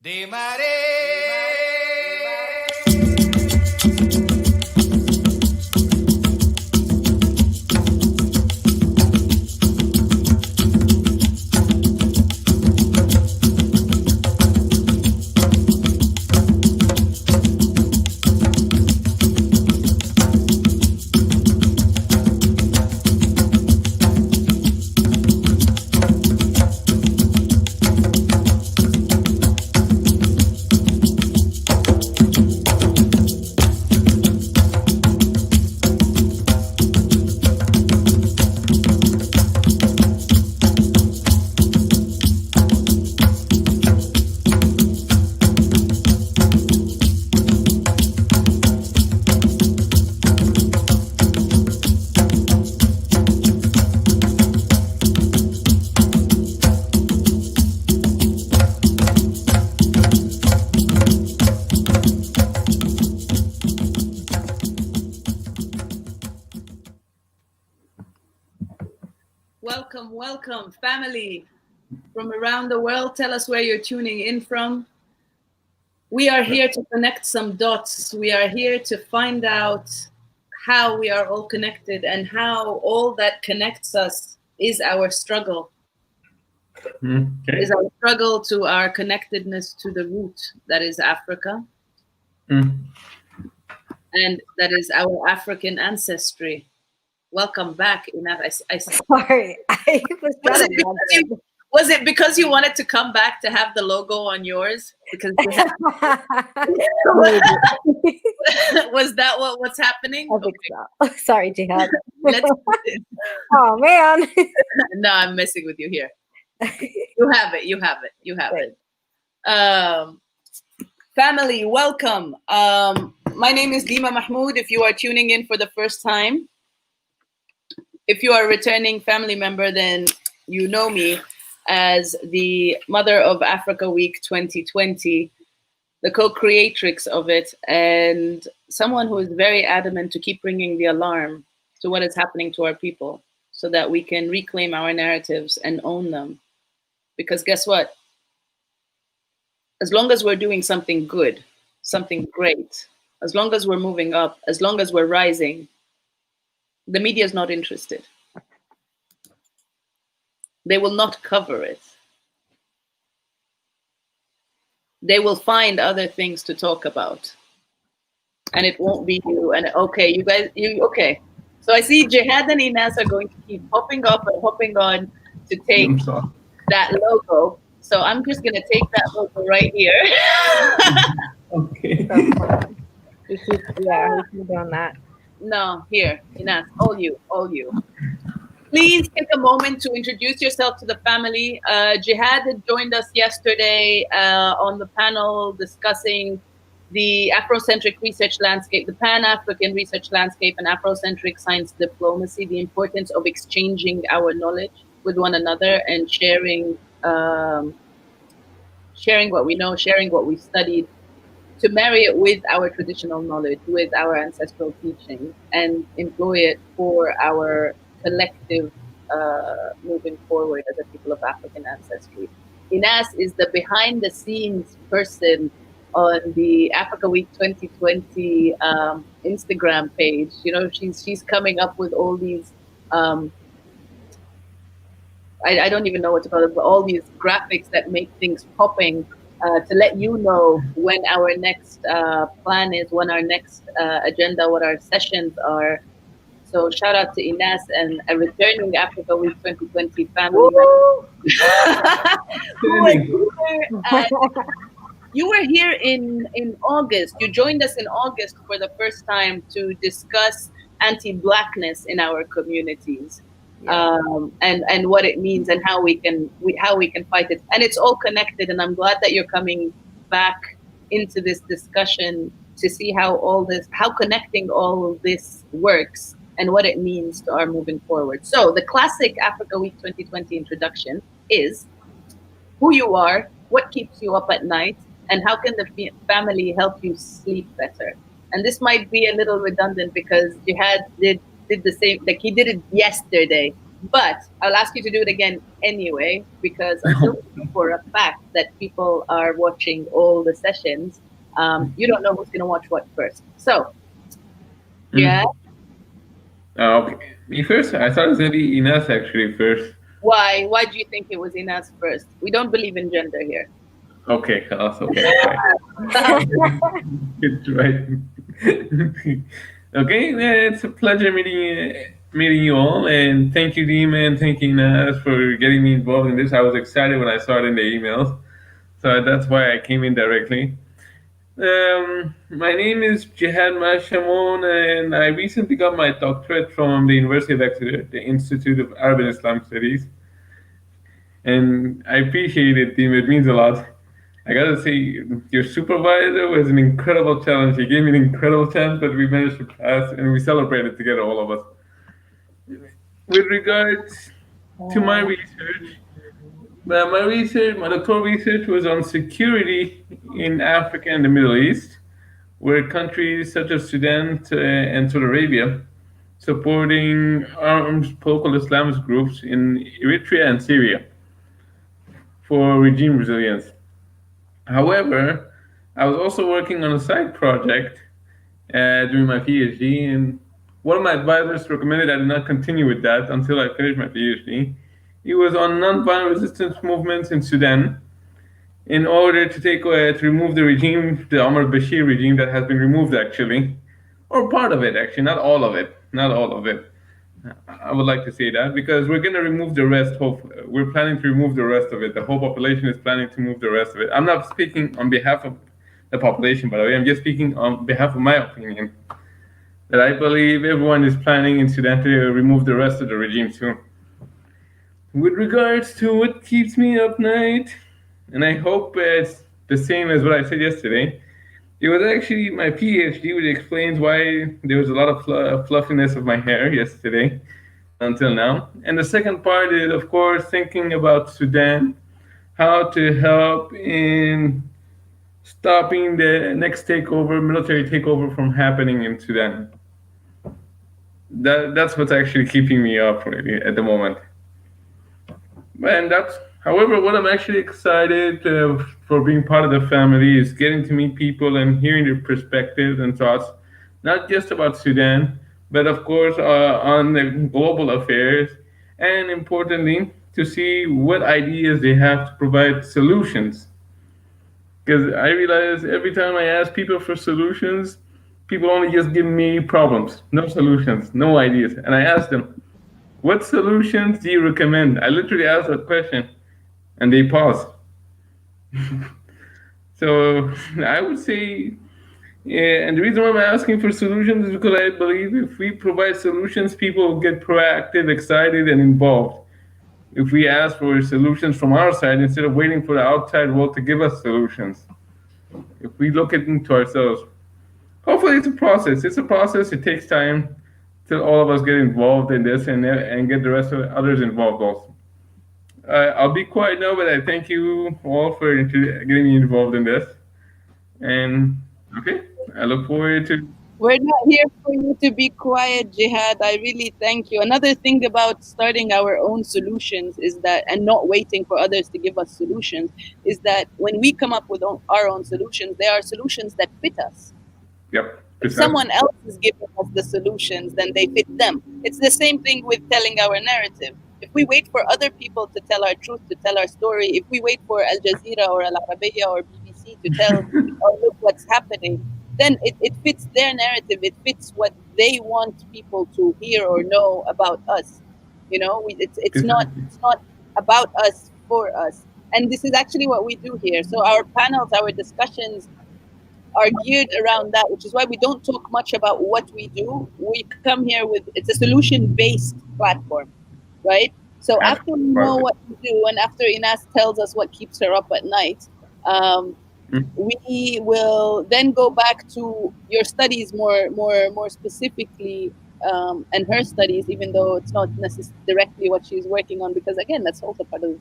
Dimah. Welcome, family from around the world. Tell us where you're tuning in from. We are here to connect some dots. We are here to find out how we are all connected and how all that connects us is our struggle. Okay. Is our struggle to our connectedness to the root that is Africa. And that is our African ancestry. Welcome back, Inat. Sorry, I was it because you wanted to come back to have the logo on yours? Because was that what's happening? I think so. Sorry, Jihad. Let's Oh man. No, I'm messing with you here. You have it. Family, welcome. My name is Dimah Mahmoud. If you are tuning in for the first time, if you are a returning family member, then you know me as the mother of Africa Week 2020, the co-creatrix of it, and someone who is very adamant to keep ringing the alarm to what is happening to our people so that we can reclaim our narratives and own them. Because guess what? As long as we're doing something good, something great, as long as we're moving up, as long as we're rising, the media is not interested. They will not cover it. They will find other things to talk about. And it won't be you. And okay, you guys, okay. So I see Jihad and Inas are going to keep hopping up and hopping on to take that logo. So I'm just going to take that logo right here. Okay. We keep doing that. No, here, Inas, all you. Please take a moment to introduce yourself to the family. Jihad had joined us yesterday on the panel discussing the Afrocentric research landscape, the Pan-African research landscape and Afrocentric science diplomacy, the importance of exchanging our knowledge with one another and sharing what we know, sharing what we studied, to marry it with our traditional knowledge, with our ancestral teaching, and employ it for our collective moving forward as a people of African ancestry. Inas is the behind-the-scenes person on the Africa Week 2020 Instagram page. You know, she's coming up with all these. I don't even know what to call it, but all these graphics that make things popping to let you know when our next plan is, when our next agenda, what our sessions are. So shout out to Inas and a returning Africa Week 2020 family. You were here in August. You joined us in August for the first time to discuss anti-Blackness in our communities. And what it means and how we can fight it. And it's all connected, and I'm glad that you're coming back into this discussion to see how connecting all of this works and what it means to our moving forward. So the classic Africa Week 2020 introduction is who you are, what keeps you up at night, and how can the family help you sleep better. And this might be a little redundant because Jihad did the same, like he did it yesterday. But I'll ask you to do it again anyway, because until you know for a fact that people are watching all the sessions, you don't know who's going to watch what first. So, yeah, Mm. Okay. Me first? I thought it was gonna be Inas actually first. why? Why do you think it was Inas first? We don't believe in gender here. Okay, خلاص. Okay, fine. It's right. Okay, yeah, it's a pleasure meeting you all, and thank you, Dima, and thank you, Inas, for getting me involved in this. I was excited when I saw it in the emails, so that's why I came in directly. My name is Jihad Mashamoun, and I recently got my doctorate from the University of Exeter, the Institute of Arab and Islamic Studies, and I appreciate it, team. It means a lot. I gotta say, your supervisor was an incredible challenge. He gave me an incredible challenge, but we managed to pass, and we celebrated together, all of us. With regards to my research, my doctoral research was on security in Africa and the Middle East, where countries such as Sudan and Saudi Arabia supporting armed political Islamist groups in Eritrea and Syria for regime resilience. However, I was also working on a side project during my PhD, and one of my advisors recommended I did not continue with that until I finished my PhD. It was on nonviolent resistance movements in Sudan in order to remove the regime, the Omar Bashir regime that has been removed actually, or part of it actually, not all of it, not all of it. I would like to say that because we're going to remove the rest. We're planning to remove the rest of it. The whole population is planning to move the rest of it. I'm not speaking on behalf of the population, by the way. I'm just speaking on behalf of my opinion. That I believe everyone is planning in Sudan to remove the rest of the regime too. With regards to what keeps me up night, and I hope it's the same as what I said yesterday, it was actually my PhD, which explains why there was a lot of fluffiness of my hair yesterday until now. And the second part is, of course, thinking about Sudan, how to help in stopping the next takeover, military takeover from happening in Sudan. That's what's actually keeping me up really at the moment. And however, what I'm actually excited for being part of the family is getting to meet people and hearing their perspectives and thoughts, not just about Sudan, but of course on the global affairs, and importantly, to see what ideas they have to provide solutions. Because I realize every time I ask people for solutions, people only just give me problems, no solutions, no ideas. And I ask them, what solutions do you recommend? I literally ask that question and they pause. So I would say, yeah, and the reason why I'm asking for solutions is because I believe if we provide solutions, people will get proactive, excited, and involved. If we ask for solutions from our side instead of waiting for the outside world to give us solutions, if we look into ourselves, hopefully it's a process. It's a process. It takes time till all of us get involved in this and get the rest of the others involved also. I'll be quiet now, but I thank you all for getting me involved in this. And okay, I look forward to. We're not here for you to be quiet, Jihad. I really thank you. Another thing about starting our own solutions is that, and not waiting for others to give us solutions, is that when we come up with our own solutions, they are solutions that fit us. Yep, If precisely. someone else is giving us the solutions, then they fit them. It's the same thing with telling our narrative. If we wait for other people to tell our truth, to tell our story, if we wait for Al Jazeera or Al Arabiya or BBC to tell, oh, look what's happening, then it fits their narrative. It fits what they want people to hear or know about us. Precisely. It's not about us for us. And this is actually what we do here. So our panels, our discussions are geared around that, which is why we don't talk much about what we do. We come here with it's a solution based platform, right? So That's after we part know of it. what we do, and after Inas tells us what keeps her up at night, um, Mm. we will then go back to your studies more specifically, and her studies, even though it's not necessarily directly what she's working on, because again, that's also part of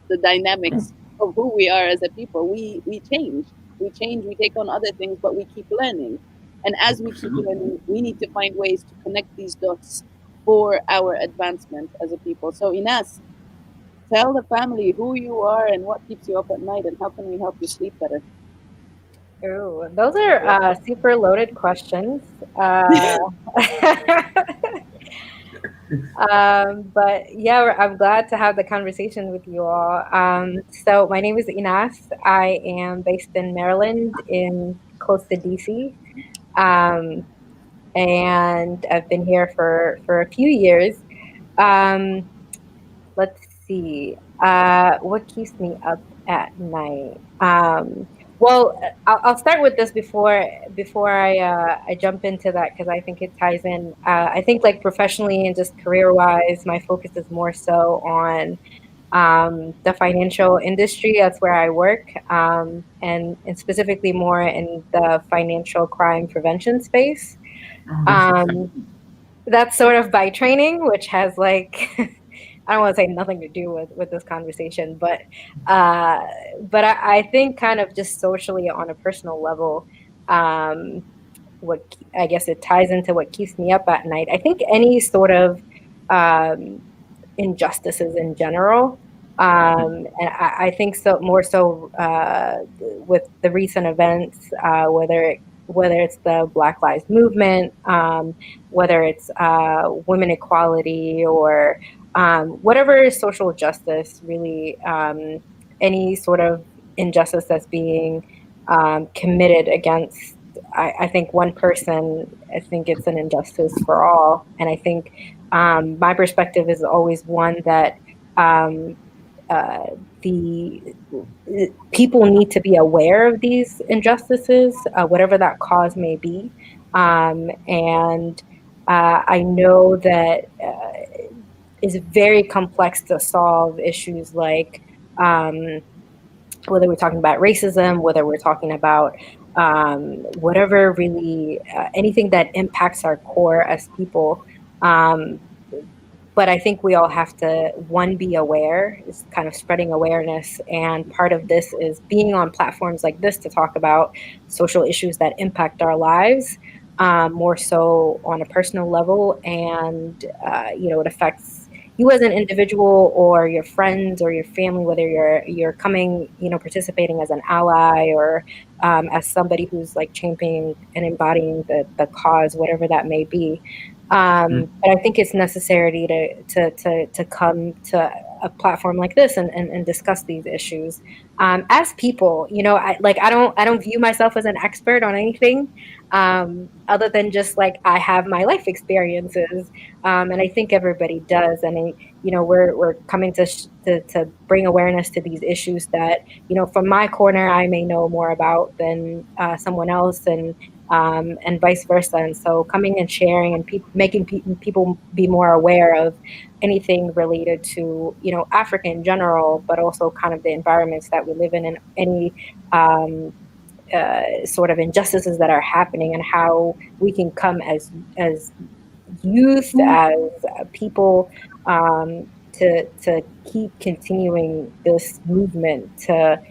the dynamics of who we are as a people. We change. We change, we take on other things, but we keep learning. And as we keep Absolutely. learning, we need to find ways to connect these dots for our advancement as a people. So Ines, tell the family who you are and what keeps you up at night, and how can we help you sleep better. Ooh, those are super loaded questions. Uh, but yeah, I'm glad to have the conversation with you all. So my name is Ines. I am based in Maryland, in close to DC, um, and I've been here for a few years. Um, let's see. What keeps me up at night? Well, I'll start with this before I jump into that, because I think it ties in. I think like professionally and just career wise, my focus is more so on the financial industry. That's where I work, and specifically more in the financial crime prevention space. Oh, that's Um, exciting. that's sort of by training, which has like I don't want to say nothing to do with this conversation, uh, but I think kind of just socially on a personal level, um, I guess it ties into what keeps me up at night. I think any sort of um, injustices in general. And I think so more so with the recent events, whether it's the Black Lives Movement, whether it's women equality, or whatever social justice, really, any sort of injustice that's being committed against. I think one person. I think it's an injustice for all, and I think my perspective is always one that um, uh, the people need to be aware of these injustices, whatever that cause may be. And I know that it's very complex to solve issues like whether we're talking about racism, whether we're talking about whatever really anything that impacts our core as people. Um, but I think we all have to, one, be aware, is kind of spreading awareness. And part of this is being on platforms like this to talk about social issues that impact our lives, more so on a personal level. And, it affects you as an individual, or your friends, or your family, whether you're coming, participating as an ally, or as somebody who's like championing and embodying the cause, whatever that may be. But I think it's necessary to come to a platform like this and discuss these issues as people. I don't view myself as an expert on anything other than just like I have my life experiences, and I think everybody does. And we're coming to bring awareness to these issues that from my corner I may know more about than someone else, and vice versa. And so coming and sharing and making people be more aware of anything related to, Africa in general, but also kind of the environments that we live in, and any sort of injustices that are happening, and how we can come as youth, as people, to keep continuing this movement to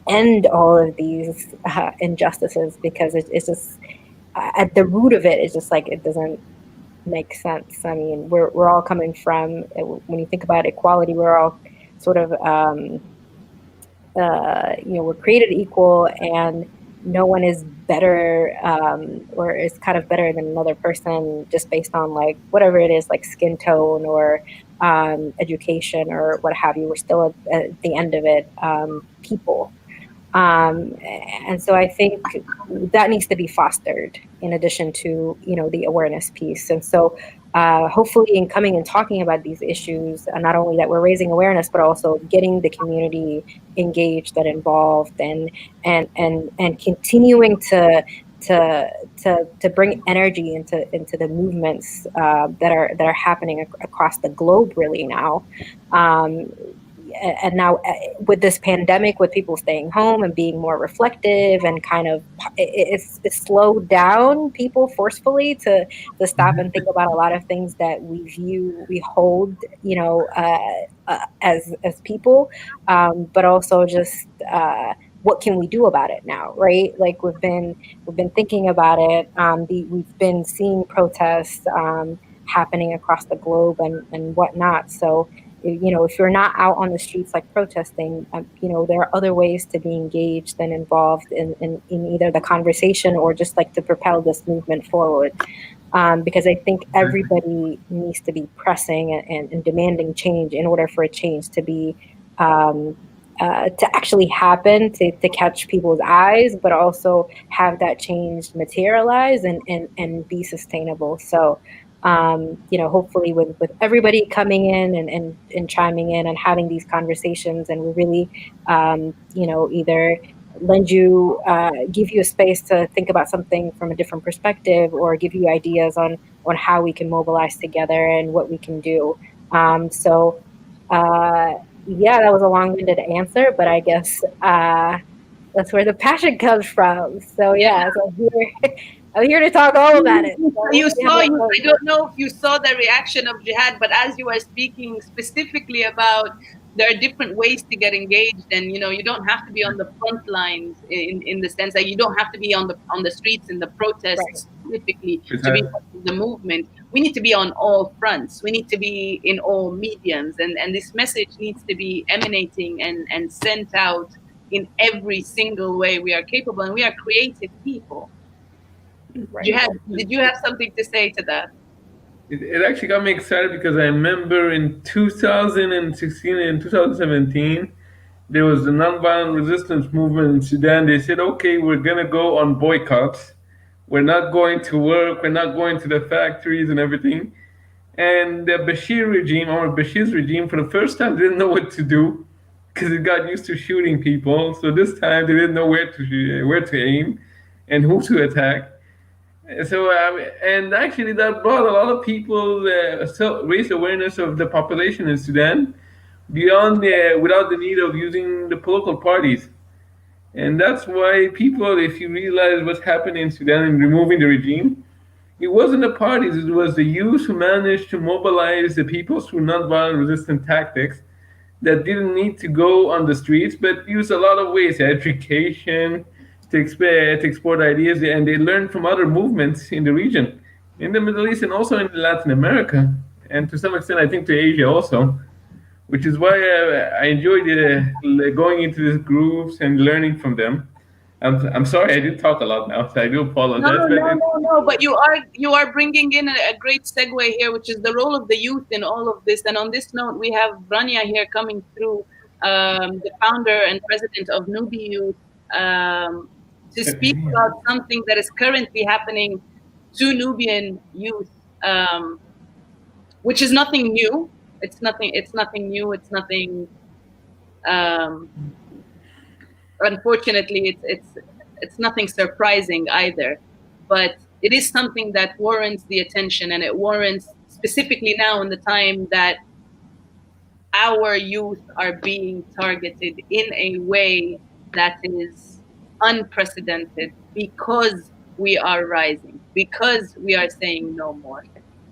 end all of these injustices, because it's just at the root of it, it's just like it doesn't make sense. I mean, we're all coming from, when you think about equality, we're all sort of we're created equal, and no one is better, or is kind of better than another person just based on like whatever it is, like skin tone, or education, or what have you. We're still at the end of it, people. Um, and so I think that needs to be fostered, in addition to, the awareness piece. And so hopefully in coming and talking about these issues, not only that we're raising awareness, but also getting the community engaged and involved, and continuing to bring energy into the movements that are happening across the globe really now. Um, and now with this pandemic, with people staying home and being more reflective, and kind of it's slowed down people forcefully to stop and think about a lot of things that we hold, as people, but also just what can we do about it now, right? Like we've been thinking about it. We've been seeing protests happening across the globe and whatnot. So, if you're not out on the streets like protesting, there are other ways to be engaged and involved in either the conversation or just like to propel this movement forward. Because I think everybody needs to be pressing and demanding change in order for a change to be to actually happen, to catch people's eyes, but also have that change materialize and be sustainable. So, hopefully with everybody coming in and chiming in and having these conversations, and we really, either give you a space to think about something from a different perspective, or give you ideas on how we can mobilize together and what we can do. Yeah, that was a long-winded answer, but I guess that's where the passion comes from. So yeah, so I'm here to talk all about it. So I don't know if you saw the reaction of Jihad, but as you were speaking specifically about there are different ways to get engaged, and you don't have to be on the front lines in the sense that you don't have to be on the streets in the protests specifically to be part of the movement. We need to be on all fronts. We need to be in all mediums, and this message needs to be emanating and sent out in every single way we are capable, and we are creative people. Right. Did you have something to say to that? It actually got me excited because I remember in 2016 and 2017, there was the nonviolent resistance movement in Sudan. They said, okay, we're going to go on boycotts. We're not going to work. We're not going to the factories and everything. And the Bashir's regime, for the first time, didn't know what to do because it got used to shooting people. So this time, they didn't know where to aim and who to attack. So, and actually, that brought a lot of people, raised awareness of the population in Sudan beyond without the need of using the political parties. And that's why people, if you realize what's happening in Sudan and removing the regime, it wasn't the parties, it was the youth who managed to mobilize the people through nonviolent resistant tactics that didn't need to go on the streets, but used a lot of ways, education, to export ideas, and they learned from other movements in the region, in the Middle East, and also in Latin America, and to some extent, I think, to Asia also, which is why I enjoyed going into these groups and learning from them. I'm sorry I did talk a lot now, so I do apologize. No. But you are bringing in a great segue here, which is the role of the youth in all of this. And on this note, we have Rania here coming through, the founder and president of Nubi Youth, to speak about something that is currently happening to Nubian youth, which is nothing new. It's nothing new. It's nothing. Unfortunately, it's nothing surprising either, but it is something that warrants the attention, and it warrants, specifically now in the time that our youth are being targeted in a way that is unprecedented, because we are rising, because we are saying no more.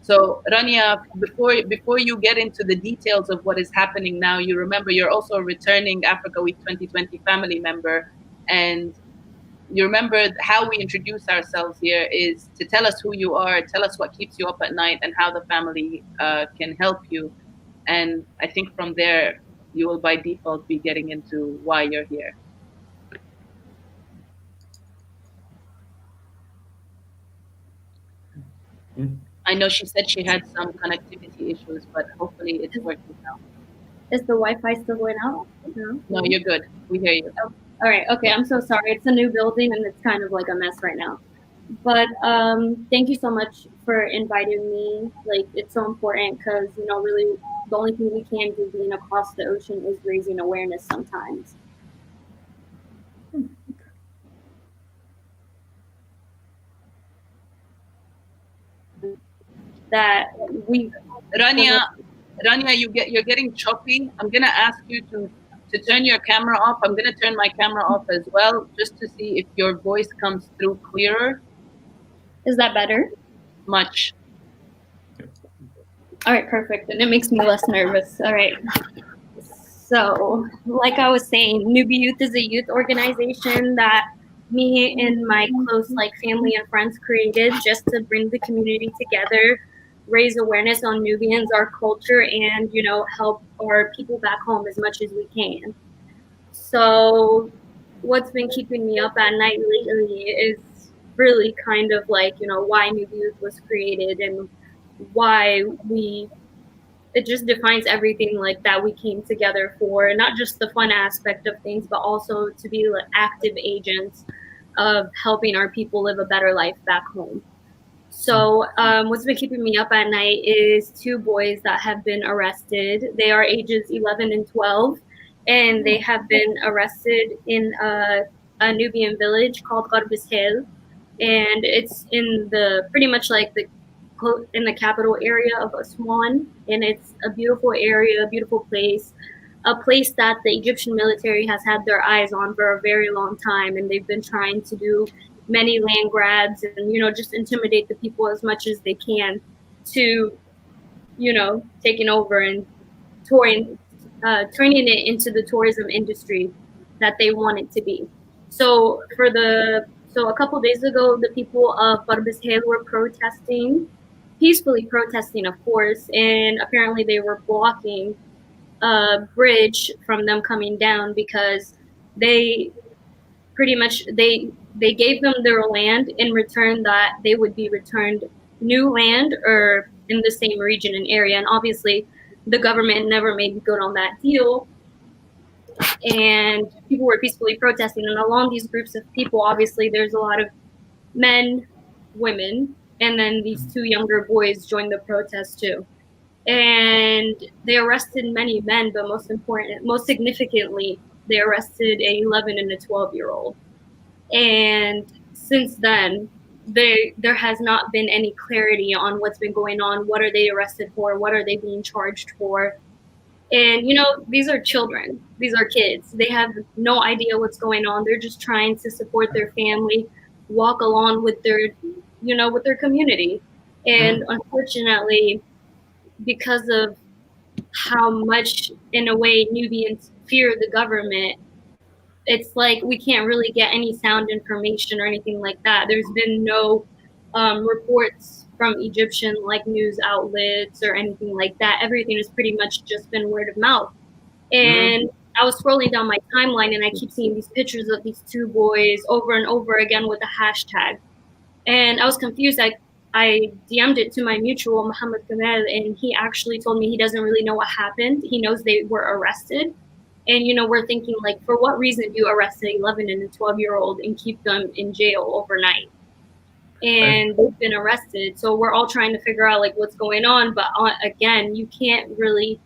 So Rania, before you get into the details of what is happening now, you remember you're also a returning Africa Week 2020 family member, and you remember how we introduce ourselves here is to tell us who you are, tell us what keeps you up at night, and how the family can help you. And I think from there, you will by default be getting into why you're here. I know she said she had some connectivity issues, but hopefully it's working now. Is the Wi-Fi still going out? No, you're good. We hear you. Oh, all right. Okay. I'm so sorry. It's a new building and it's kind of like a mess right now. But thank you so much for inviting me. Like, it's so important because, really the only thing we can do being across the ocean is raising awareness sometimes. That we, Rania, you're getting choppy. I'm gonna ask you to turn your camera off. I'm gonna turn my camera off as well, just to see if your voice comes through clearer. Is that better? Much. All right, perfect. And it makes me less nervous. All right. So, like I was saying, Nubi Youth is a youth organization that me and my close family and friends created just to bring the community together raise awareness on Nubians, our culture, and help our people back home as much as we can. So what's been keeping me up at night lately is really kind of like why New Youth was created and why we it just defines everything like that we came together for, not just the fun aspect of things, but also to be like active agents of helping our people live a better life back home. So, what's been keeping me up at night is two boys that have been arrested. They are ages 11 and 12, and they have been arrested in a Nubian village called Garbishel, and it's in the pretty much like the in the capital area of Aswan, and it's a beautiful area, a beautiful place, a place that the Egyptian military has had their eyes on for a very long time, and they've been trying to do many land grabs and just intimidate the people as much as they can to taking over and touring, turning it into the tourism industry that they want it to be. So a couple days ago, the people of Barbishel were protesting, peacefully protesting, of course, and apparently they were blocking a bridge from them coming down because they pretty much they gave them their land in return that they would be returned new land or in the same region and area, and obviously the government never made good on that deal, and people were peacefully protesting. And along these groups of people, obviously there's a lot of men, women, and then these two younger boys joined the protest too. And they arrested many men, but most significantly, they arrested a 11 and a 12-year-old. And since then, there has not been any clarity on what's been going on. What are they arrested for? What are they being charged for? And these are children. These are kids. They have no idea what's going on. They're just trying to support their family, walk along with their community. And unfortunately, because of how much, in a way, Nubians fear the government, it's like we can't really get any sound information or anything like that. There's been no reports from Egyptian like news outlets or anything like that. Everything has pretty much just been word of mouth. And I was scrolling down my timeline and I keep seeing these pictures of these two boys over and over again with a hashtag. And I was confused. I DM'd it to my mutual, Muhammad Kamal, and he actually told me he doesn't really know what happened. He knows they were arrested. And, we're thinking, like, for what reason do you arrest an 11 and a 12-year-old and keep them in jail overnight? And they've been arrested. So we're all trying to figure out, like, what's going on. But, again, you can't really,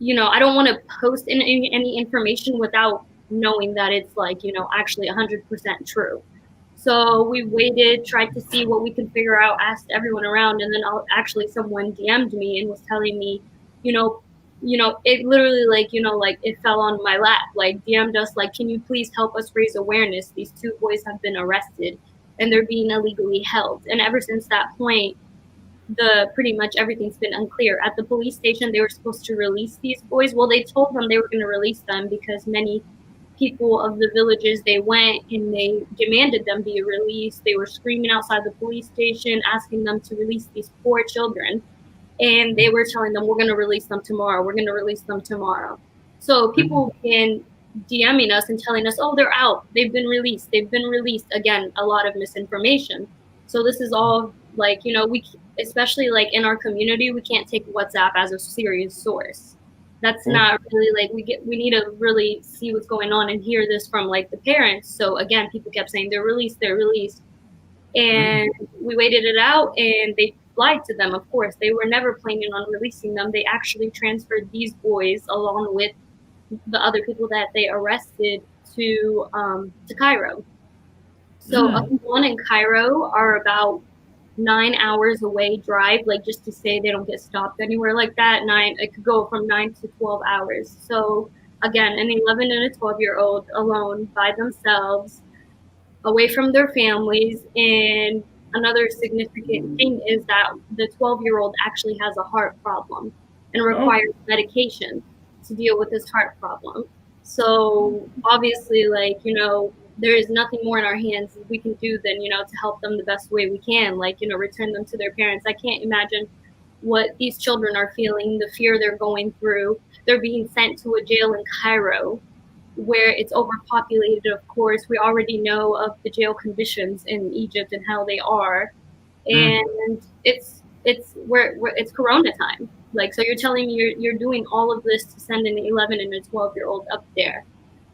I don't want to post any information without knowing that it's, like, actually 100% true. So we waited, tried to see what we could figure out, asked everyone around, and then actually someone DM'd me and was telling me, it literally like it fell on my lap, like DM'd us, like, can you please help us raise awareness? These two boys have been arrested and they're being illegally held. And ever since that point, pretty much everything's been unclear. At the police station, they were supposed to release these boys. Well, they told them they were going to release them because many people of the villages, they went and they demanded them be released. They were screaming outside the police station, asking them to release these poor children. And they were telling them, we're going to release them tomorrow. We're going to release them tomorrow. So people began DMing us and telling us, oh, they're out. They've been released. They've been released. Again, a lot of misinformation. So this is all like, we, especially like in our community, we can't take WhatsApp as a serious source. That's not really like, we need to really see what's going on and hear this from like the parents. So again, people kept saying they're released. And we waited it out and they lied to them. Of course, they were never planning on releasing them. They actually transferred these boys along with the other people that they arrested to Cairo. So Aswan and Cairo are about 9 hours away drive, like just to say they don't get stopped anywhere like that. It could go from 9 to 12 hours. So again, an 11 and a 12-year-old alone by themselves, away from their families. And another significant thing is that the 12-year-old actually has a heart problem and requires medication to deal with his heart problem. So obviously, like, there is nothing more in our hands we can do than, to help them the best way we can, like, return them to their parents. I can't imagine what these children are feeling, the fear they're going through. They're being sent to a jail in Cairo where it's overpopulated, of course. We already know of the jail conditions in Egypt and how they are. Mm. And it's Corona time. Like, so you're telling me you're doing all of this to send an 11 and a 12-year-old up there.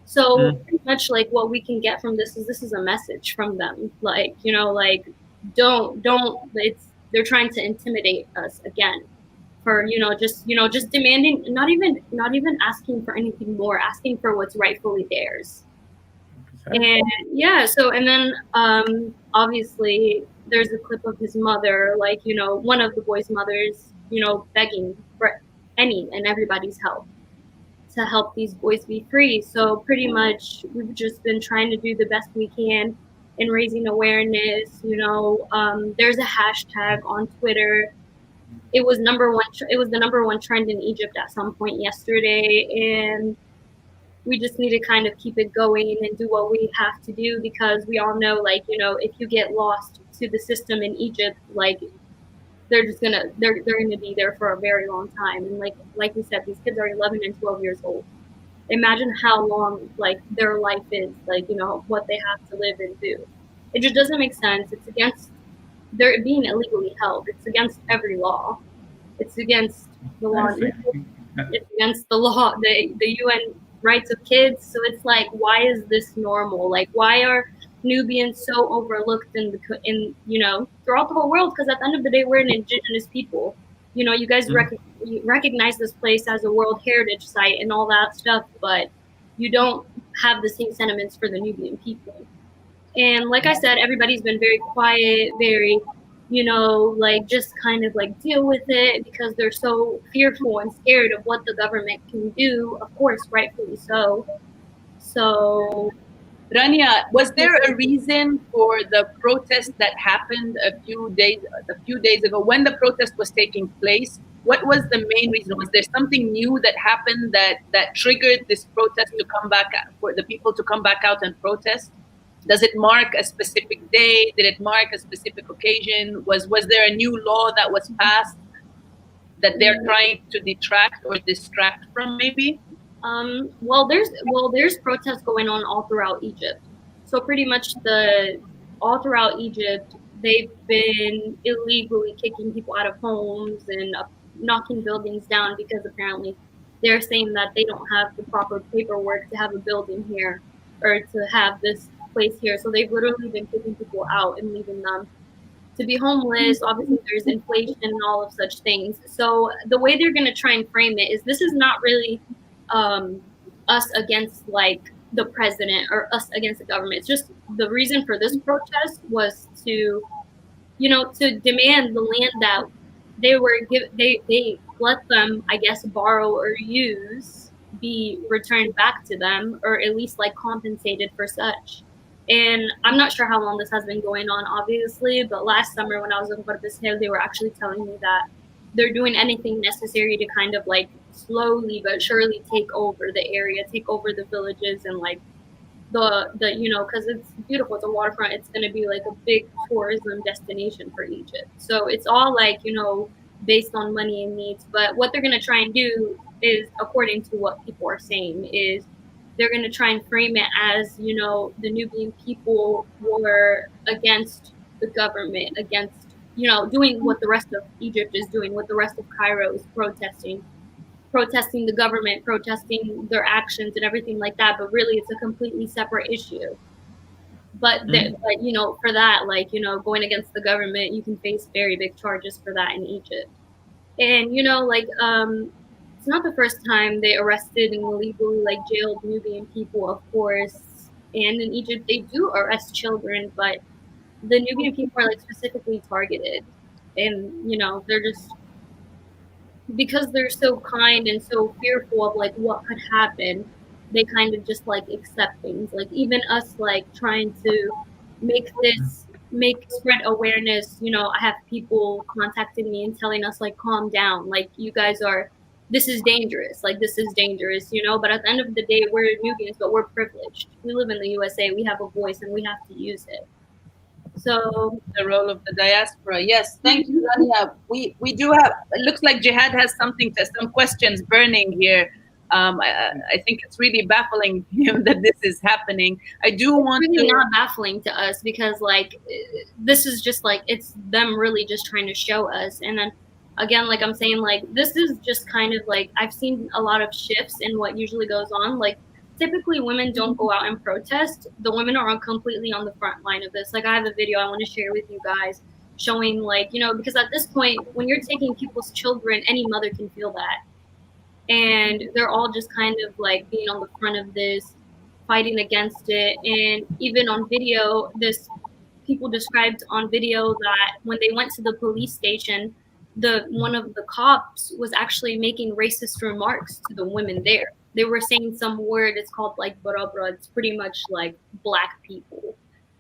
So Mm. pretty much like what we can get from this is a message from them. Like, like don't it's they're trying to intimidate us again for, just demanding, not even asking for anything more, asking for what's rightfully theirs. And yeah, so and then obviously there's a clip of his mother, like, one of the boys' mothers, begging for any and everybody's help to help these boys be free. So pretty much we've just been trying to do the best we can in raising awareness. There's a hashtag on Twitter. It was number one. It was the number one trend in Egypt at some point yesterday, and we just need to kind of keep it going and do what we have to do, because we all know, like, if you get lost to the system in Egypt, like, they're gonna be there for a very long time. And like we said, these kids are 11 and 12 years old. Imagine how long, like, their life is, like, what they have to live and do. It just doesn't make sense. It's against, they're being illegally held. It's against every law. It's against the law in Egypt. It's against the law, the UN rights of kids. So it's like, why is this normal? Like, why are Nubians so overlooked in throughout the whole world? Because at the end of the day, we're an indigenous people. You guys Mm. you recognize this place as a World Heritage Site and all that stuff, but you don't have the same sentiments for the Nubian people. And like I said, everybody's been very quiet, very, like, just kind of like deal with it because they're so fearful and scared of what the government can do. Of course, rightfully so. So, Rania, was there a reason for the protest that happened a few days ago when the protest was taking place? What was the main reason? Was there something new that happened that triggered this protest to come back, for the people to come back out and protest? Does it mark a specific day? Did it mark a specific occasion? Was there a new law that was passed that they're trying to detract or distract from, maybe? well, there's protests going on all throughout Egypt. So pretty much all throughout Egypt, they've been illegally kicking people out of homes and knocking buildings down because apparently they're saying that they don't have the proper paperwork to have a building here or to have this place here. So they've literally been kicking people out and leaving them to be homeless. Obviously, there's inflation and all of such things. So the way they're going to try and frame it is this is not really um, us against, like, the president or us against the government. It's just the reason for this protest was to demand the land that they let them, I guess, borrow or use be returned back to them, or at least like compensated for such. And I'm not sure how long this has been going on, obviously, but last summer when I was in Hill, they were actually telling me that they're doing anything necessary to kind of like slowly but surely take over the area, take over the villages, and like the because it's beautiful, it's a waterfront, it's going to be like a big tourism destination for Egypt. So it's all like, based on money and needs. But what they're going to try and do is, according to what people are saying, is they're going to try and frame it as, the Nubian people were against the government, against, doing what the rest of Egypt is doing, what the rest of Cairo is protesting the government, protesting their actions and everything like that. But really, it's a completely separate issue. But for that, like, going against the government, you can face very big charges for that in Egypt. And it's not the first time they arrested and illegally like jailed Nubian people, of course. And in Egypt, they do arrest children, but the Nubian people are like specifically targeted, and they're just, because they're so kind and so fearful of like what could happen, they kind of just like accept things. Like, even us, like, trying to make spread awareness, I have people contacting me and telling us, like, calm down, like, you guys are this is dangerous. Like, this is dangerous, you know. But at the end of the day, we're Nubians, but we're privileged. We live in the USA. We have a voice, and we have to use it. So The role of the diaspora. Yes, thank you, Rania. We do have. It looks like Jihad has some questions burning here. I think it's really baffling him that this is happening. I do want it's really to. not baffling to us because, like, this is just like, it's them really just trying to show us. And then again, like I'm saying, like, this is just kind of like, I've seen a lot of shifts in what usually goes on. Like, typically women don't go out and protest. The women are completely on the front line of this. Like, I have a video I want to share with you guys showing, like, you know, because at this point, when you're taking people's children, any mother can feel that. And they're all just kind of like being on the front of this, fighting against it. And even on video, this people described on video that when they went to the police station, one of the cops was actually making racist remarks to the women there. They were saying some word, it's called like barabra, it's pretty much like black people.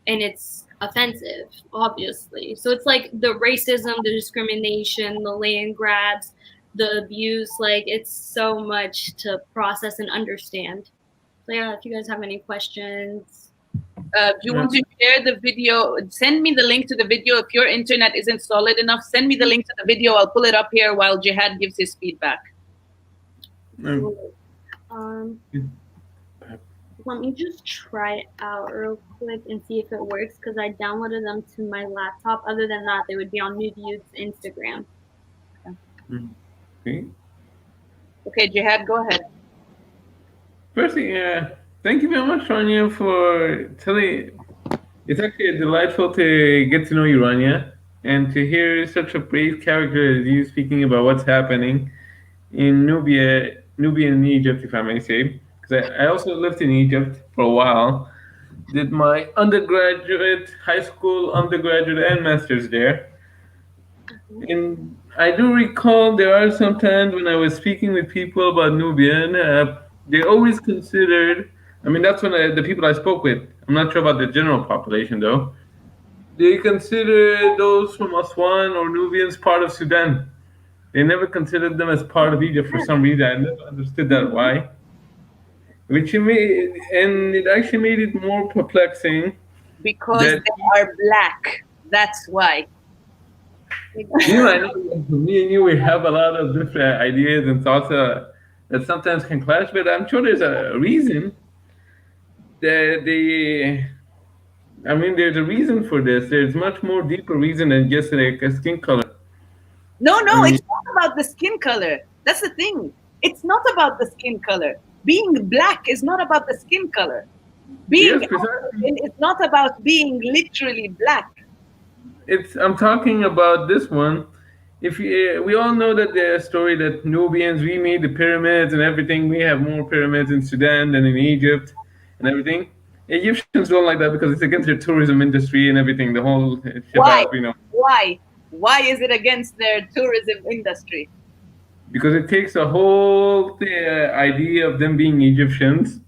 And it's offensive, obviously. So it's like the racism, the discrimination, the land grabs, the abuse, like, it's so much to process and understand. So yeah, if you guys have any questions. Do you want to share the video? Send me the link to the video. If your internet isn't solid enough, send me the link to the video. I'll pull it up here while Jihad gives his feedback. Let me just try it out real quick and see if it works, because I downloaded them to my laptop. Other than that, they would be on Nubians Instagram. Okay, Jihad, go ahead. Firstly, thank you very much, Rania, for telling. It's actually delightful to get to know you, Rania, and to hear such a brave character as you speaking about what's happening in Nubia and Egypt, if I may say. Because I also lived in Egypt for a while, did my undergraduate, high school undergraduate, and master's there. And I do recall there are some times when I was speaking with people about Nubian, they always considered, I mean, that's when the people I spoke with, I'm not sure about the general population though, they consider those from Aswan or Nubians part of Sudan. They never considered them as part of Egypt for some reason. I never understood that why. Which made, and it actually made it more perplexing. Because they are black. That's why. You know, I know me and you, we have a lot of different ideas and thoughts that sometimes can clash, but I'm sure there's a reason that I mean, there's a reason for this. There's much more deeper reason than just like a skin color. No, it's not about the skin color. That's the thing. It's not about the skin color. Being black is not about the skin color. Being African is not about being literally black. I'm talking about this one. If we all know that the story that Nubians, we made the pyramids and everything. We have more pyramids in Sudan than in Egypt and everything. Egyptians don't like that because it's against their tourism industry and everything. The whole Why? you know. Why is it against their tourism industry? Because it takes a whole idea of them being Egyptians.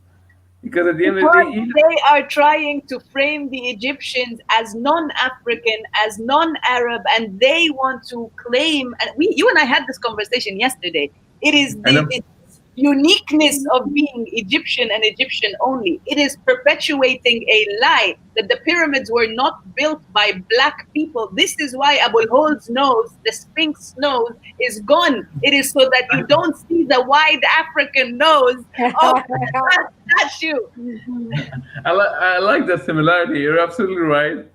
Because at the end of the day, they are trying to frame the Egyptians as non-African, as non-Arab, and they want to claim. And you and I had this conversation yesterday. It is the uniqueness of being Egyptian and Egyptian only. It is perpetuating a lie that the pyramids were not built by black people. This is why Abul Hold's nose, the Sphinx nose, is gone. It is so that you don't see the wide African nose of that statue. I like that similarity. You're absolutely right.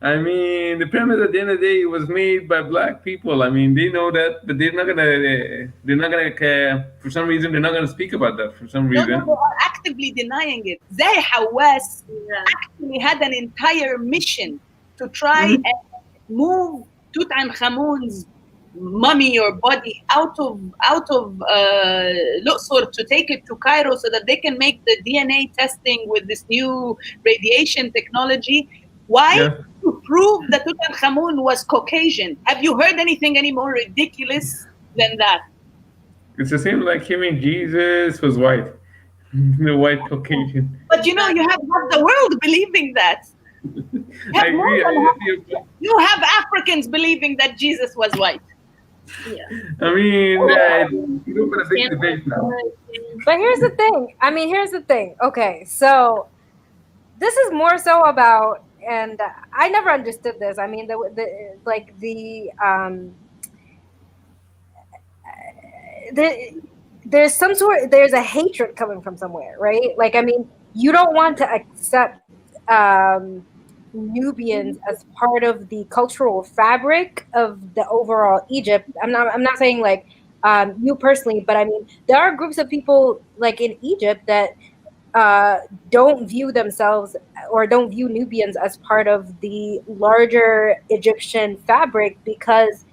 I mean, the pyramid at the end of the day was made by black people. I mean, they know that, but they're not gonna. For some reason, they're not gonna speak about that. For some reason, no, they are actively denying it. Zay Hawass actually had an entire mission to try and move Tutankhamun's mummy or body out of Luxor to take it to Cairo so that they can make the DNA testing with this new radiation technology. Why? Yeah. To prove that Tutankhamun was Caucasian. Have you heard anything any more ridiculous than that? It's the same like hearing Jesus was white, the white Caucasian. But you know, you have half the world believing that. I agree. You have Africans believing that Jesus was white. Yeah. I mean, Well, you go for the big stand debate now. But here's the thing. I mean, here's the thing. Okay, so this is more so about, and I never understood this. I mean, the like the there's a hatred coming from somewhere, right? Like, I mean, you don't want to accept um Nubians as part of the cultural fabric of the overall Egypt. I'm not saying like you personally, but I mean there are groups of people like in Egypt that uh, don't view themselves or don't view Nubians as part of the larger Egyptian fabric because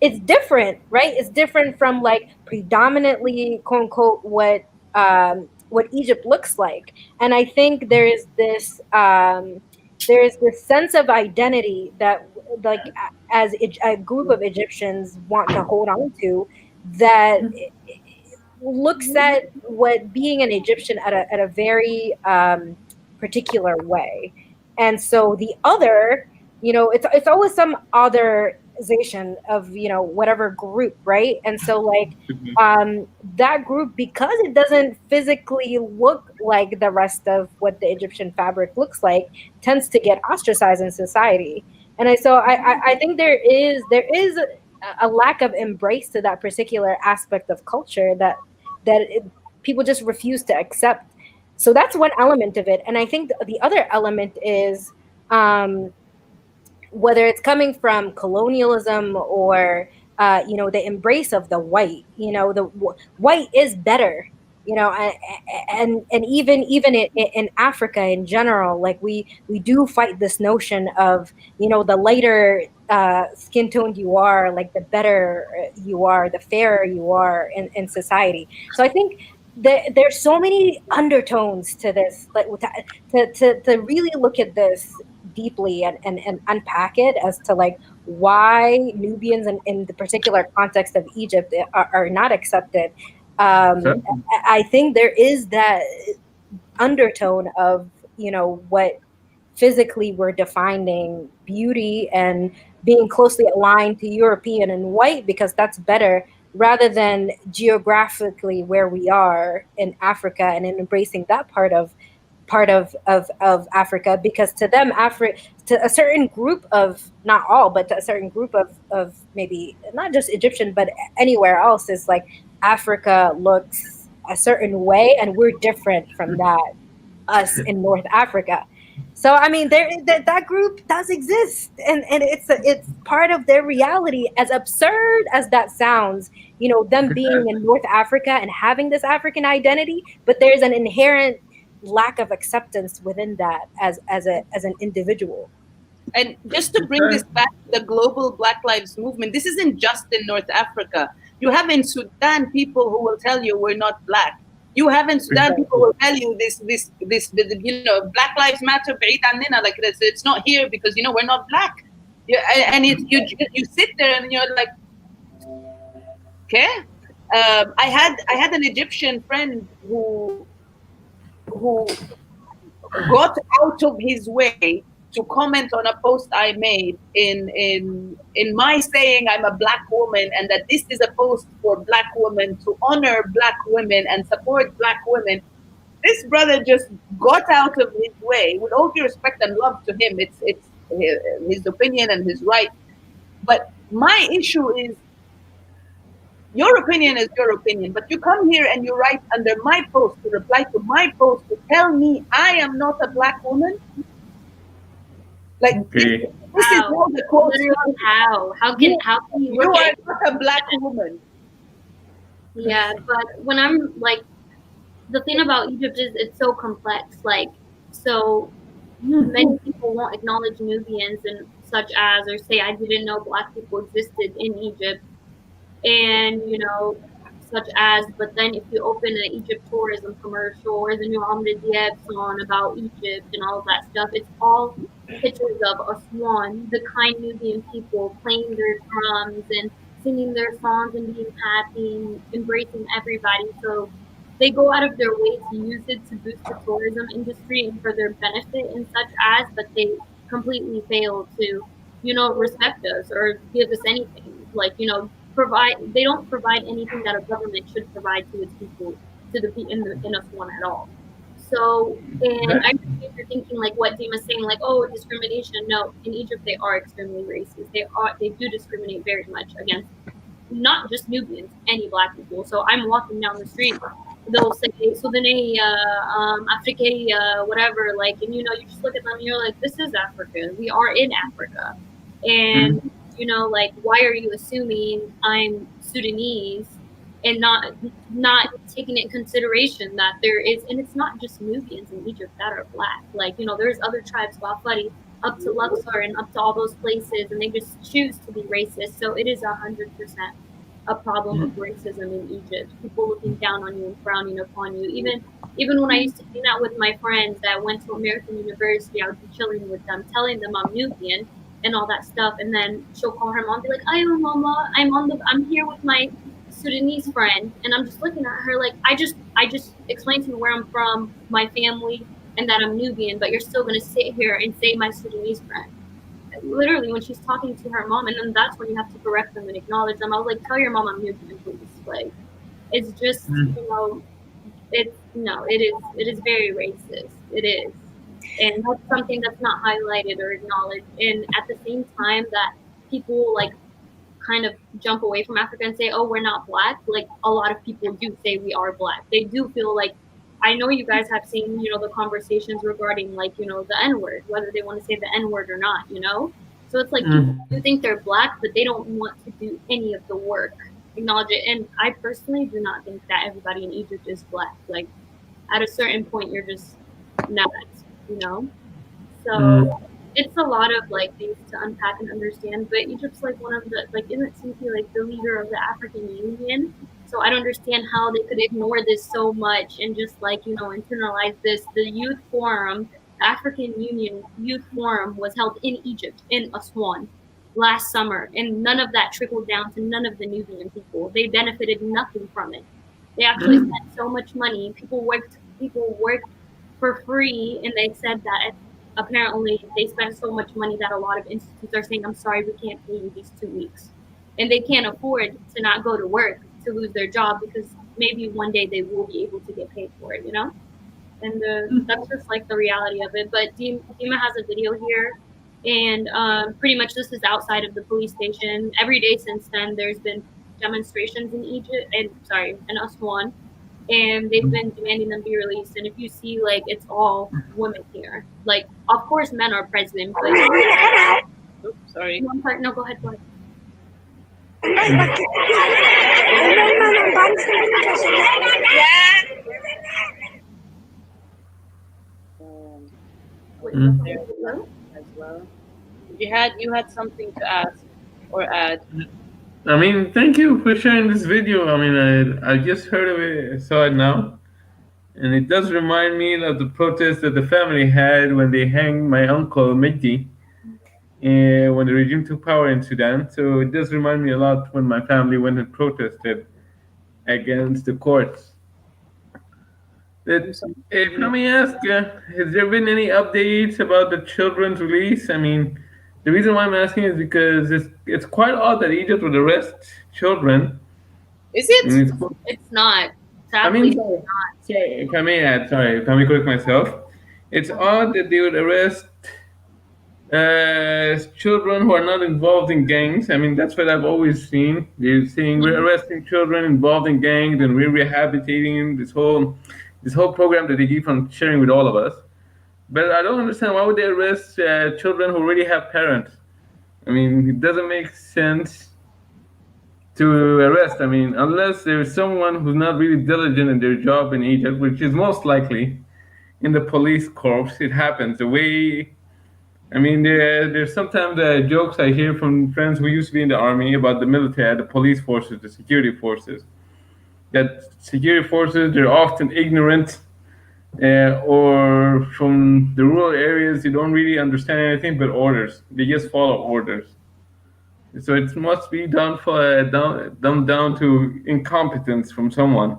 it's different, right? It's different from like predominantly quote unquote what Egypt looks like. And I think there is this sense of identity that like as a group of Egyptians want to hold on to that looks at what being an Egyptian at a very particular way. And so the other, it's always some otherization of, whatever group, right? And so like that group, because it doesn't physically look like the rest of what the Egyptian fabric looks like, tends to get ostracized in society. And I think there is a lack of embrace to that particular aspect of culture that people just refuse to accept. So that's one element of it. And I think the other element is um, whether it's coming from colonialism or the embrace of the white. White is better. And even in Africa in general, like we do fight this notion of the lighter skin toned you are, like the better you are, the fairer you are in society. So I think there's so many undertones to this, like to really look at this deeply and unpack it as to like why Nubians in the particular context of Egypt are not accepted. Um, Exactly. I think there is that undertone of what physically we're defining beauty and being closely aligned to European and white because that's better rather than geographically where we are in Africa and in embracing that part of Africa, because to them, to a certain group of, not all, but to a certain group of maybe not just Egyptian, but anywhere else, is like Africa looks a certain way, and we're different from that, us in North Africa. So I mean, that group does exist, and it's part of their reality. As absurd as that sounds, them being in North Africa and having this African identity, but there's an inherent lack of acceptance within that as an individual. And just to bring this back to the global Black Lives Movement, this isn't just in North Africa. You have in Sudan people who will tell you we're not black. You have in Sudan people Exactly. will tell you this Black Lives Matter بعيد عننا, like it's not here because we're not black. Yeah, and you sit there and you're like, okay. I had an Egyptian friend who got out of his way to comment on a post I made in my saying I'm a black woman and that this is a post for black women to honor black women and support black women. This brother just got out of his way. With all due respect and love to him, it's his opinion and his right. But my issue is, your opinion is your opinion, but you come here and you write under my post to reply to my post to tell me I am not a black woman. Like Okay. this is How? all the quotes. Literally, how? You, How can you you look are at? not a black woman. Yeah, but when I'm like, the thing about Egypt is it's so complex. Like, so many people won't acknowledge Nubians and such as, or say I didn't know black people existed in Egypt, and such as. But then if you open an Egypt tourism commercial or the new Amr Diab song about Egypt and all of that stuff, it's all pictures of Aswan, the kind Nubian people playing their drums and singing their songs and being happy and embracing everybody. So they go out of their way to use it to boost the tourism industry and for their benefit and such as, but they completely fail to respect us or give us anything. Like, they don't provide anything that a government should provide to its people, to the in us one at all. So, and I Exactly. understand you're thinking like what Dima's saying, like, oh, discrimination. No, in Egypt they are extremely racist. They do discriminate very much against not just Nubians, any black people. So I'm walking down the street, they'll say Sudanese, Afrique, whatever, like, and you just look at them and you're like, this is Africa. We are in Africa, and Mm. like, why are you assuming I'm Sudanese and not taking into consideration that there is, and it's not just Nubians in Egypt that are black. Like, there's other tribes, Bafari, up to Luxor and up to all those places, and they just choose to be racist. So it is 100% a problem of racism in Egypt. People looking down on you and frowning upon you. Even when I used to hang out with my friends that went to American University, I would be chilling with them, telling them I'm Nubian and all that stuff. And then she'll call her mom, and be like, "Ayo, mama, I'm here with my Sudanese friend," and I'm just looking at her like, I just explained to you where I'm from, my family, and that I'm Nubian, but you're still gonna sit here and say my Sudanese friend. Literally, when she's talking to her mom, and then that's when you have to correct them and acknowledge them. I was like, tell your mom I'm Nubian, please. Like, it's just, it's no, it is very racist. It is, and that's something that's not highlighted or acknowledged. And at the same time that people like kind of jump away from Africa and say, oh, we're not black, like a lot of people do say we are black. They do feel like, I know you guys have seen, the conversations regarding like, the N word, whether they want to say the N word or not. So it's like people Mm. do think they're black, but they don't want to do any of the work, acknowledge it. And I personally do not think that everybody in Egypt is black. Like, at a certain point, you're just not, you know? So Mm. it's a lot of like things to unpack and understand. But Egypt's like one of the like isn't Sisi like the leader of the African Union? So I don't understand how they could ignore this so much and just like internalize this. The Youth Forum, the African Union Youth Forum, was held in Egypt in Aswan last summer, and none of that trickled down to none of the Nubian people. They benefited nothing from it. They actually Mm. spent so much money. People worked for free, and they said that apparently they spend so much money that a lot of institutes are saying, I'm sorry, we can't pay you these 2 weeks. And they can't afford to not go to work to lose their job because maybe one day they will be able to get paid for it. And that's just like the reality of it. But Dima has a video here, and pretty much this is outside of the police station. Every day since then, there's been demonstrations in Egypt, and sorry, in Aswan, and they've been demanding them be released. And if you see, like, it's all women here. Like, of course, men are present, but Oops, sorry. one part. No, go ahead. Go ahead. Wait, Mm. no, There no? as well. You had something to ask or add. I mean, thank you for sharing this video. I mean, I just heard of it, saw it now, and it does remind me of the protest that the family had when they hanged my uncle Mehdi, when the regime took power in Sudan. So it does remind me a lot when my family went and protested against the courts. I'm That, sorry. if I may ask, has there been any updates about the children's release? I mean, the reason why I'm asking is because it's quite odd that Egypt would arrest children. Is I mean, it? It's not. I mean, Sadly, sorry, if I may add, sorry, if I may correct myself, it's odd that they would arrest children who are not involved in gangs. I mean, that's what I've always seen. They're saying we're arresting children involved in gangs and we're rehabilitating this whole program that they keep on sharing with all of us. But I don't understand why would they arrest children who already have parents. I mean, it doesn't make sense to arrest. I mean, unless there's someone who's not really diligent in their job in Egypt, which is most likely in the police corps. It happens. The way I mean, there's sometimes jokes I hear from friends who used to be in the army about the military, the police forces, the security forces. That security forces, they're often ignorant, or from the rural areas, they don't really understand anything but orders. They just follow orders. So it must be done for dumbed down to incompetence from someone.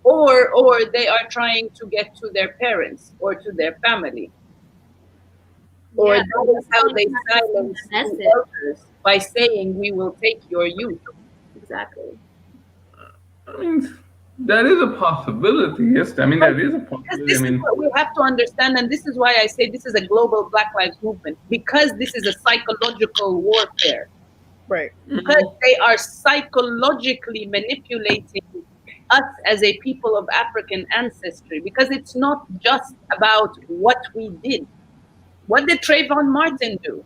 Or they are trying to get to their parents or to their family. Or yeah, that is how they not to send silence the the message. elders. by saying we will take your youth. Exactly. I mean, that is a possibility. Yes, I mean that is a Because possibility. I this is mean, what we have to understand, and this is why I say this is a global Black Lives Movement, because this is a psychological warfare. Right. Because they are psychologically manipulating us as a people of African ancestry. Because it's not just about what we did. What did Trayvon Martin do?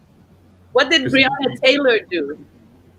What did Breonna precisely, Taylor do?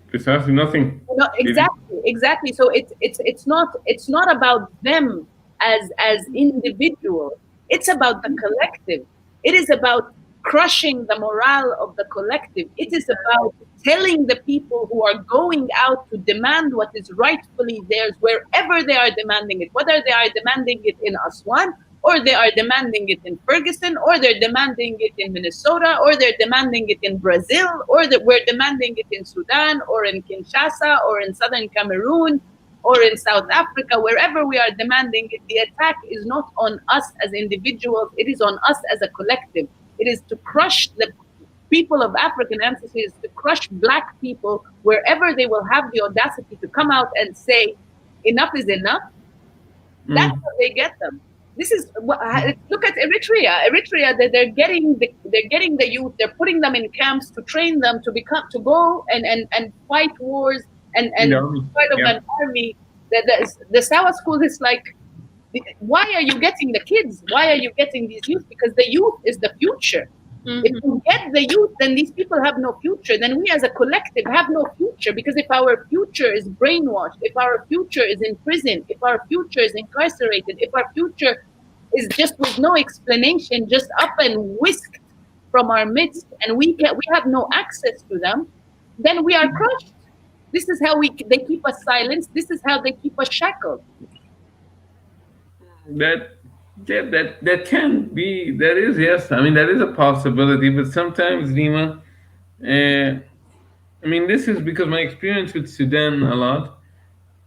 precisely nothing. No, It, exactly, exactly. So it's not about them as individuals. It's about the collective. It is about crushing the morale of the collective. It is about telling the people who are going out to demand what is rightfully theirs, wherever they are demanding it, whether they are demanding it in Aswan, or they are demanding it in Ferguson, or they're demanding it in Minnesota, or they're demanding it in Brazil, or that we're demanding it in Sudan, or in Kinshasa, or in southern Cameroon, or in South Africa, wherever we are demanding it. The attack is not on us as individuals, it is on us as a collective. It is to crush the people of African ancestry, is to crush Black people wherever they will have the audacity to come out and say, enough is enough. That's mm, what they get them. This is look at Eritrea. Eritrea, they're getting the youth. They're putting them in camps to train them to go and fight wars in and the be army, part of yeah. an army. The Sawa school is like, why are you getting the kids? Why are you getting these youth? Because the youth is the future. If Mm-hmm. you get the youth, then these people have no future. Then we as a collective have no future. Because if our future is brainwashed, if our future is in prison, if our future is incarcerated, if our future is just with no explanation, just up and whisked from our midst, and we have no access to them, then we are crushed. This is how they keep us silenced. This is how they keep us shackled. That that can be, that is, yes, I mean that is a possibility, but sometimes, Dima, I mean this is because my experience with Sudan a lot.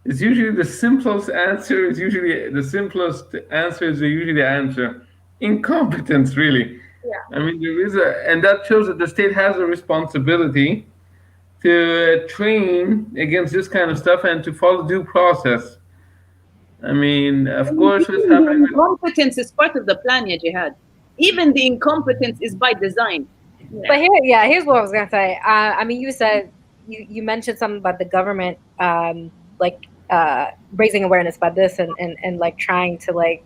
It's usually the simplest answer is usually the simplest answer is usually the answer. Incompetence, really. Yeah. I mean, there is a, and that shows that the state has a responsibility to train against this kind of stuff and to follow due process. I mean, of And course, what's even the happening with, incompetence is part of the plan, ya Jihad. Even the incompetence is by design. But Yeah. here's what I was gonna say. I mean, you said you mentioned something about the government, like raising awareness about this and like trying to like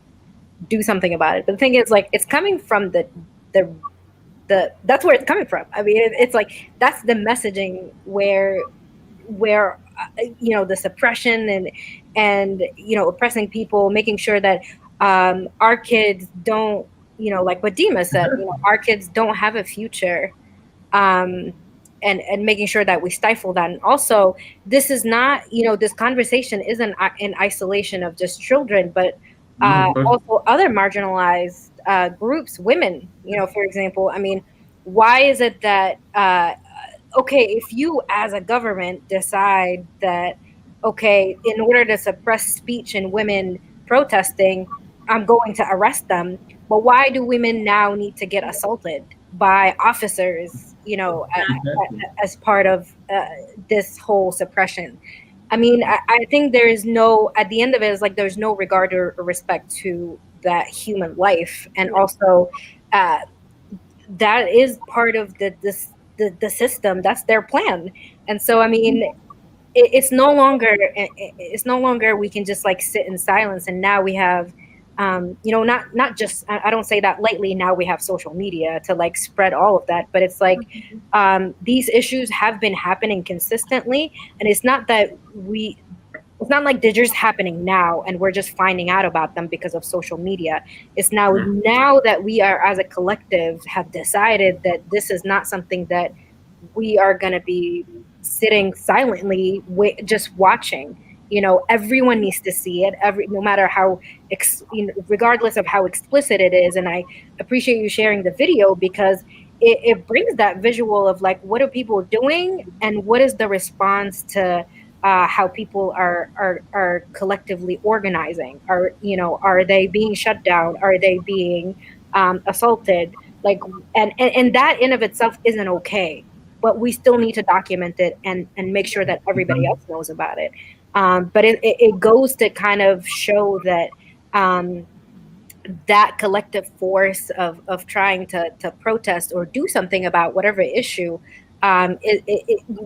do something about it. But the thing is, like, it's coming from the that's where it's coming from. I mean, it's like that's the messaging where the suppression and oppressing people, making sure that our kids don't, like what Dima said, our kids don't have a future, um, and making sure that we stifle that. And also, this is not, this conversation isn't in isolation of just children, but no, of course, also other marginalized groups, women, for example. I mean, why is it that okay, if you as a government decide that, okay, in order to suppress speech and women protesting, I'm going to arrest them, but why do women now need to get assaulted by officers, exactly. as part of this whole suppression? I mean, I think there is no, at the end of it, is like there's no regard or respect to that human life. And also, uh, that is part of the system. That's their plan. And so, I mean, it's no longer we can just like sit in silence. And now we have not just, I don't say that lightly, now we have social media to like spread all of that, but it's like these issues have been happening consistently. And it's not like they're just happening now and we're just finding out about them because of social media. It's now that we are, as a collective, have decided that this is not something that we are going to be sitting silently just watching. Everyone needs to see it, no matter how regardless of how explicit it is. And I appreciate you sharing the video, because it brings that visual of like, what are people doing and what is the response to how people are collectively organizing. Are they being shut down? Are they being assaulted? Like, and that in of itself isn't okay. but we still need to document it and make sure that everybody else knows about it. But it goes to kind of show that that collective force of trying to protest or do something about whatever issue,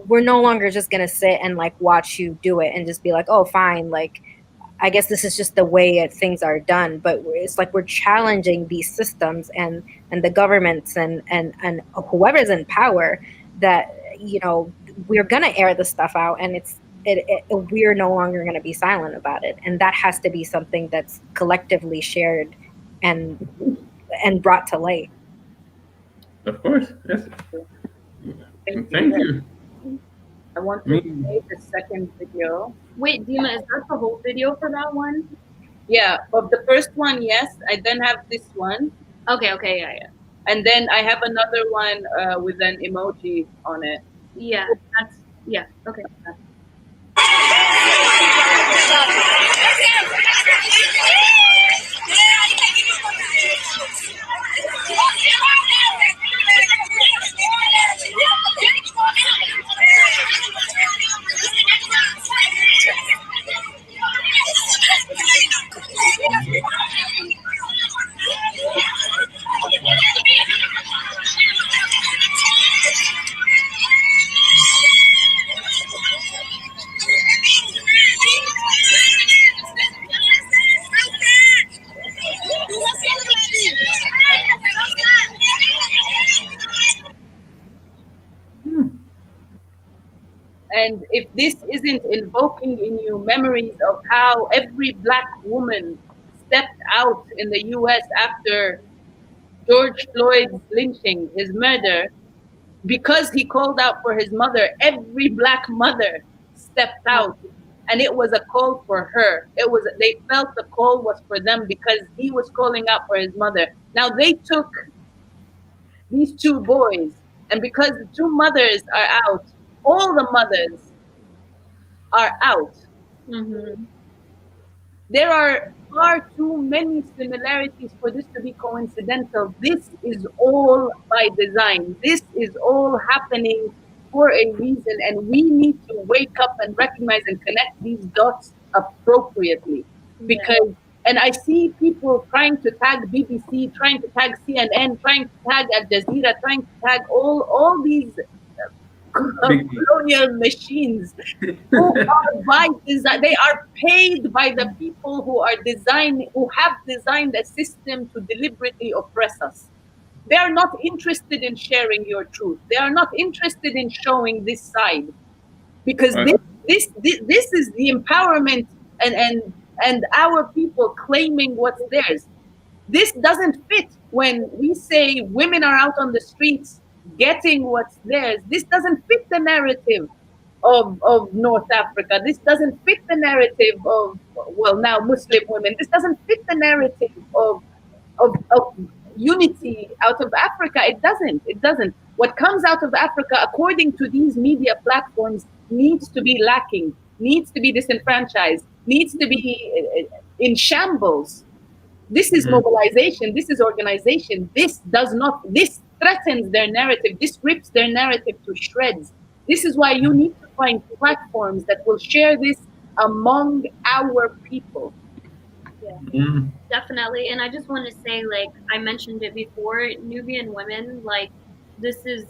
we're no longer just going to sit and like watch you do it and just be like, oh, fine, like I guess this is just the way things are done. But it's like we're challenging these systems and the governments and whoever's in power, that we're gonna air the stuff out, and we're no longer going to be silent about it, and that has to be something that's collectively shared and brought to light. Of course, yes. Thank Thank you. you. I want to Me, play the second video. Wait, Dimah, is that the whole video for that one? Yeah, of the first one, yes. I then have this one, Okay, yeah. and then I have another one with an emoji on it. Yeah, okay. And if this isn't invoking in you memories of how every black woman stepped out in the US after George Floyd's lynching, his murder, because he called out for his mother, every black mother stepped out. And it was a call for her. They felt the call was for them because he was calling out for his mother. Now they took these two boys, and because the two mothers are out, all the mothers are out. Mm-hmm. There are far too many similarities for this to be coincidental. This is all by design. This is all happening for a reason, and we need to wake up and recognize and connect these dots appropriately. Because, and I see people trying to tag BBC, trying to tag CNN, trying to tag Al Jazeera, trying to tag all these colonial machines who are by design. They are paid by the people who have designed a system to deliberately oppress us. They are not interested in sharing your truth. They are not interested in showing this side, because this is the empowerment and our people claiming what's theirs. This doesn't fit when we say women are out on the streets getting what's theirs. This doesn't fit the narrative of North Africa. This doesn't fit the narrative of, well, now Muslim women. This doesn't fit the narrative of unity out of Africa. It doesn't. What comes out of Africa, according to these media platforms, needs to be lacking, needs to be disenfranchised, needs to be in shambles. This is mobilization. This is organization. This threatens their narrative. This rips their narrative to shreds. This is why you need to find platforms that will share this among our people. Yeah, definitely. And I just want to say, like I mentioned it before, Nubian women, like this is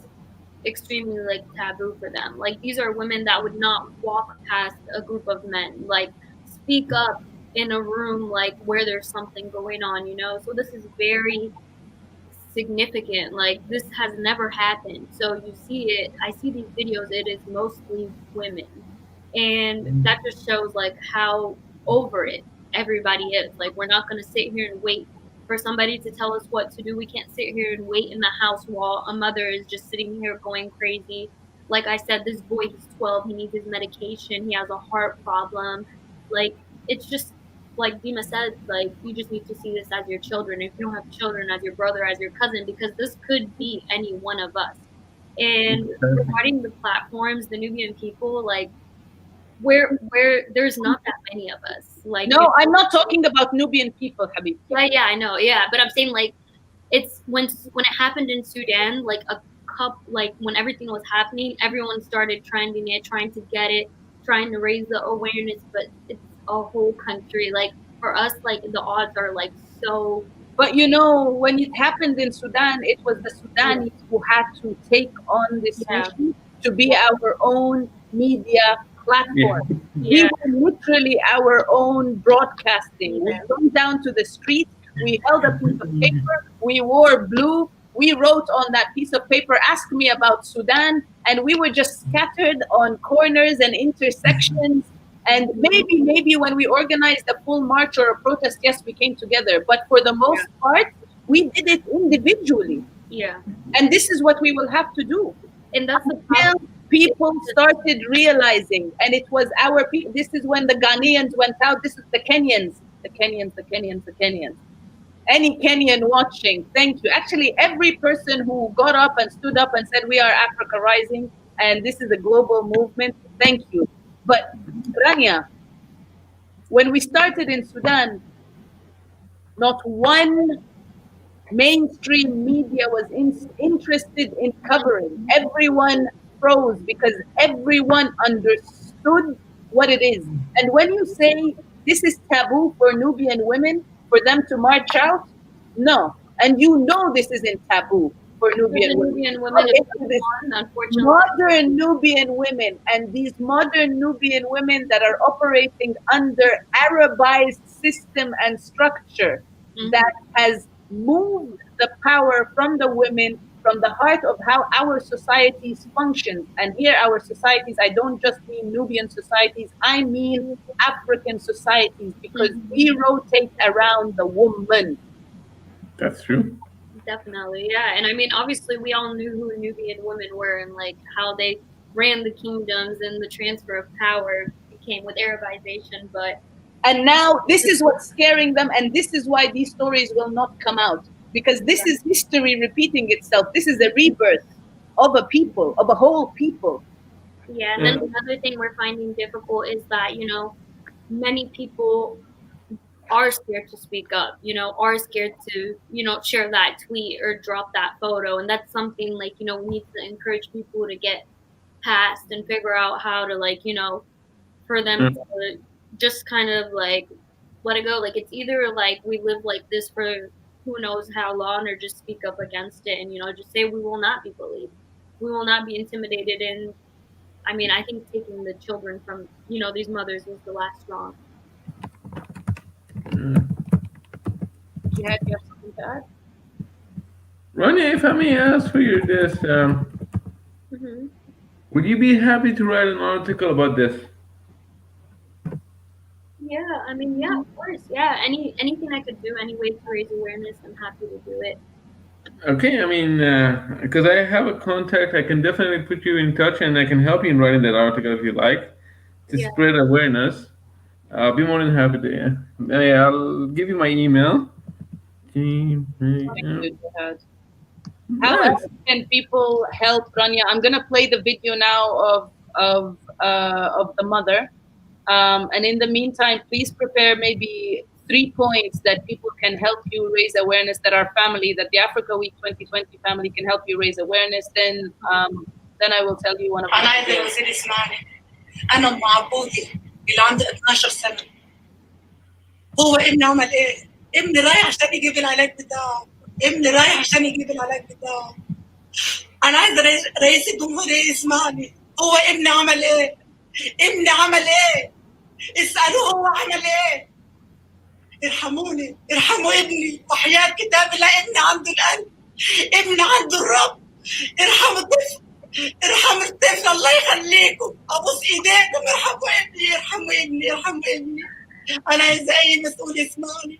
extremely like taboo for them. Like these are women that would not walk past a group of men, like speak up in a room like where there's something going on, so this is very significant. Like this has never happened. So you see it, I see these videos, it is mostly women, and that just shows like how over it everybody is. Like we're not going to sit here and wait for somebody to tell us what to do. We can't sit here and wait in the house while a mother is just sitting here going crazy. Like I said, this boy, he's 12, he needs his medication, he has a heart problem. Like it's just like Dimah said, like you just need to see this as your children. If you don't have children, as your brother, as your cousin, because this could be any one of us. And regarding the platforms, the Nubian people, like where there's not that many of us. Like no, I'm not talking about Nubian people, Habib. Yeah, I know. Yeah, but I'm saying like it's when it happened in Sudan, like a like when everything was happening, everyone started trending it, trying to get it, trying to raise the awareness. But it's a whole country. Like for us, like the odds are like so. But you know, when it happened in Sudan, it was the Yeah, Sudanis who had to take on this yeah, mission to be our own media Yeah. platform. We yeah, were literally our own broadcasting. We yeah. went down to the streets, we held a piece of paper, we wore blue, we wrote on that piece of paper, ask me about Sudan, and we were just scattered on corners and intersections. And maybe when we organized a full march or a protest, yes, we came together. But for the Yeah, most part, we did it individually. yeah. And this is what we will have to do And that's the until problem. It's people just, started realizing. And it was our people. This is when the Ghanaians went out. This is the Kenyans, the Kenyans, the Kenyans, the Kenyans. Any Kenyan watching, thank you. Actually, every person who got up and stood up and said, we are Africa Rising and this is a global movement, thank you. But Rania, when we started in Sudan, not one mainstream media was interested in covering. Everyone froze because everyone understood what it is. And when you say this is taboo for Nubian women, for them to march out, no. And you know this isn't taboo for the Nubian women. Nubian women is This one, unfortunately. modern Nubian women and these modern Nubian women that are operating under Arabized system and structure that has moved the power from the women, from the heart of how our societies function. And here, our societies, I don't just mean Nubian societies, I mean African societies, because we rotate around the woman. That's true. Definitely, yeah. And I mean, obviously, we all knew who Nubian women were and like how they ran the kingdoms and the transfer of power became with Arabization. But And now this is what's scaring them, and this is why these stories will not come out. Because this is history repeating itself. This is a rebirth of a people, of a whole people. yeah, and then Yeah. another thing we're finding difficult is that, many people are scared to speak up, are scared to, share that tweet or drop that photo. And that's something like, we need to encourage people to get past and figure out how to like, for them Yeah. to just kind of like let it go. Like it's either like we live like this for who knows how long or just speak up against it and, just say we will not be bullied. We will not be intimidated. And I mean, I think taking the children from, these mothers was the last straw. Jihad, you have something to add? Ronnie, if I may ask for you this, Hmm. would you be happy to write an article about this? Yeah, I mean, yeah, of course. Yeah, anything I could do, any way to raise awareness, I'm happy to do it. Okay, I mean, because I have a contact, I can definitely put you in touch and I can help you in writing that article if you like to Yeah. spread awareness. I'll be more than happy to. Yeah, I'll give you my email. Thank Gmail. you, Jihad. How Nice. else can people help Rania? I'm gonna play the video now of the mother. And in the meantime, please prepare maybe 3 points that people can help you raise awareness. That our family, that the Africa Week 2020 family can help you raise awareness. Then I will tell you one of أنا them. عايزة الوزير يسمعني. أنا أم عبودي اللي عنده 12 سنة. هو ابني عمل إيه؟ ابني رايح عشان يجيب العلاج بتاعه. ابني رايح عشان يجيب العلاج بتاعه. أنا عايزة رئيس الجمهورية يسمعني. هو ابني عمل إيه؟ ابني عمل إيه؟ اسألوه هو عمل إيه؟ ارحموني، ارحموا ابني، وحياة كتاب الله ابني عنده القلب. ابني عنده الرب. ارحموا الطفل. ارحموا الطفل، الله يخليكم. ابوس ايديكم، ارحموا ابني، ارحموا ابني، ارحموا ابني. انا عايزه اي مسؤول يسمعني.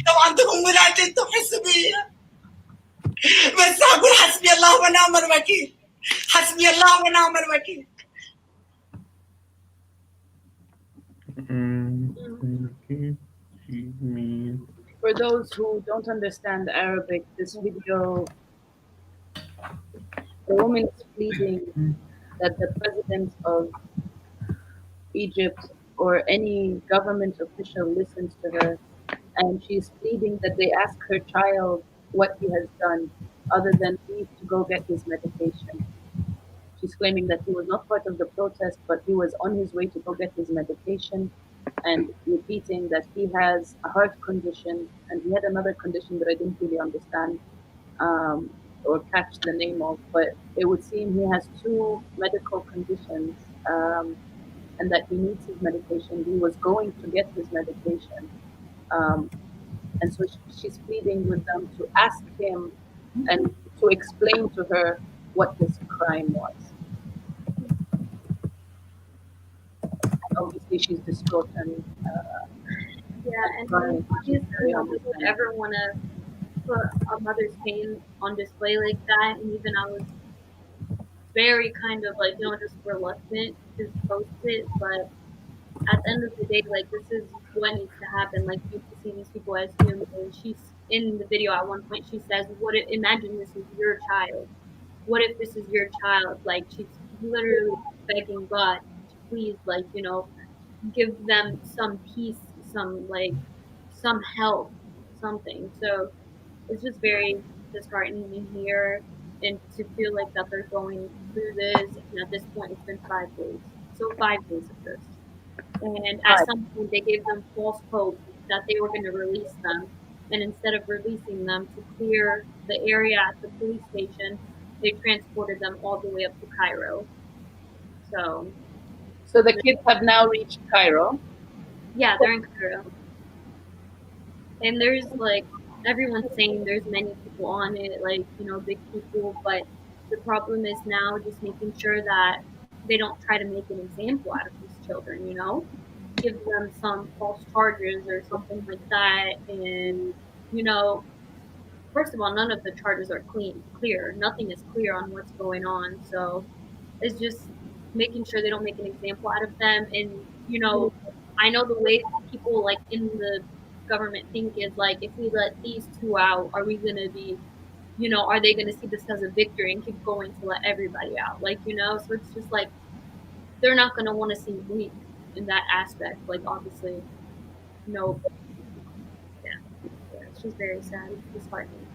لو عندكم ولاد انتم حسوا بيا. بس هقول حسبي الله ونعم الوكيل. حسبي الله ونعم الوكيل. Okay. For those who don't understand Arabic, this video, the woman is pleading that the president of Egypt or any government official listens to her, and she's pleading that they ask her child what he has done. other than leave to go get his medication. She's claiming that he was not part of the protest, but he was on his way to go get his medication and repeating that he has a heart condition and he had another condition that I didn't really understand or catch the name of, but it would seem he has two medical conditions and that he needs his medication. He was going to get his medication. Um, and so she's pleading with them to ask him and to explain to her what his crime was. Obviously, she's distraught and Yeah, and crying. She's obviously very nobody would ever understandable. want to put a mother's pain on display like that. And even I was very kind of like, just reluctant to post it. But at the end of the day, like, this is what needs to happen. Like, you need to see these people as human. She's in the video at one point, she says, "What if, imagine this is your child? What if this is your child?" Like, she's literally begging God to please, like, give them some peace, some, like, some help, something. So it's just very disheartening to hear and to feel like that they're going through this. And at this point, it's been 5 days. So 5 days of this. And at Right. some point, they gave them false hope that they were going to release them. And instead of releasing them to clear the area at the police station, they transported them all the way up to Cairo. So, So the kids have now reached Cairo. yeah, they're in Cairo. And there's like everyone's saying there's many people on it, like, big people, but the problem is now just making sure that they don't try to make an example out of these children, give them some false charges or something like that. And, you know, first of all, none of the charges are clear. Nothing is clear on what's going on. So it's just making sure they don't make an example out of them. And, I know the way people like in the government think is like, if we let these two out, are we going to be, are they going to see this as a victory and keep going to let everybody out? Like, so it's just like, they're not going to want to seem weak in that aspect. Like, obviously, no, yeah, it's just very sad. It's disheartening.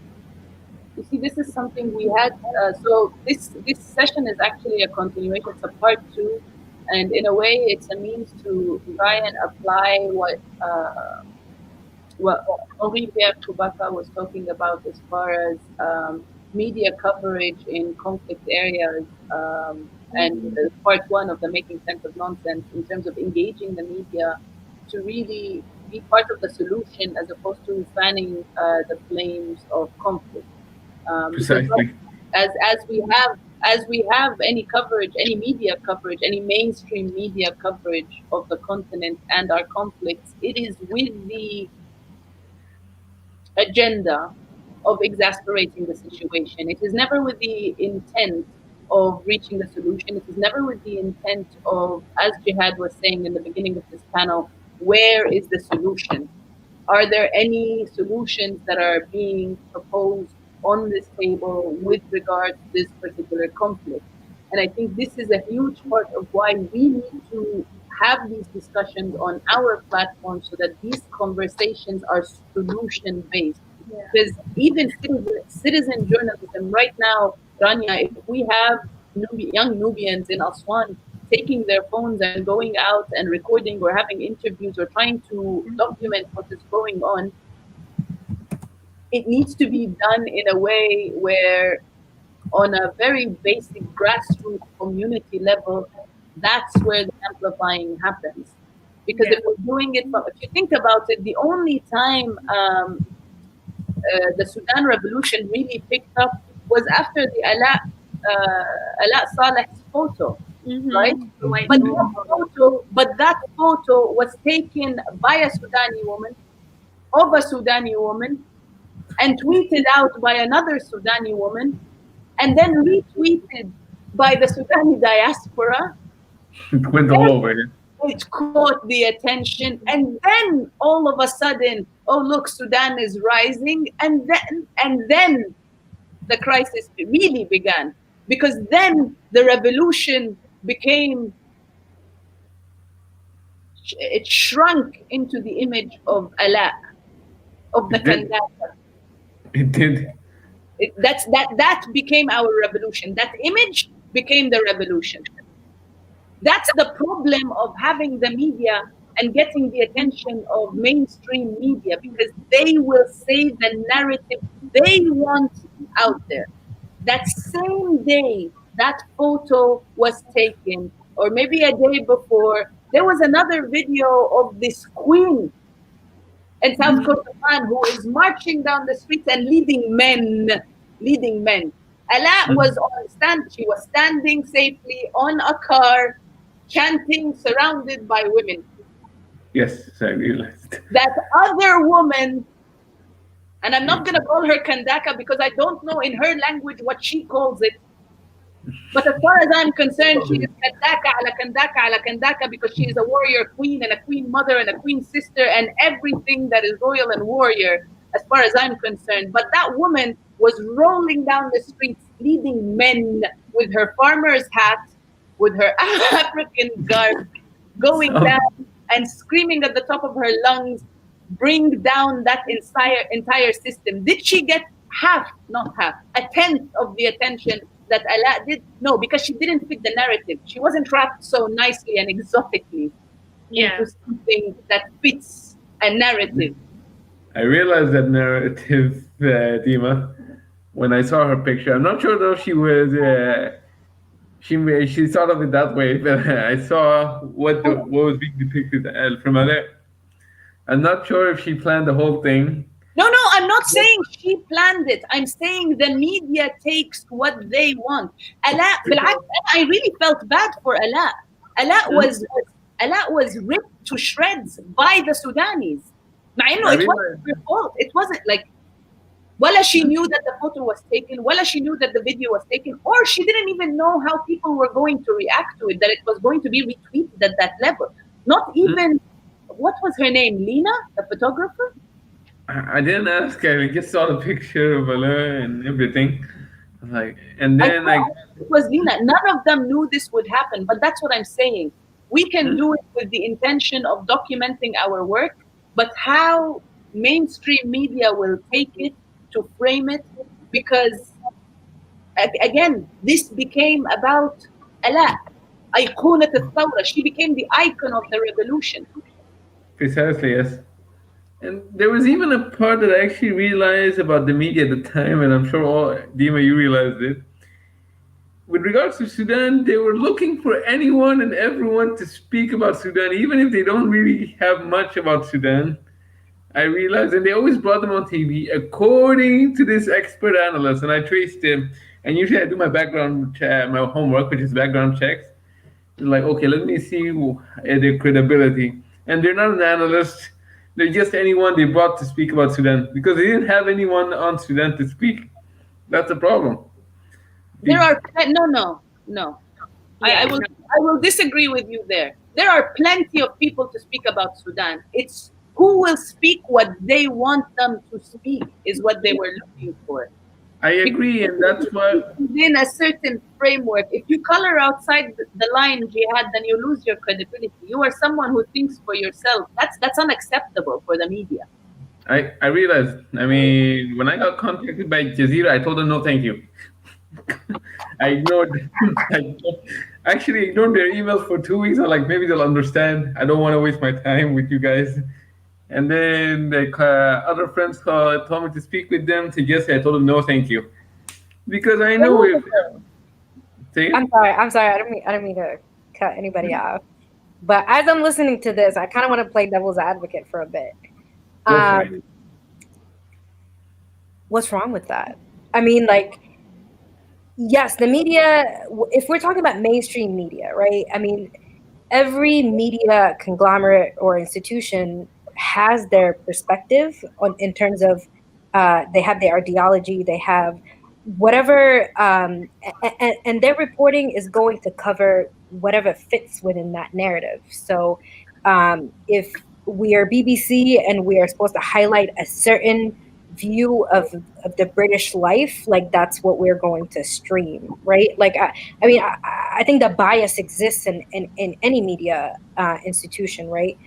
You see, this is something we had. So this session is actually a continuation. It's a part two, and in a way, it's a means to try and apply what Henri Pierre Kubaka was talking about as far as media coverage in conflict areas, and part one of the Making Sense of Nonsense in terms of engaging the media to really be part of the solution as opposed to fanning the flames of conflict. Because Precisely. as we have any coverage, any media coverage, any mainstream media coverage of the continent and our conflicts, it is with the agenda of exasperating the situation. It is never with the intent of reaching a solution. It is never with the intent of, as Jihad was saying in the beginning of this panel, where is the solution? Are there any solutions that are being proposed on this table with regard to this particular conflict? And I think this is a huge part of why we need to have these discussions on our platform so that these conversations are solution based. Yeah. Because even citizen journalism right now, Rania, if we have young Nubians in Aswan taking their phones and going out and recording or having interviews or trying to document what is going on, it needs to be done in a way where, on a very basic grassroots community level, that's where the amplifying happens. Because Yeah. if we're doing it if you think about it, the only time the Sudan revolution really picked up was after the Ala Saleh's photo, right? Mm-hmm. The white But soul. that photo was taken by a Sudani woman of a Sudani woman and tweeted out by another Sudani woman and then retweeted by the Sudani diaspora. It went all over here. It caught the attention, and then all of a sudden, oh look, Sudan is rising, and then the crisis really began because then the revolution became it shrunk into the image of Ala, of the It did. Kandaka. It did. That became our revolution. That image became the revolution. That's the problem of having the media and getting the attention of mainstream media, because they will say the narrative they want out there. That same day that photo was taken, or maybe a day before, there was another video of this queen in South Kordofan who is marching down the streets and leading men. Leading men. Ala was on stand. She was standing safely on a car, chanting, surrounded by women. Yes, I realized. That other woman, and I'm not going to call her Kandaka because I don't know in her language what she calls it. But as far as I'm concerned, she is Kandaka ala Kandaka ala Kandaka, because she is a warrior queen and a queen mother and a queen sister and everything that is royal and warrior, as far as I'm concerned. But that woman was rolling down the streets, leading men with her farmer's hat, with her African garb, going down and screaming at the top of her lungs, bring down that entire system. Did she get half, not half, a tenth of the attention that Ala did? No, because she didn't fit the narrative. She wasn't wrapped so nicely and exotically into something that fits a narrative. I realized that narrative, Dima, when I saw her picture. I'm not sure though she was she thought of it that way, but I saw what was being depicted from Ala. I'm not sure if she planned the whole thing. No, I'm not saying she planned it. I'm saying the media takes what they want. Ala, I really felt bad for Ala. Ala was ripped to shreds by the Sudanese. مع إنه it wasn't her fault. It wasn't like, wala she knew that the photo was taken, wala she knew that the video was taken, or she didn't even know how people were going to react to it, that it was going to be retweeted at that level. Not even, what was her name? Lena, the photographer? I didn't ask. I just saw the picture of Ala and everything. Like, and then it was Lena. None of them knew this would happen, but that's what I'm saying. We can do it with the intention of documenting our work, but how mainstream media will take it to frame it, because again, this became about Ala, أيقونة الثورة. She became the icon of the revolution. Precisely, yes. And there was even a part that I actually realized about the media at the time, and I'm sure Dima, you realized it. With regards to Sudan, they were looking for anyone and everyone to speak about Sudan, even if they don't really have much about Sudan. I realized, and they always brought them on TV according to this expert analyst, and I traced him. And usually I do my my homework, which is background checks. Like, okay, let me see their credibility. And they're not an analyst. They're just anyone they brought to speak about Sudan, because they didn't have anyone on Sudan to speak. That's the problem. There are no. I will disagree with you there. There are plenty of people to speak about Sudan. It's who will speak what they want them to speak is what they were looking for. I agree, and that's why within a certain framework, if you color outside the line, Jihad, then you lose your credibility. You are someone who thinks for yourself. That's unacceptable for the media. I realized. I mean, when I got contacted by Jazeera, I told them no, thank you. I ignored. I actually ignored their emails for 2 weeks. I'm like, maybe they'll understand. I don't want to waste my time with you guys. And then other friends told me to speak with them. To just I told them no, thank you, because I know if. I'm sorry. I don't mean to cut anybody off. But as I'm listening to this, I kind of want to play devil's advocate for a bit. What's wrong with that? I mean, like, yes, the media, if we're talking about mainstream media, right? I mean, every media conglomerate or institution has their perspective in terms of they have their ideology, they have whatever, and their reporting is going to cover whatever fits within that narrative. So if we are BBC and we are supposed to highlight a certain view of the British life, like that's what we're going to stream, right? Like, I mean, I think that bias exists in any media institution, right?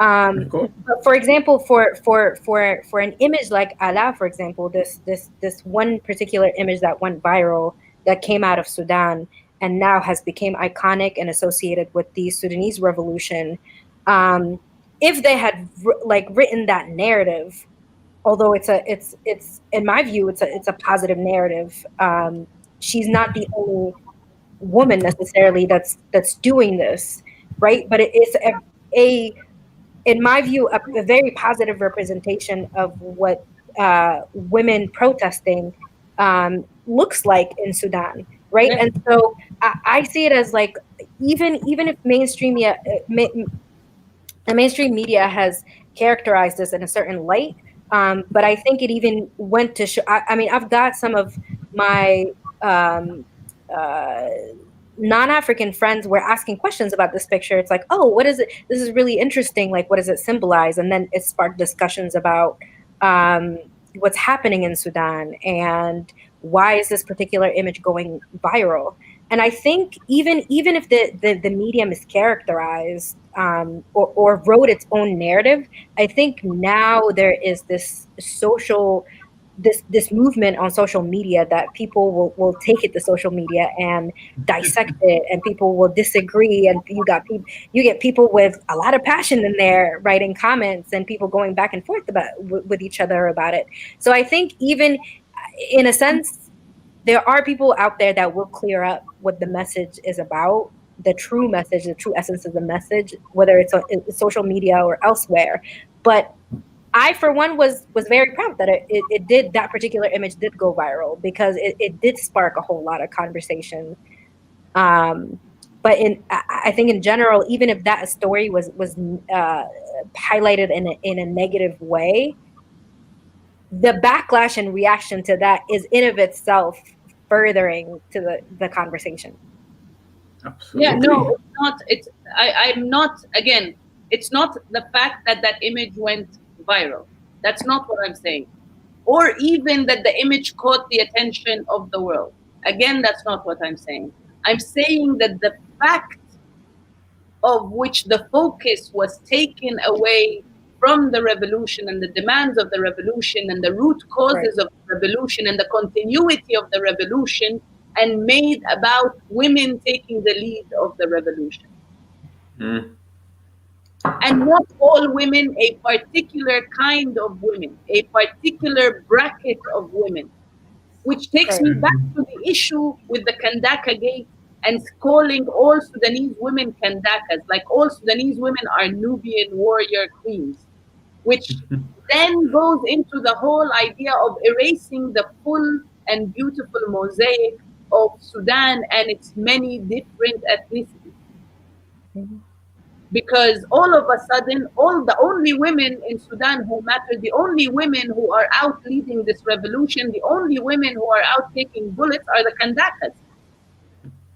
Of course. But for example, for an image like Allah, for example, this one particular image that went viral that came out of Sudan and now has become iconic and associated with the Sudanese revolution. Um, if they had like written that narrative, although it's in my view it's a positive narrative. She's not the only woman necessarily that's doing this, right? But it's a in my view, a very positive representation of what women protesting looks like in Sudan, right? Yeah. And so I see it as like even if the mainstream media has characterized this in a certain light, but I think it even went to show. I mean, I've got some of my um, uh, non-African friends were asking questions about this picture. It's like, oh, what is it? This is really interesting. Like, what does it symbolize? And then it sparked discussions about um, what's happening in Sudan and why is this particular image going viral. And I think even if the medium is characterized or wrote its own narrative, I think now there is this movement on social media that people will take it to social media and dissect it, and people will disagree, and you get people with a lot of passion in there writing comments and people going back and forth about with each other about it. So I think even in a sense there are people out there that will clear up what the message is about, the true message, the true essence of the message, whether it's on social media or elsewhere. But I, for one, was very proud that it did, that particular image did go viral because it did spark a whole lot of conversation. Um, but I think in general, even if that story was highlighted in a negative way, the backlash and reaction to that is in of itself furthering to the conversation. Yeah, no, Absolutely. it's not. I'm not, again, it's not the fact that that image went viral. That's not what I'm saying. Or even that the image caught the attention of the world. Again, that's not what I'm saying. I'm saying that the fact of which the focus was taken away from the revolution and the demands of the revolution and the root Right. causes of the revolution and the continuity of the revolution, and made about women taking the lead of the revolution. Mm. And not all women, a particular kind of women, a particular bracket of women, which takes Right. me back to the issue with the Kandaka Gate and calling all Sudanese women Kandakas, like all Sudanese women are Nubian warrior queens, which then goes into the whole idea of erasing the full and beautiful mosaic of Sudan and its many different ethnicities. Mhm. Because all of a sudden, all the only women in Sudan who matter, the only women who are out leading this revolution, the only women who are out taking bullets are the Kandakas.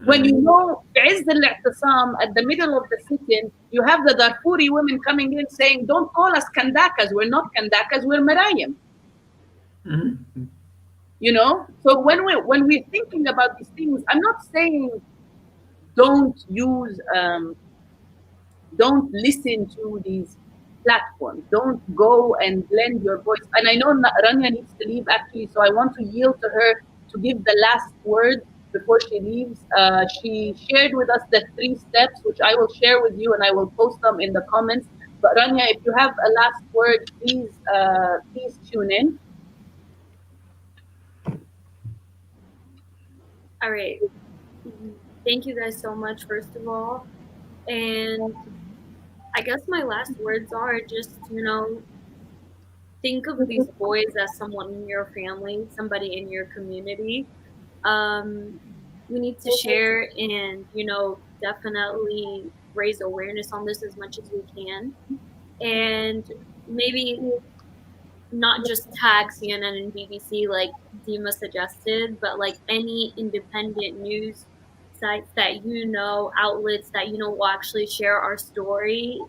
When you know بعز الاعتصام at the middle of the sit-in, you have the Darfuri women coming in saying, don't call us Kandakas, we're not Kandakas, we're Marayam. Mhm. You know? So when we're thinking about these things, I'm not saying don't use don't listen to these platforms. Don't go and lend your voice. And I know Rania needs to leave actually, so I want to yield to her to give the last word before she leaves. She shared with us the 3 steps, which I will share with you and I will post them in the comments. But Rania, if you have a last word, please tune in. All right. Thank you guys so much, first of all. And I guess my last words are just, think of these boys as someone in your family, somebody in your community. Um, we need to share and, definitely raise awareness on this as much as we can. And maybe not just tag CNN and BBC like Dima suggested, but like any independent news sites that outlets that will actually share our story.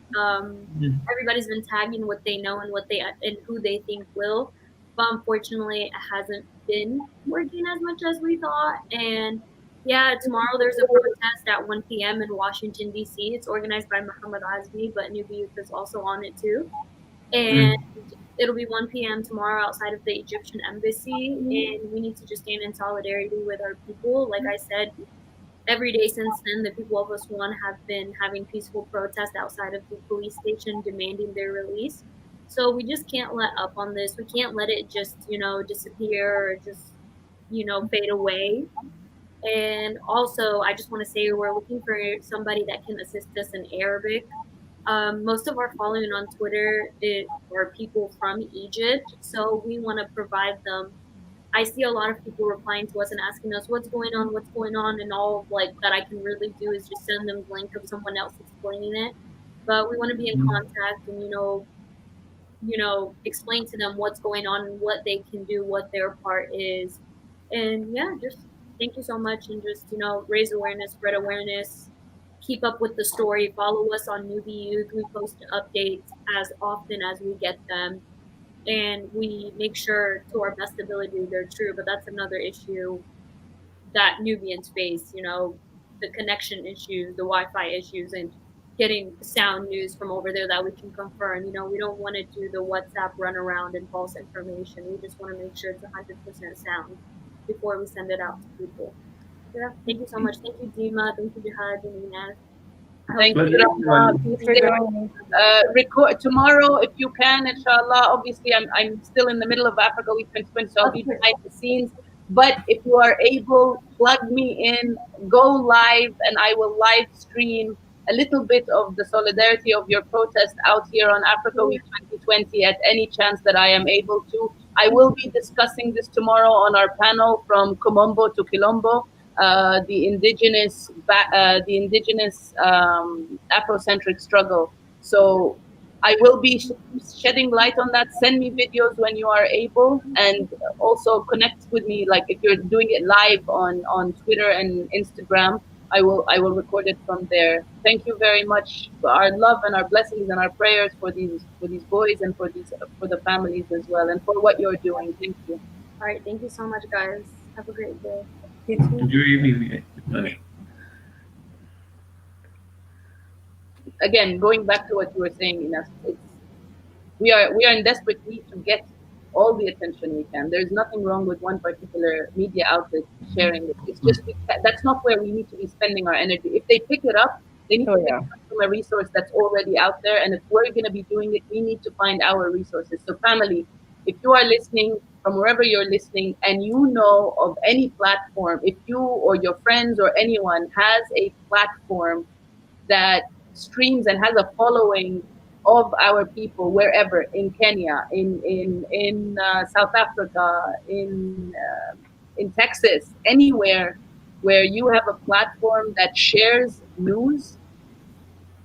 Everybody's been tagging what they know and what they and who they think will, but unfortunately, it hasn't been working as much as we thought. And Yeah, tomorrow there's a protest at 1 p.m. in Washington, D.C. It's organized by Muhammad Azmi, but Nubi Youth is also on it too. And Mm. it'll be 1 p.m. tomorrow outside of the Egyptian embassy. And we need to just stand in solidarity with our people. Like I said, every day since then, the people of Aswan have been having peaceful protests outside of the police station demanding their release. So we just can't let up on this. We can't let it just, disappear or just, fade away. And also, I just want to say we're looking for somebody that can assist us in Arabic. Most of our following on Twitter are people from Egypt, so we want to provide them. I see a lot of people replying to us and asking us what's going on, and all like that I can really do is just send them the link of someone else explaining it. But we want to be in contact and explain to them what's going on and what they can do, what their part is. And yeah, just thank you so much and just, raise awareness, spread awareness, keep up with the story, follow us on Newbie Youth. We post updates as often as we get them and we make sure to our best ability they're true. But that's another issue that Nubians face, the connection issues, the Wi-Fi issues, and getting sound news from over there that we can confirm. We don't want to do the WhatsApp runaround and false information. We just want to make sure it's 100% sound before we send it out to people. Yeah, thank you so much. Thank you, Dima. Thank you, Jihad and Inez. I hope Thank you, Pleasure, Rahma. everyone. Please Thanks for stay joining. record tomorrow if you can, inshallah. Obviously, I'm still in the middle of Africa Week 2020, so I'll be behind the scenes. But if you are able, plug me in, go live, and I will live stream a little bit of the solidarity of your protest out here on Africa Week 2020 at any chance that I am able to. I will be discussing this tomorrow on our panel from Komombo to Kilombo, the indigenous Afrocentric struggle. So I will be shedding light on that. Send me videos when you are able, and also connect with me. Like if you're doing it live on Twitter and Instagram, I will record it from there. Thank you very much for our love and our blessings and our prayers for these boys and for the families as well, and for what you're doing. Thank you. All right, thank you so much, guys. Have a great day. You too. Enjoy your evening. Bye. Again, going back to what you were saying, Ines, we are in desperate need to get all the attention we can. There's nothing wrong with one particular media outlet sharing it. It's just that's not where we need to be spending our energy. If they pick it up, they need Oh to pick yeah. it up from a resource that's already out there. And if we're going to be doing it, we need to find our resources. So, family, if you are listening from wherever you're listening and you know of any platform, if you or your friends or anyone has a platform that streams and has a following of our people wherever in Kenya, in South Africa, in Texas, anywhere where you have a platform that shares news,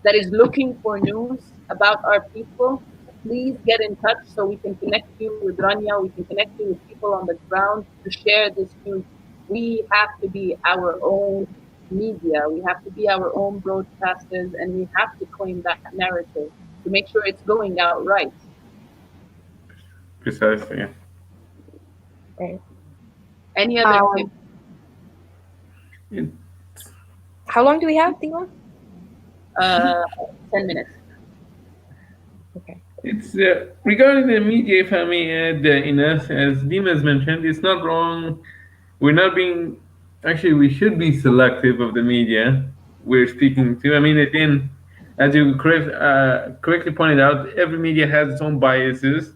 that is looking for news about our people, please get in touch so we can connect you with Rania, we can connect you with people on the ground to share this news. We have to be our own media, we have to be our own broadcasters, and we have to claim that narrative to make sure it's going out right. Precisely. Yeah. Right. Any other Um, tips? It, how long do we have, Dima? Uh, 10 minutes. Okay. it's regarding the media, if I may add, Ines, as Dimas mentioned, it's not wrong. We're not being, actually, we should be selective of the media we're speaking to. I mean, again, as you correctly pointed out, every media has its own biases.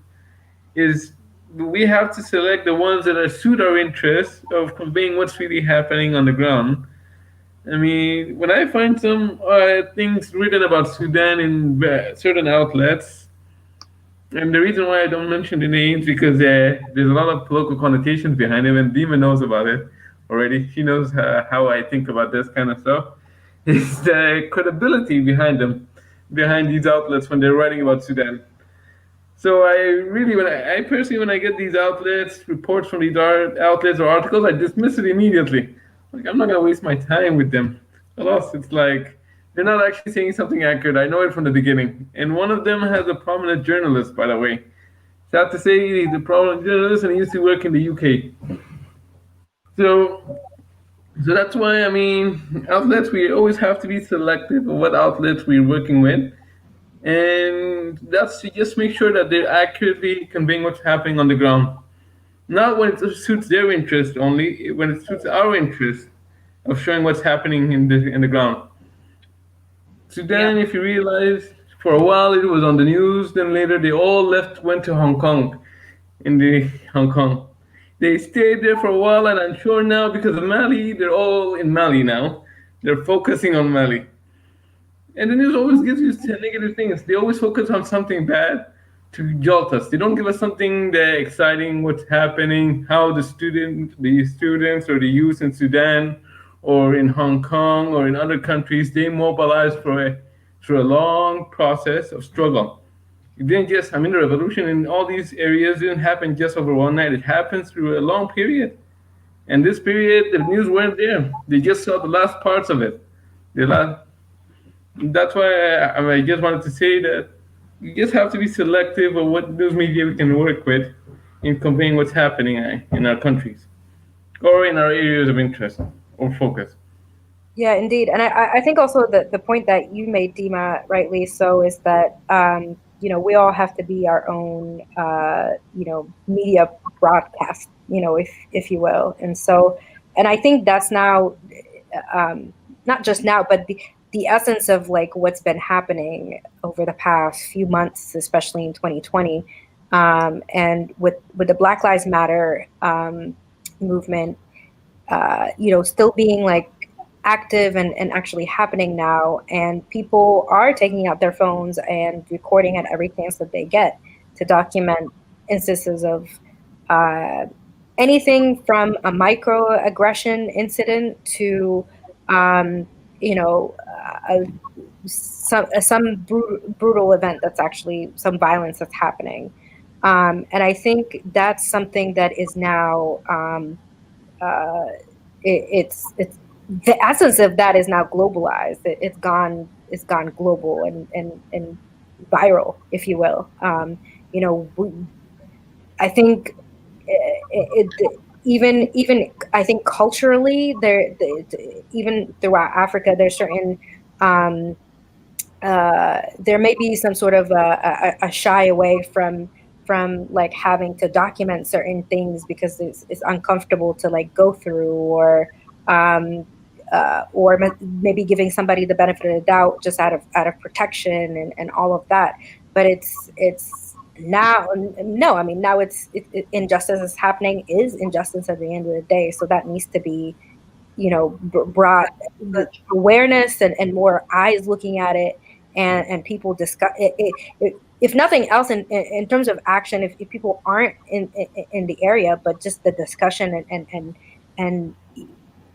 Is we have to select the ones that are suit our interests of conveying what's really happening on the ground. I mean, when I find some things written about Sudan in certain outlets, and the reason why I don't mention the names because there's a lot of political connotations behind it, and Dima knows about it already. She knows how I think about this kind of stuff. It's the credibility behind them, behind these outlets when they're writing about Sudan. So I really, I personally, when I get these outlets, reports from these outlets or articles, I dismiss it immediately. Like I'm not gonna waste my time with them. Alas, it's like they're not actually saying something accurate. I know it from the beginning. And one of them has a prominent journalist, by the way. Sad to say, he's a prominent journalist and he used to work in the UK. So So that's why, I mean, outlets, we always have to be selective of what outlets we're working with. And that's to just make sure that they're accurately conveying what's happening on the ground. Not when it suits their interest only, when it suits our interest of showing what's happening in the ground. Yeah. Sudan, if you realize, for a while it was on the news, then later they all left, went to Hong Kong, in the Hong Kong. They stayed there for a while, and I'm sure now because of Mali, they're all in Mali now. They're focusing on Mali. And the news always gives you negative things. They always focus on something bad to jolt us. They don't give us something that exciting, what's happening, how the students or the youth in Sudan or in Hong Kong or in other countries, they mobilize through a long process of struggle. It didn't just, I mean, the revolution in all these areas didn't happen just over one night. It happens through a long period. And this period, the news weren't there. They just saw the last parts of it. The last, that's why I just wanted to say that you just have to be selective of what news media we can work with in conveying what's happening in our countries or in our areas of interest or focus. Yeah, indeed. And I think also that the point that you made, Dima, rightly so, is that, we all have to be our own, media broadcast, if you will. And so, and I think that's now, not just now, but the essence of like what's been happening over the past few months, especially in 2020, and with the Black Lives Matter movement, still being like active and actually happening now, and people are taking out their phones and recording at every chance that they get to document instances of uh, anything from a microaggression incident to um, you know uh, some brutal event that's actually some violence that's happening, and I think that's something that is now uh, it's the essence of that is now globalized. It's gone global and viral, if you will. I think even I think culturally even throughout Africa there's certain um, there may be some sort of a shy away from like having to document certain things because it's uncomfortable to like go through, um, or maybe giving somebody the benefit of the doubt just out of protection and all of that. But it's now, no, I mean, now injustice is happening, is injustice at the end of the day. So that needs to be, brought the awareness and more eyes looking at it, and people discuss it, if nothing else, in terms of action, if people aren't in the area, but just the discussion, and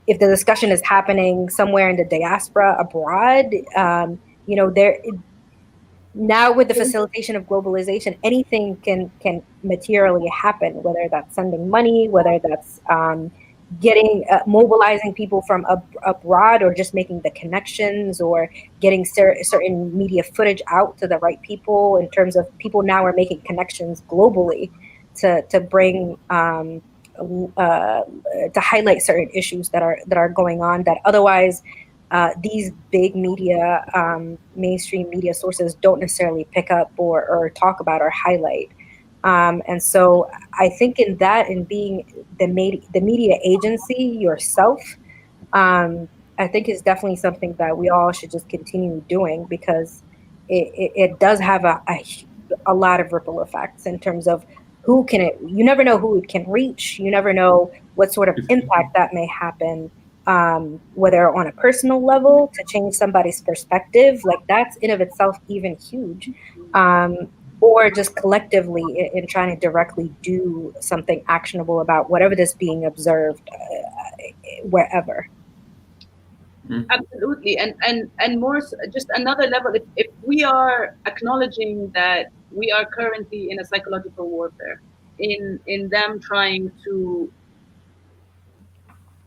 if the discussion is happening somewhere in the diaspora abroad, there now with the facilitation of globalization, anything can materially happen, whether that's sending money, whether that's getting mobilizing people from abroad, or just making the connections, or getting certain media footage out to the right people. In terms of people now are making connections globally to bring to highlight certain issues that are going on that otherwise these big media, mainstream media sources don't necessarily pick up or talk about or highlight. And so I think in being the media agency yourself, I think is definitely something that we all should just continue doing, because it does have a lot of ripple effects in terms of you never know who it can reach. You never know what sort of impact that may happen, whether on a personal level to change somebody's perspective, like that's in of itself even huge, um, or just collectively in trying to directly do something actionable about whatever is being observed wherever. Absolutely, and more just another level. If we are acknowledging that we are currently in a psychological warfare, in them trying to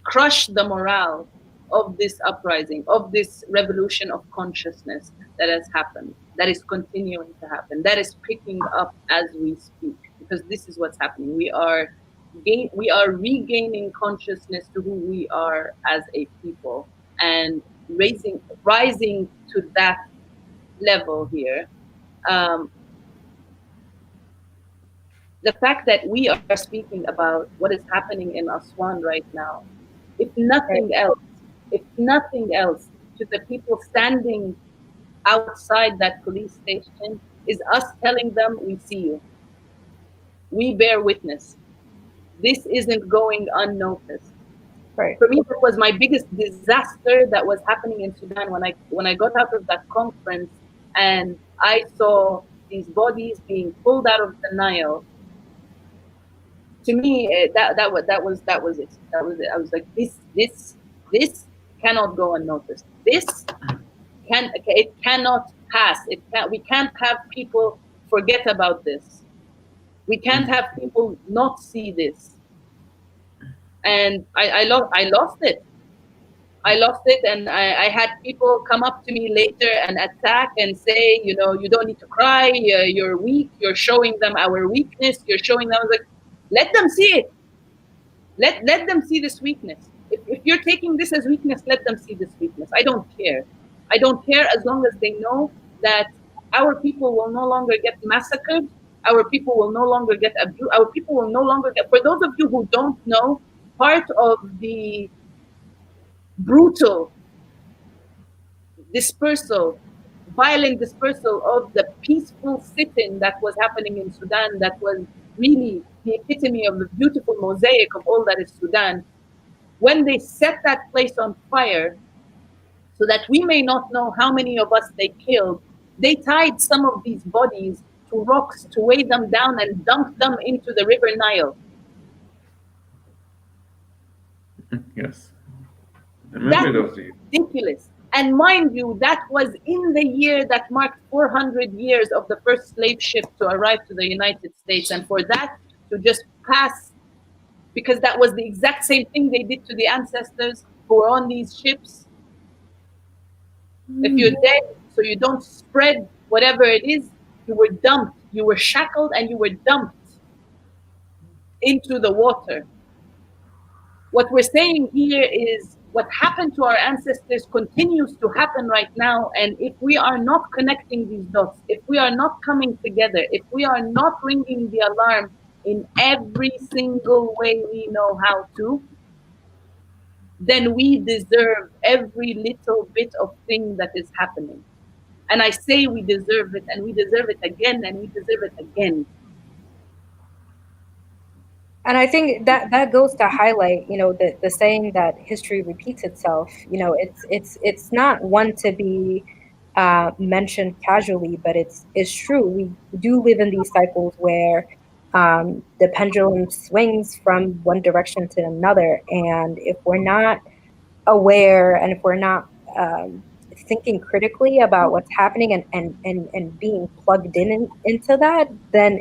crush the morale of this uprising, of this revolution of consciousness that has happened, that is continuing to happen, that is picking up as we speak, because this is what's happening. We are we are regaining consciousness to who we are as a people, and rising to that level here. Um, the fact that we are speaking about what is happening in Aswan right now, if Right. nothing else, if nothing else, to the people standing outside that police station, is us telling them, we see you, we bear witness. This isn't going unnoticed. Right. For me, that was my biggest disaster that was happening in Sudan when I got out of that conference and I saw these bodies being pulled out of the Nile. To me, that was it. That was it. I was like, this cannot go unnoticed. It cannot pass. We can't have people forget about this. We can't have people not see this. And I lost it. I lost it, and I had people come up to me later and attack and say, you don't need to cry. You're weak. You're showing them our weakness. You're showing them. I was like, let them see it. Let them see this weakness. If you're taking this as weakness, let them see this weakness. I don't care. I don't care as long as they know that our people will no longer get massacred. Our people will no longer get abused. Our people will no longer get. For those of you who don't know, part of the brutal dispersal, violent dispersal of the peaceful sit-in that was happening in Sudan, that was really the epitome of the beautiful mosaic of all that is Sudan, when they set that place on fire so that we may not know how many of us they killed, they tied some of these bodies to rocks to weigh them down and dumped them into the river Nile. Yes. I That remember was those days. ridiculous. And mind you, that was in the year that marked 400 years of the first slave ship to arrive to the United States. And for that to just pass, because that was the exact same thing they did to the ancestors who were on these ships. If you're dead, so you don't spread whatever it is, you were dumped, you were shackled, and you were dumped into the water. What we're saying here is what happened to our ancestors continues to happen right now. And if we are not connecting these dots, if we are not coming together, if we are not ringing the alarm in every single way we know how to, then we deserve every little bit of thing that is happening. And I say we deserve it, and we deserve it again, and we deserve it again. And I think that that goes to highlight, the saying that history repeats itself. It's not one to be mentioned casually, but it's true. We do live in these cycles where the pendulum swings from one direction to another, and if we're not aware and if we're not thinking critically about what's happening and being plugged into that, then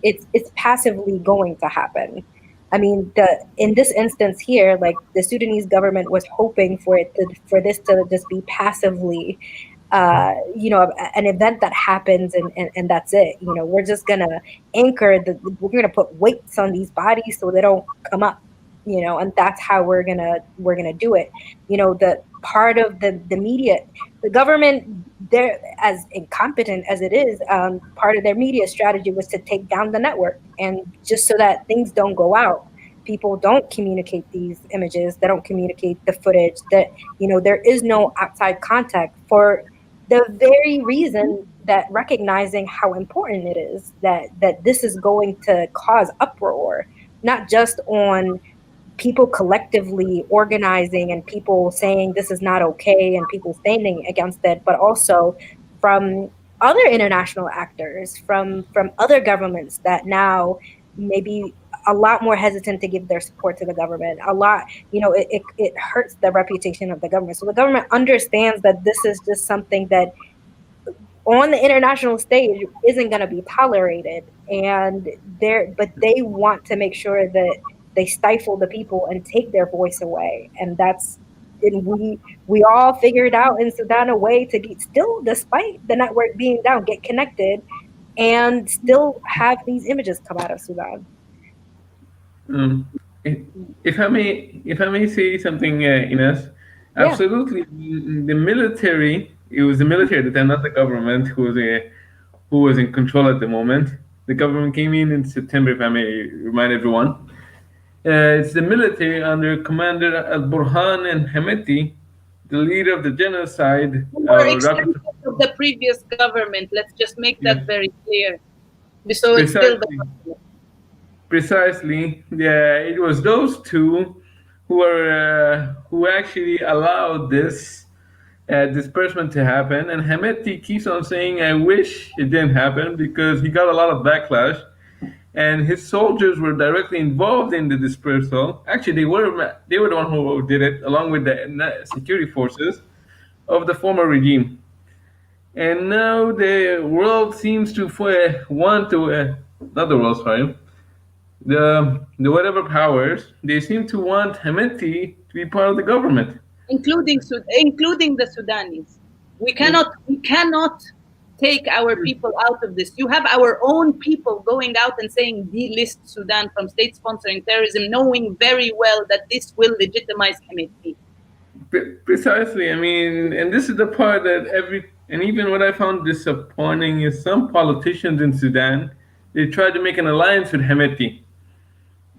it's passively going to happen. I mean, in this instance here, like the Sudanese government was hoping for this to just be passively an event that happens and that's it. We're just gonna we're gonna put weights on these bodies so they don't come up, and that's how we're gonna do it. The part of the media, the government, they're as incompetent as it is, part of their media strategy was to take down the network, and just so that things don't go out, people don't communicate these images, they don't communicate the footage, that there is no outside contact, for the very reason that recognizing how important it is that this is going to cause uproar, not just on people collectively organizing and people saying this is not okay and people standing against it, but also from other international actors, from other governments that now maybe a lot more hesitant to give their support to the government. A lot, it hurts the reputation of the government. So the government understands that this is just something that on the international stage isn't going to be tolerated, and they want to make sure that they stifle the people and take their voice away. And we all figured out in Sudan a way to get, still, despite the network being down, get connected and still have these images come out of Sudan. Um, if if I may say something, Ines, Yeah. absolutely. The military. It was the military at the time, not the government, who was in control at the moment. The government came in September, if I may remind everyone. It's the military under Commander Al Burhan and Hemeti, the leader of the genocide. Who were Rapid, extensions of the previous government. Let's just make yes, that very clear. So it's still the precisely. Precisely, yeah, it was those two who actually allowed this disbursement to happen. And Hemeti keeps on saying, "I wish it didn't happen," because he got a lot of backlash, and his soldiers were directly involved in the dispersal. Actually, they were the one who did it, along with the security forces of the former regime. And now the world seems to want to, not the world, sorry, the whatever powers, they seem to want Hemeti to be part of the government. including the Sudanese. We cannot take our people out of this. You have our own people going out and saying delist Sudan from state sponsoring terrorism, knowing very well that this will legitimize Hemeti. Precisely. I mean, and this is the part that and even what I found disappointing is some politicians in Sudan, they try to make an alliance with Hemeti.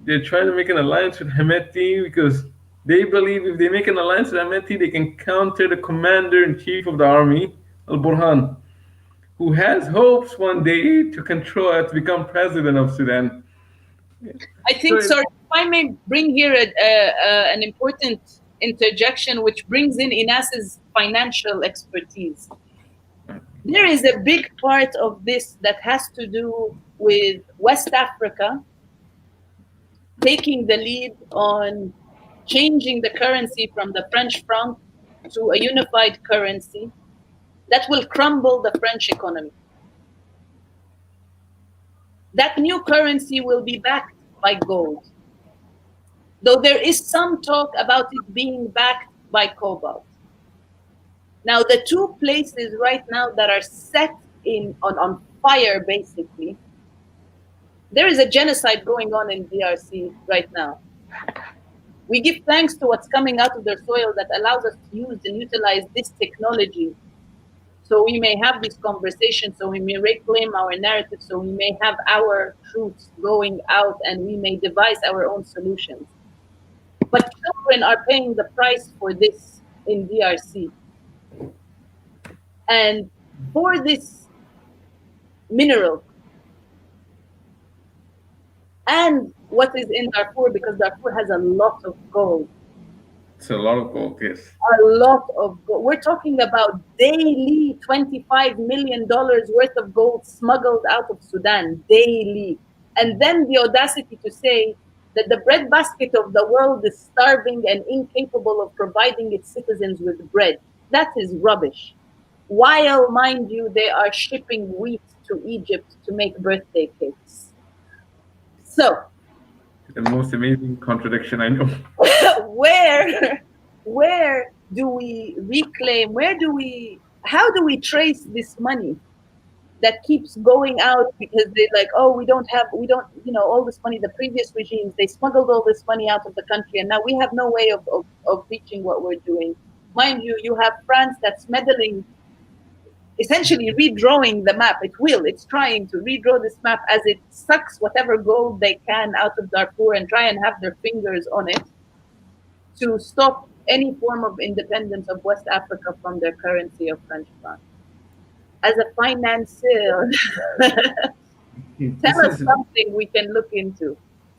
They try to make an alliance with Hemeti because they believe if they make an alliance with Hemeti, they can counter the commander in chief of the army, Al Burhan, who has hopes one day to become president of Sudan. I So think, sorry, if I may bring here an important interjection, which brings in Inas's financial expertise. There is a big part of this that has to do with West Africa taking the lead on changing the currency from the French franc to a unified currency that will crumble the French economy. That new currency will be backed by gold, though there is some talk about it being backed by cobalt. Now, the two places right now that are set on fire, basically, there is a genocide going on in DRC right now. We give thanks to what's coming out of their soil that allows us to use and utilize this technology so we may have these conversations, so we may reclaim our narrative, so we may have our truths going out and we may devise our own solutions. But children are paying the price for this in DRC. And for this mineral and what is in Darfur, because Darfur has a lot of gold, it's a lot of gold, yes. a lot of gold. We're talking about daily $25 million worth of gold smuggled out of Sudan daily. And then the audacity to say that the breadbasket of the world is starving and incapable of providing its citizens with bread. That is rubbish. While, mind you, they are shipping wheat to Egypt to make birthday cakes. So, The most amazing contradiction I know. where do we reclaim? How do we trace this money that keeps going out because they're like, oh, we don't, all this money, the previous regimes, they smuggled all this money out of the country and now we have no way of reaching what we're doing. Mind you, you have France that's meddling, essentially redrawing the map. It's trying to redraw this map as it sucks whatever gold they can out of Darfur and try and have their fingers on it to stop any form of independence of West Africa from their currency of French franc. As a financier, tell us something we can look into.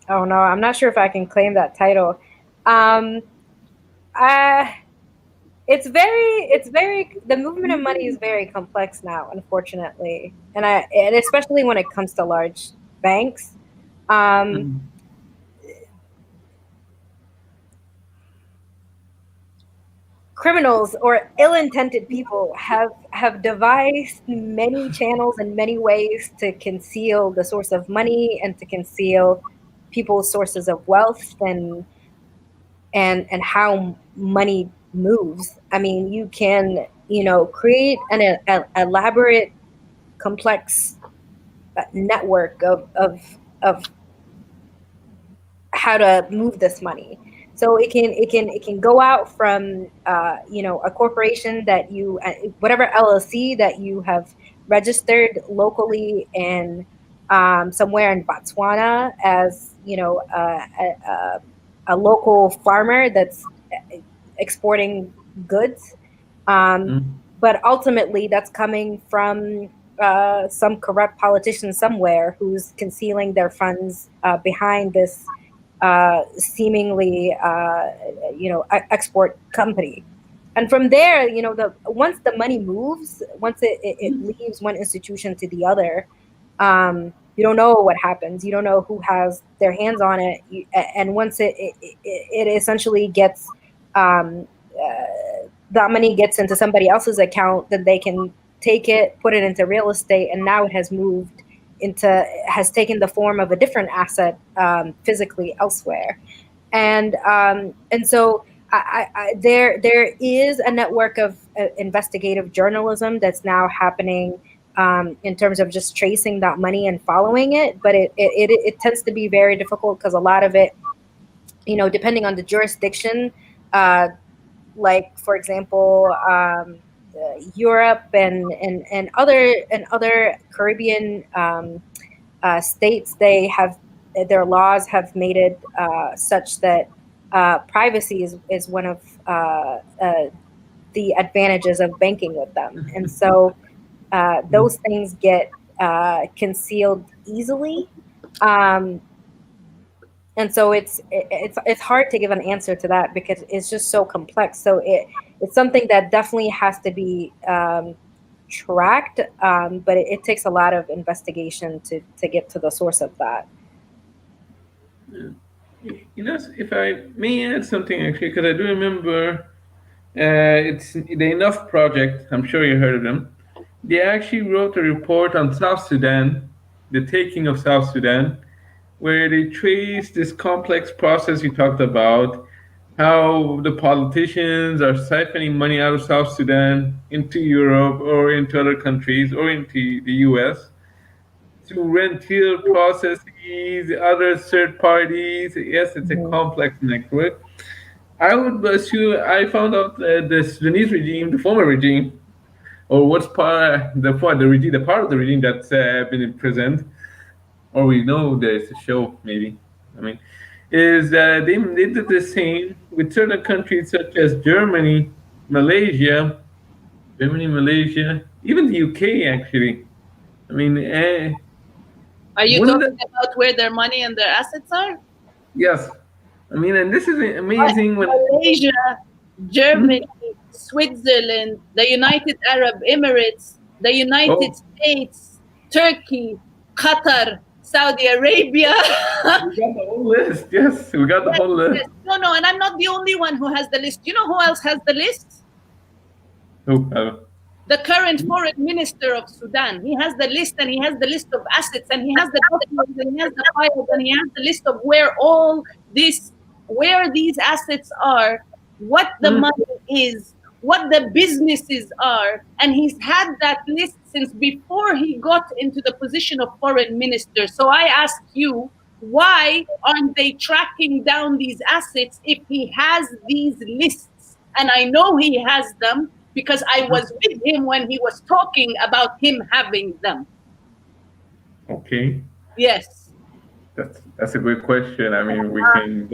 Oh no, I'm not sure if I can claim that title. It's very the movement of money is very complex now, unfortunately, and especially when it comes to large banks. Criminals or ill-intended people have devised many channels and many ways to conceal the source of money and to conceal people's sources of wealth and how money moves. I mean, you can, create an elaborate, complex network of how to move this money. So it can go out from a corporation that you whatever LLC that you have registered locally in somewhere in Botswana as a local farmer that's exporting goods, but ultimately that's coming from some corrupt politician somewhere who's concealing their funds behind this seemingly export company. And from there, once the money moves, once it leaves one institution to the other, you don't know what happens. You don't know who has their hands on it. And once it essentially gets that money gets into somebody else's account, then they can take it, put it into real estate, and now it has taken the form of a different asset physically elsewhere. And so there is a network of investigative journalism that's now happening in terms of just tracing that money and following it. But it tends to be very difficult because a lot of it, depending on the jurisdiction, like for example, Europe and other Caribbean states, their laws have made it such that privacy is one of the advantages of banking with them, and so those things get concealed easily. And so it's hard to give an answer to that because it's just so complex. So it's something that definitely has to be tracked, but it takes a lot of investigation to get to the source of that. If I may add something actually, because I do remember it's the Enough Project. I'm sure you heard of them. They actually wrote a report on South Sudan, the taking of South Sudan, where they trace this complex process you talked about, how the politicians are siphoning money out of South Sudan into Europe or into other countries or into the US to rental processes, other third parties. Yes, it's a complex network. I would assume I found out that the Sudanese regime, the former regime, or what's part the part of the regime that's been imprisoned, or we know there's a show maybe. I mean, is that they did the same with certain countries such as Malaysia, Malaysia, even the UK actually. I mean, are you talking about where their money and their assets are? Yes. I mean, and this is amazing. Malaysia, Germany, Switzerland, the United Arab Emirates, the United States, Turkey, Qatar, Saudi Arabia. We got the whole list. Yes, we got the whole list. Yes. No, and I'm not the only one who has the list. You know who else has the list? Who? The current foreign minister of Sudan. He has the list, and he has the list of assets, and he has the documents, and he has the files, and he has the list of where these assets are, what the money is, what the businesses are, and he's had that list since before he got into the position of foreign minister. So I ask you, why aren't they tracking down these assets if he has these lists? And I know he has them because I was with him when he was talking about him having them. Okay. Yes. That's a good question. I mean, we can.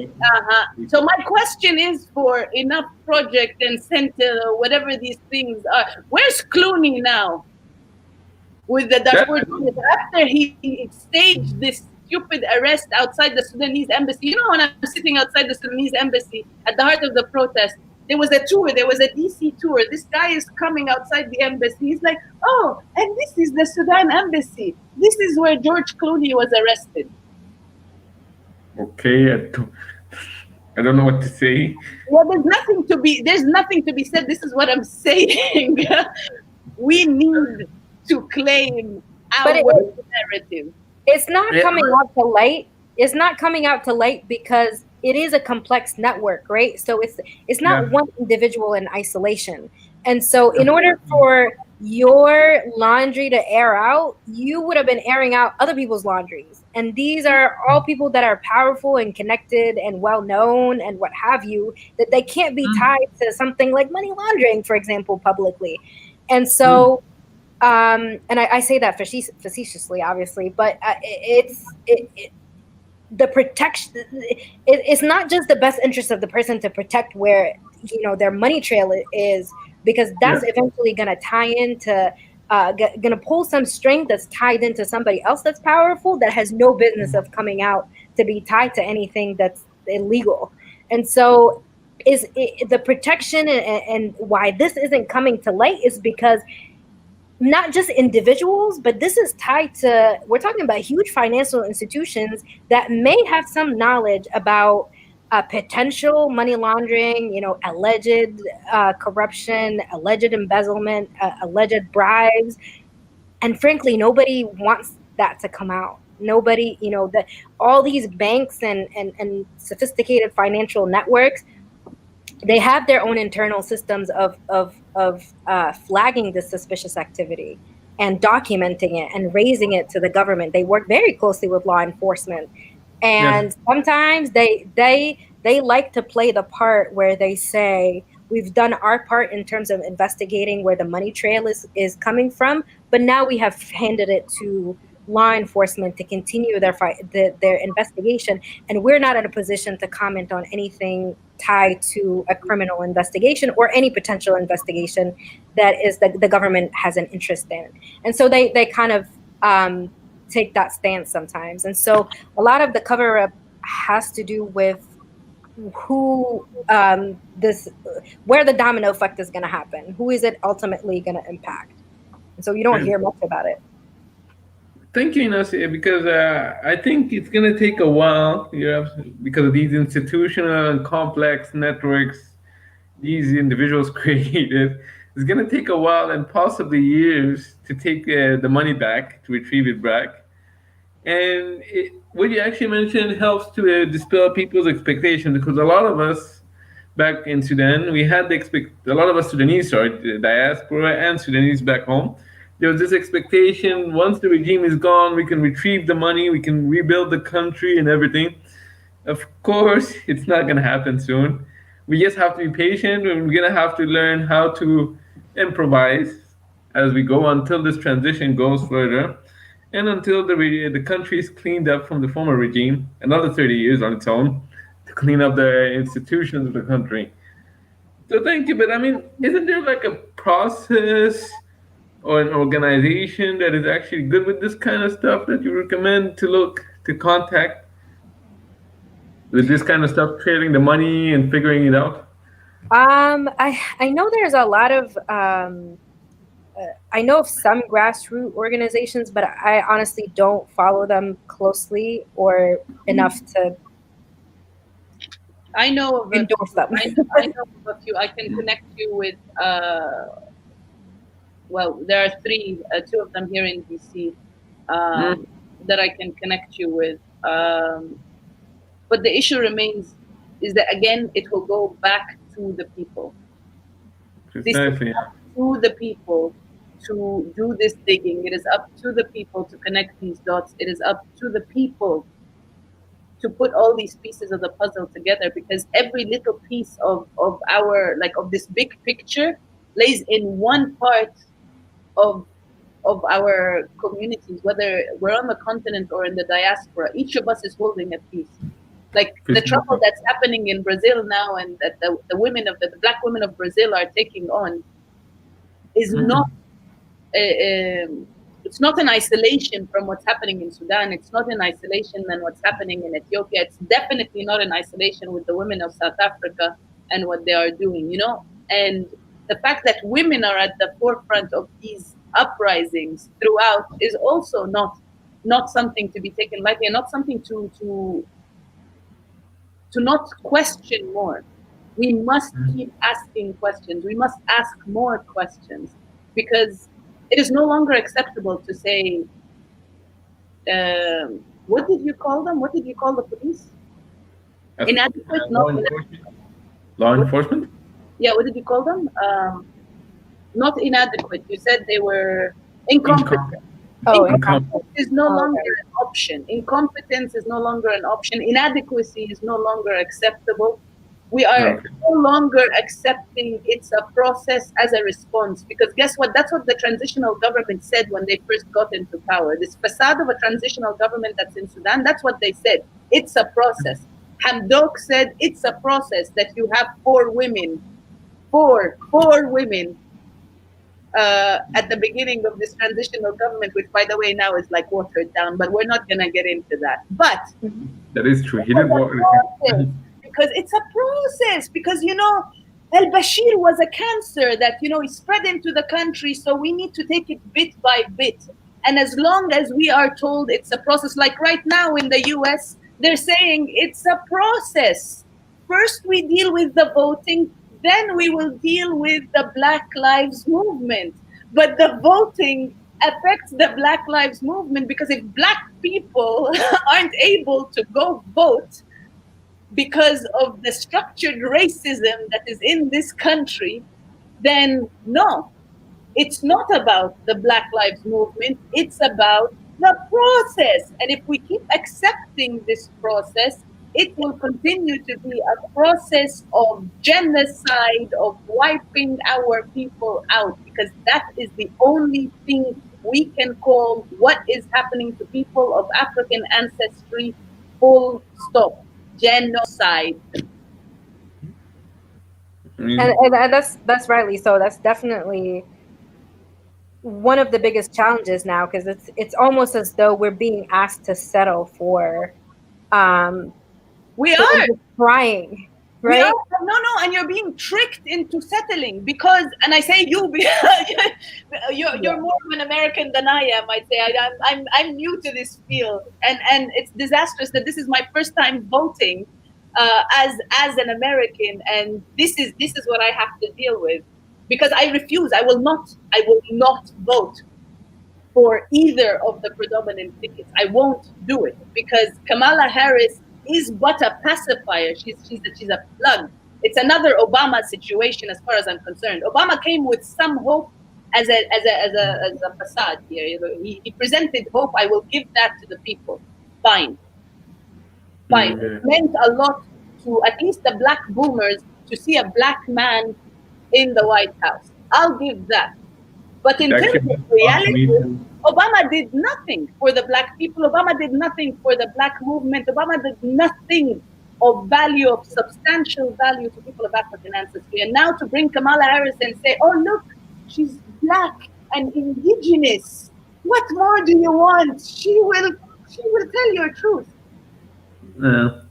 So my question is for Enough Project and Center, whatever these things are. Where's Clooney now? With the Darfur, after he staged this stupid arrest outside the Sudanese embassy. You know, when I'm sitting outside the Sudanese embassy at the heart of the protest, there was a tour. There was a DC tour. This guy is coming outside the embassy. He's like, "Oh, and this is the Sudan embassy. This is where George Clooney was arrested." Okay, I don't know what to say. Well, there's nothing to be said. This is what I'm saying. We need to claim our narrative. It's not coming out to light. It's not coming out to light because it is a complex network, right? So it's not one individual in isolation. And so in order for your laundry to air out, you would have been airing out other people's laundries. And these are all people that are powerful and connected and well known and what have you, that they can't be tied to something like money laundering, for example, publicly. And so, and I say that facetiously, obviously, but the protection, it's not just the best interest of the person to protect where, you know, their money trail is, because that's Yeah. eventually going to tie into going to pull some string that's tied into somebody else that's powerful, that has no business of coming out to be tied to anything that's illegal. And so the protection, and why this isn't coming to light is because not just individuals, but this is tied to, we're talking about huge financial institutions that may have some knowledge about potential money laundering, you know, alleged corruption, alleged embezzlement, alleged bribes. And frankly, nobody wants that to come out. Nobody, you know, that all these banks and sophisticated financial networks, they have their own internal systems of flagging this suspicious activity and documenting it and raising it to the government. They work very closely with law enforcement, Yes. and sometimes they like to play the part where they say, we've done our part in terms of investigating where the money trail is coming from, but now we have handed it to law enforcement to continue their investigation, and we're not in a position to comment on anything tied to a criminal investigation or any potential investigation that is the government has an interest in. And so they kind of take that stance sometimes. And so a lot of the cover up has to do with who this where the domino effect is going to happen, who is it ultimately going to impact. And so you don't hear much about it. Thank you, Ines, because I think it's going to take a while, because of these institutional and complex networks these individuals created. It's going to take a while and possibly years to take the money back, to retrieve it back. And what you actually mentioned helps to dispel people's expectations, because a lot of us back in Sudan, we had a lot of us Sudanese, sorry, the diaspora and Sudanese back home. There was this expectation, once the regime is gone, we can retrieve the money, we can rebuild the country and everything. Of course, it's not going to happen soon. We just have to be patient, and we're going to have to learn how to improvise as we go until this transition goes further, and until the country is cleaned up from the former regime. Another 30 years on its own to clean up the institutions of the country. So thank you, but I mean, isn't there like a process or an organization that is actually good with this kind of stuff that you recommend to contact with this kind of stuff, trading the money and figuring it out? I know there's a lot of I know of some grassroots organizations, but I honestly don't follow them closely or enough to I know of endorse them. I know of a few. I can connect you with. Well, there are three, two of them here in DC, that I can connect you with. But the issue remains is that again, it will go back to the people. This is Precisely. up to the people to do this digging. It is up to the people to connect these dots. It is up to the people to put all these pieces of the puzzle together, because every little piece of our, like, of this big picture lays in one part of our communities, whether we're on the continent or in the diaspora. Each of us is holding a piece. Like the trouble that's happening in Brazil now, and that the women of the black women of Brazil are taking on, is not it's not in isolation from what's happening in Sudan. It's not in isolation than what's happening in Ethiopia. It's definitely not in isolation with the women of South Africa and what they are doing, you know? And the fact that women are at the forefront of these uprisings throughout is also not something to be taken lightly, and not something to not question more. We must keep asking questions. We must ask more questions, because it is no longer acceptable to say, what did you call them? What did you call the police? Inadequate? Law enforcement? Law enforcement? Yeah, what did you call them? Not inadequate. You said they were incompetent. Oh, Incompetence is no oh, longer okay. an option. Incompetence is no longer an option. Inadequacy is no longer acceptable. We are Okay. no longer accepting it's a process as a response. Because guess what? That's what the transitional government said when they first got into power. This facade of a transitional government that's in Sudan, that's what they said. It's a process. Hamdok said it's a process that you have four women at the beginning of this transitional government, which, by the way, now is like watered down, but we're not going to get into that. But That is true. it He was did a what? process because it's a process because, Al Bashir was a cancer that, is spread into the country. So we need to take it bit by bit. And as long as we are told it's a process, like right now in the US, they're saying it's a process. First, we deal with the voting, then we will deal with the Black Lives Movement. But the voting affects the Black Lives Movement because if Black people aren't able to go vote because of the structured racism that is in this country, then no, it's not about the Black Lives Movement, it's about the process. And if we keep accepting this process, it will continue to be a process of genocide, of wiping our people out, because that is the only thing we can call what is happening to people of African ancestry, full stop. Genocide. I mean, And that's rightly so. That's definitely one of the biggest challenges now, because it's almost as though we're being asked to settle um We for are. just trying, We are right? no, and you're being tricked into settling because, and I say you, because you're more of an American than I am. I'd say I'm new to this field, and it's disastrous that this is my first time voting as an American, and this is what I have to deal with because I refuse. I will not vote for either of the predominant tickets. I won't do it because Kamala Harris is but a pacifier. She's a plug. It's another Obama situation as far as I'm concerned. Obama came with some hope as a facade here. He presented hope. I will give that to the people. Fine, fine. It yeah. meant a lot to at least the black boomers to see a black man in the White House. I'll give that. But It in terms actually of meant a lot to reality, me too. Obama did nothing for the black people. Obama did nothing for the black movement. Obama did nothing of value, of substantial value to people of African ancestry. And now to bring Kamala Harris and say, oh, look, she's black and indigenous. What more do you want? She will tell your truth. Uh,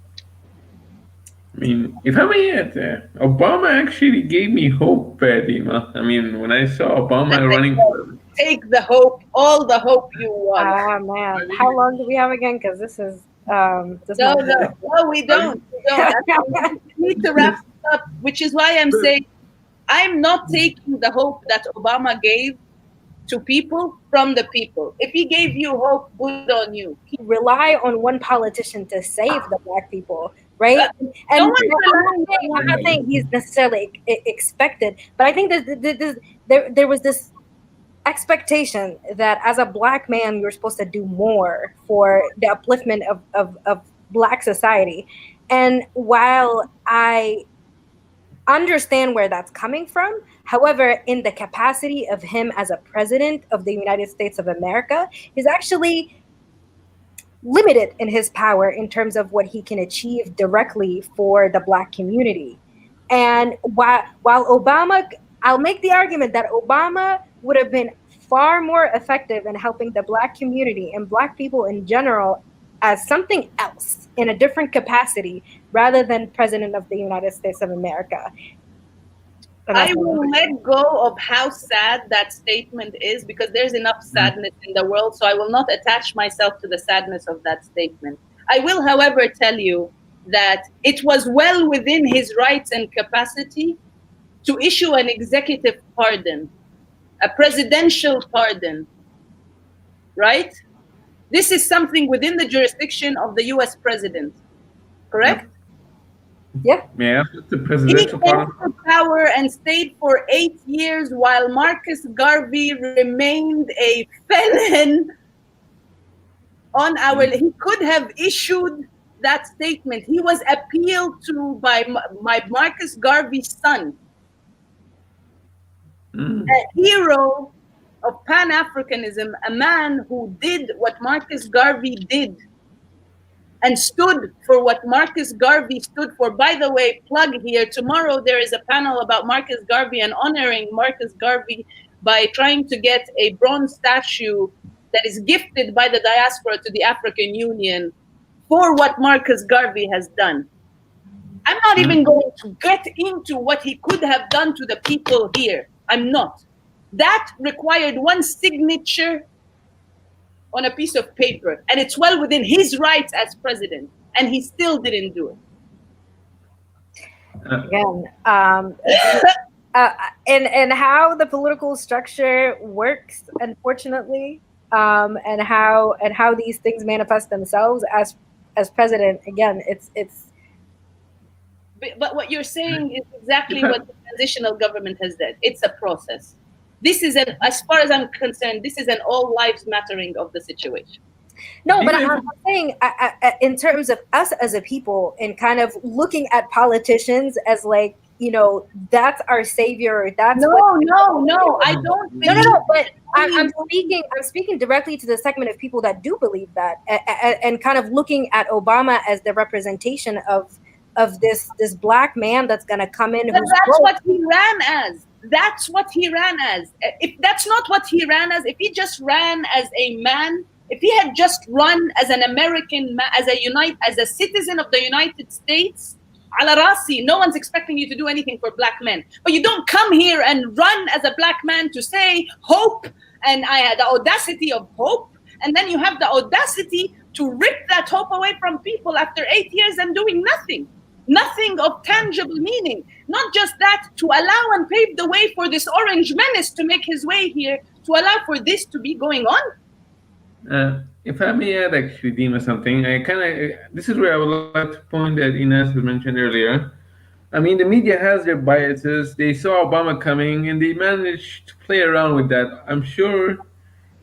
I mean, if I may add, Obama actually gave me hope, Dima. I mean, when I saw Obama running for, Take the hope, all the hope you want. Ah, man, how long do we have again? Because this No, might no, be. no, we don't. We don't. We need to wrap it up, which is why I'm saying I'm not taking the hope that Obama gave to people from the people. If he gave you hope, good on you. Rely on one politician to save the black people, right? No And one's relying I'm on not saying he's necessarily expected, but I think there was this expectation that as a black man you're supposed to do more for the upliftment of black society. And while I understand where that's coming from, however, in the capacity of him as a president of the United States of America, he's actually limited in his power in terms of what he can achieve directly for the black community. And while Obama, I'll make the argument that Obama would have been far more effective in helping the black community and black people in general as something else in a different capacity rather than president of the United States of America. I will let go of how sad that statement is because there's enough sadness in the world, so I will not attach myself to the sadness of that statement. I will, however, tell you that it was well within his rights and capacity to issue an executive pardon, a presidential pardon, right? This is something within the jurisdiction of the US president, correct? Yeah. yeah, the He presidential came pardon. to power and stayed for 8 years while Marcus Garvey remained a felon on our, he could have issued that statement. He was appealed to by my Marcus Garvey's son, a hero of Pan-Africanism, a man who did what Marcus Garvey did and stood for what Marcus Garvey stood for. By the way, plug here, tomorrow there is a panel about Marcus Garvey and honoring Marcus Garvey by trying to get a bronze statue that is gifted by the diaspora to the African Union for what Marcus Garvey has done. I'm not even going to get into what he could have done to the people here. I'm not. That required one signature on a piece of paper, and it's well within his rights as president, and he still didn't do it. Again, and how the political structure works, unfortunately, and how these things manifest themselves as president. Again, it's. But what you're saying is exactly what the transitional government has done. It's a process. This is as far as I'm concerned, this is an all lives mattering of the situation. No, but I'm saying in terms of us as a people and kind of looking at politicians as like, you know, that's our savior. That's no. I don't. No. But I'm speaking directly to the segment of people that do believe that, and kind of looking at Obama as the representation of this black man that's going to come in. But that's what he ran as. That's what he ran as. If that's not what he ran as, if he just ran as a man, if he had just run as an American man, as a citizen of the United States, ala rasi, no one's expecting you to do anything for black men. But you don't come here and run as a black man to say hope, and I had the audacity of hope, and then you have the audacity to rip that hope away from people after 8 years and doing nothing of tangible meaning. Not just that, to allow and pave the way for this orange menace to make his way here, to allow for this to be going on. If I may add, actually, Dimah, something, this is where I would like to point that Ines has mentioned earlier. I mean, the media has their biases. They saw Obama coming and they managed to play around with that. I'm sure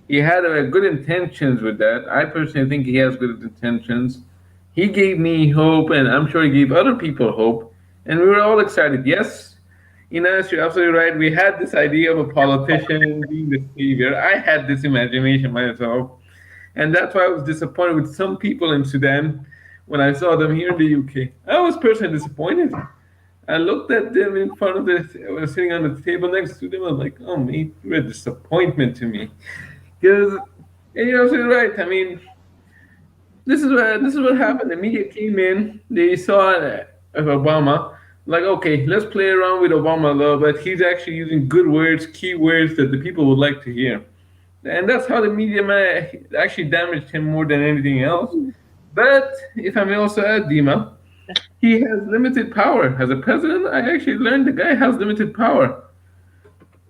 he had good intentions with that. I personally think he has good intentions. He gave me hope, and I'm sure he gave other people hope, and we were all excited. Yes, Ines, you're absolutely right. We had this idea of a politician being the savior. I had this imagination myself, and that's why I was disappointed with some people in Sudan when I saw them here in the UK. I was personally disappointed. I looked at them in front of I was sitting on the table next to them. I was like, oh, mate, you're a disappointment to me. Because you're absolutely right. I mean, this is what happened. The media came in. They saw Obama. Like, okay, let's play around with Obama a little bit. He's actually using good words, key words that the people would like to hear. And that's how the media actually damaged him more than anything else. But if I may also add, Dimah, he has limited power. As a president, I actually learned the guy has limited power.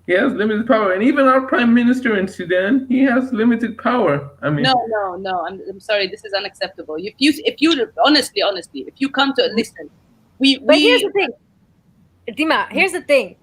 He has limited power, and even our prime minister in Sudan, he has limited power. I mean, no. I'm sorry. This is unacceptable. If you honestly, if you come to listen, But here's the thing, Dimah. Here's the thing.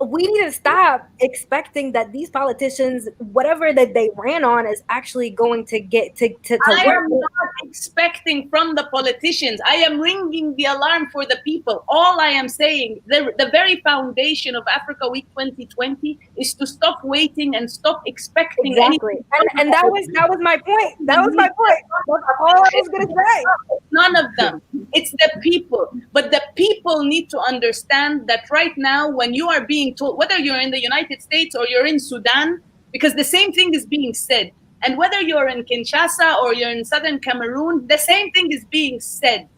We need to stop expecting that these politicians, whatever that they ran on, is actually going to get to I work. am not expecting from the politicians. I am ringing the alarm for the people. All I am saying, the very foundation of Africa Week 2020 is to stop waiting and stop expecting exactly. And that was my point. That was my point. That's all I was going to say. None of them. It's the people. But the people need to understand that right now, when you are being told, whether you're in the United States or you're in Sudan, because the same thing is being said, and whether you're in Kinshasa or you're in southern Cameroon, the same thing is being said.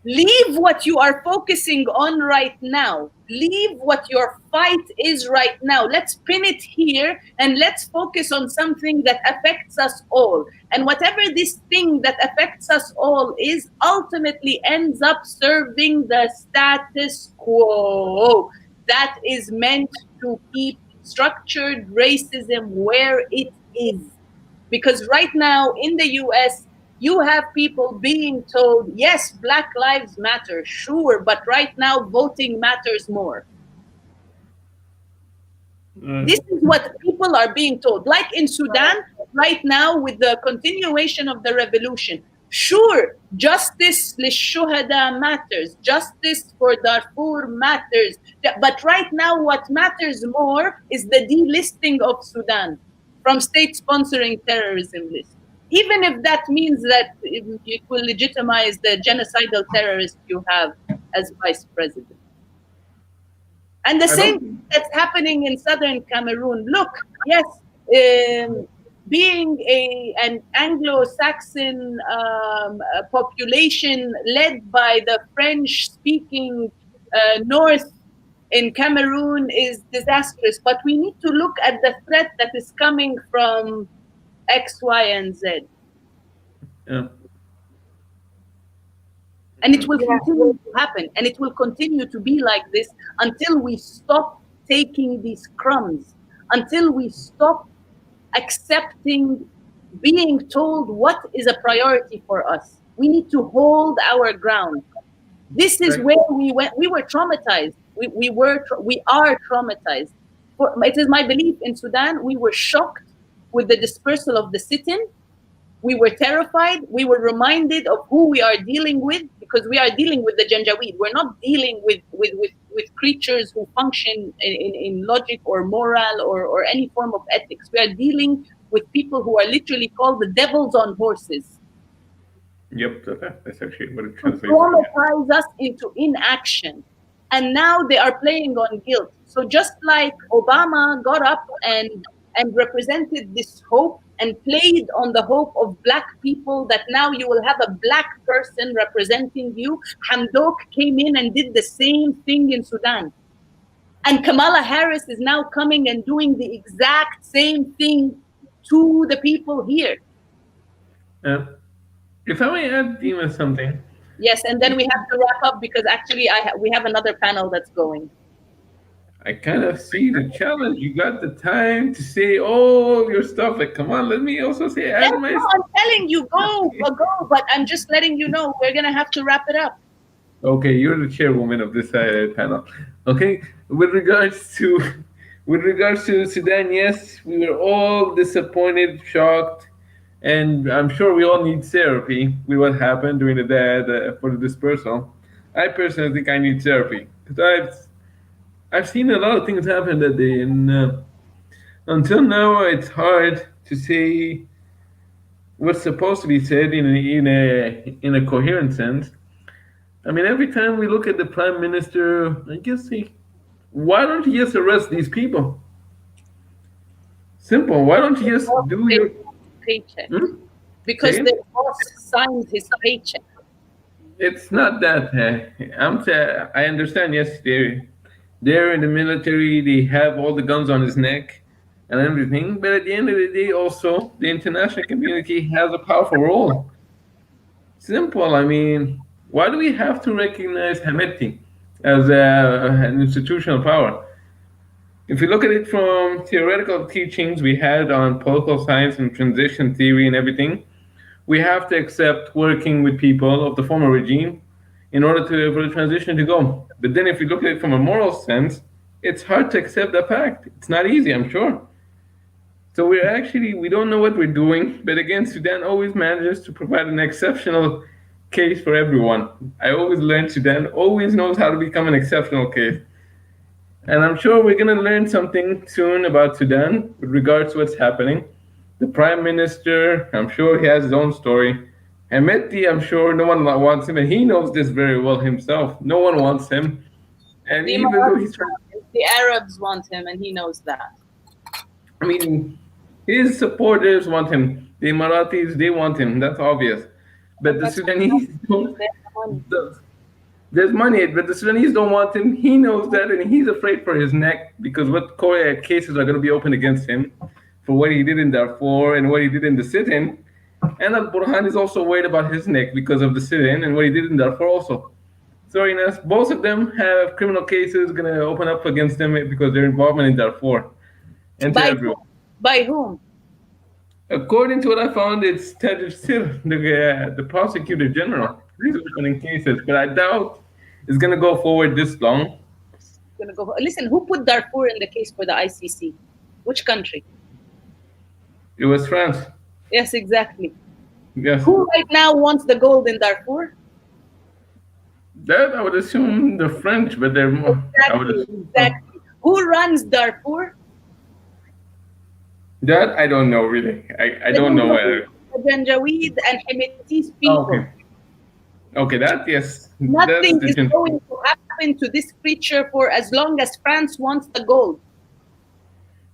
Leave what you are focusing on right now. Leave what your fight is right now. Let's pin it here and let's focus on something that affects us all. And whatever this thing that affects us all is, ultimately ends up serving the status quo that is meant to keep structured racism where it is. Because right now in the US, you have people being told, yes, Black Lives Matter, sure, but right now voting matters more. This is what people are being told. Like in Sudan, right now, with the continuation of the revolution, sure, justice lishuhada matters, justice for Darfur matters. But right now, what matters more is the delisting of Sudan from state sponsoring terrorism list. Even if that means that it will legitimize the genocidal terrorist you have as vice president. And the I same don't. that's happening in southern Cameroon. Look, yes, being an Anglo-Saxon population led by the French-speaking north in Cameroon is disastrous. But we need to look at the threat that is coming from X, Y, and Z. Yeah. And it will Yeah. continue to happen. And it will continue to be like this until we stop taking these crumbs, until we stop accepting being told what is a priority for us. We need to hold our ground. This is Right. where we went. We were traumatized. We are traumatized. It is my belief in Sudan, we were shocked with the dispersal of the sit-in. We were terrified. We were reminded of who we are dealing with, because we are dealing with the Janjaweed. We're not dealing with creatures who function in logic or moral or any form of ethics. We are dealing with people who are literally called the devils on horses, Yep, that's actually what it to translates to. traumatize us into inaction. And now they are playing on guilt. So just like Obama got up and represented this hope and played on the hope of black people, that now you will have a black person representing you, Hamdok came in and did the same thing in Sudan. And Kamala Harris is now coming and doing the exact same thing to the people here. Uh, if I may add, Dima, something. Yes, and then we have to wrap up because actually we have another panel that's going. I kind of see the challenge. You got the time to say all your stuff. Like, come on, let me also say Yes, add my no, I'm telling you, go, but I'm just letting you know we're gonna have to wrap it up. Okay, you're the chairwoman of this panel. Okay, with regards to with regards to Sudan, yes, we were all disappointed, shocked, and I'm sure we all need therapy with what happened during the day for the dispersal. I personally think I need therapy because I've seen a lot of things happen that day, and until now it's hard to say what's supposed to be said in a coherent sense. I mean, every time we look at the prime minister, I guess why don't you just arrest these people? Simple. Why don't you just do your Paycheck. hmm? Because Say the it? boss signed his paycheck. It's not that. I understand. Yes, they're in the military. They have all the guns on his neck and everything. But at the end of the day, also the international community has a powerful role. Simple. I mean, why do we have to recognize Hameti as an institutional power? If you look at it from theoretical teachings we had on political science and transition theory and everything, we have to accept working with people of the former regime in order for the transition to go. But then if you look at it from a moral sense, it's hard to accept that fact. It's not easy, I'm sure. So we don't know what we're doing, but again, Sudan always manages to provide an exceptional case for everyone. I always learn Sudan always knows how to become an exceptional case. And I'm sure we're going to learn something soon about Sudan with regards to what's happening. The prime minister, I'm sure he has his own story. Hemeti, I'm sure no one wants him, and he knows this very well himself. No one wants him. And The even though he's Emiratis trying, want him, the Arabs want him, and he knows that. I mean, his supporters want him. The Emiratis, they want him. That's obvious. But the That's Sudanese what don't. they want. There's money, but the Sudanese don't want him. He knows that, and he's afraid for his neck because what cases are going to be opened against him for what he did in Darfur and what he did in the sit-in. And Al Burhan is also worried about his neck because of the sit-in and what he did in Darfur also. So, both of them have criminal cases going to open up against them because their involvement in Darfur and to By whom? everyone. By whom? According to what I found, it's Tajir Sir, the prosecutor general. He's opening cases, but I doubt it's going to go forward this long. Gonna go. Listen, who put Darfur in the case for the ICC? Which country? It was France. Yes, exactly. Yes. Who right now wants the gold in Darfur? That I would assume the French, but they're more. I would Exactly, assume so. exactly. Who runs Darfur? That I don't know really. I don't know whether. The Janjaweed and Hemeti's Oh, people. okay. Okay, that yes, that's Nothing the is going to happen to this creature for as long as France wants the gold.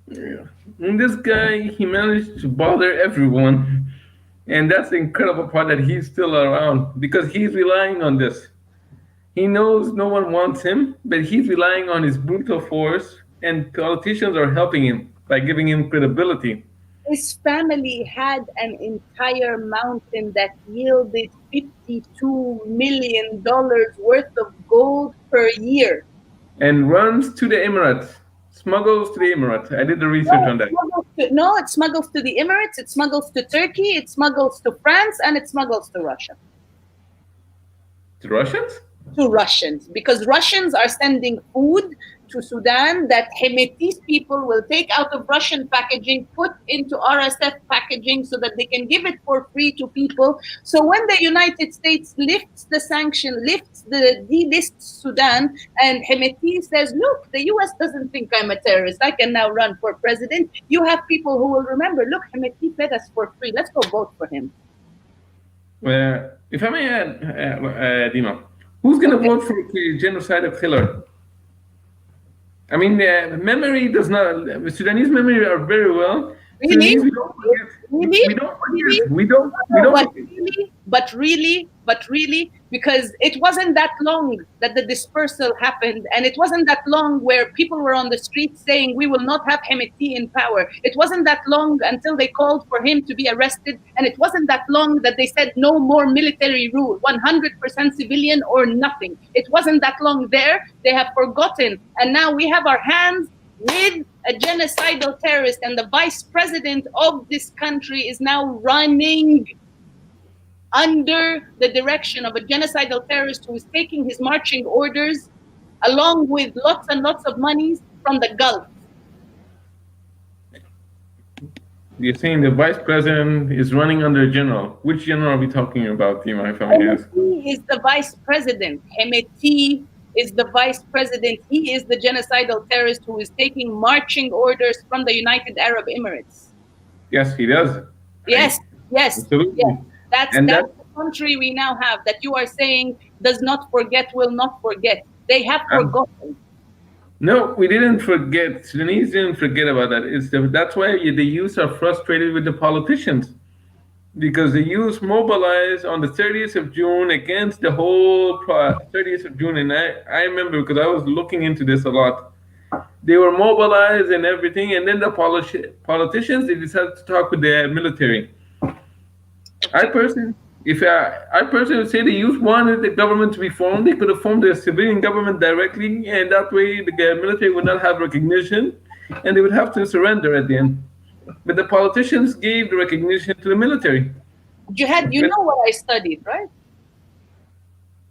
Yeah. And this guy, he managed to bother everyone, and that's the incredible part that he's still around because he's relying on this. He knows no one wants him, but he's relying on his brutal force, and politicians are helping him by giving him credibility. His family had an entire mountain that yielded $52 million worth of gold per year. And runs to the Emirates, smuggles to the Emirates. I did the research on that. It smuggles to the Emirates, it smuggles to Turkey, it smuggles to France, and it smuggles to Russia. To Russians? To Russians, because Russians are sending food to Sudan that Hemeti's people will take out of Russian packaging, put into RSF packaging so that they can give it for free to people. So when the United States lifts the sanction, delists Sudan, and Hemeti says, look, the US doesn't think I'm a terrorist, I can now run for president, you have people who will remember, look, Hemeti fed us for free, let's go vote for him. If I may add, Dima, who's going to vote for the genocide of Hitler? I mean, memory does not. Sudanese memory are very well. Really? Sudanese, we don't forget. Really? We don't forget. Really? We don't. But really, because it wasn't that long that the dispersal happened, and it wasn't that long where people were on the streets saying we will not have Hemeti in power. It wasn't that long until they called for him to be arrested, and it wasn't that long that they said no more military rule, 100% civilian or nothing. It wasn't that long there. They have forgotten, and now we have our hands with a genocidal terrorist, and the vice president of this country is now running under the direction of a genocidal terrorist who is taking his marching orders along with lots and lots of monies from the Gulf. You're saying the vice president is running under a general. Which general are we talking about, Dima, if I may ask? Hemeti is the vice president. Hemeti is the vice president. He is the genocidal terrorist who is taking marching orders from the United Arab Emirates. Yes, he does. Yes, yes. Absolutely. Yes. That's the country we now have that you are saying does not forget, will not forget. They have forgotten. No, we didn't forget. Sudanese didn't forget about that. That's why the youth are frustrated with the politicians. Because the youth mobilized on the 30th of June against the whole 30th of June. And I remember because I was looking into this a lot. They were mobilized and everything. And then the politicians, they decided to talk with the military. I personally would say the youth wanted the government to be formed. They could have formed a civilian government directly, and that way the military would not have recognition, and they would have to surrender at the end. But the politicians gave the recognition to the military. Jihad, you know what I studied, right?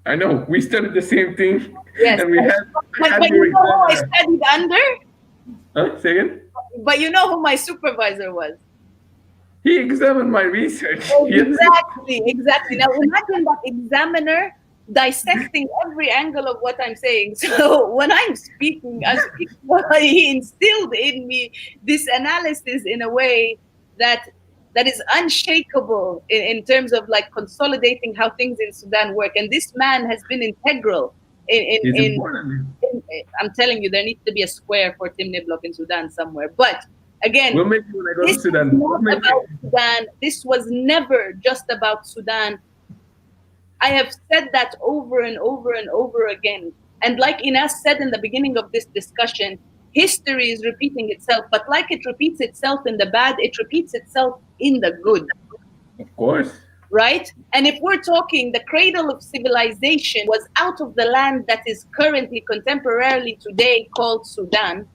I know. We studied the same thing. Yes. And we had but you know who I studied under? Huh? Say again? But you know who my supervisor was? He examined my research. Exactly, exactly. Now imagine that examiner dissecting every angle of what I'm saying. So when I'm speaking, he instilled in me this analysis in a way that is unshakable in terms of like consolidating how things in Sudan work. And this man has been integral I'm telling you, there needs to be a square for Tim Niblock in Sudan somewhere. But again, we'll make it when I go to Sudan. Sudan. This was never just about Sudan. I have said that over and over and over again. And like Inas said in the beginning of this discussion, history is repeating itself. But like it repeats itself in the bad, it repeats itself in the good. Of course. Right? And if we're talking the cradle of civilization was out of the land that is currently contemporarily today called Sudan.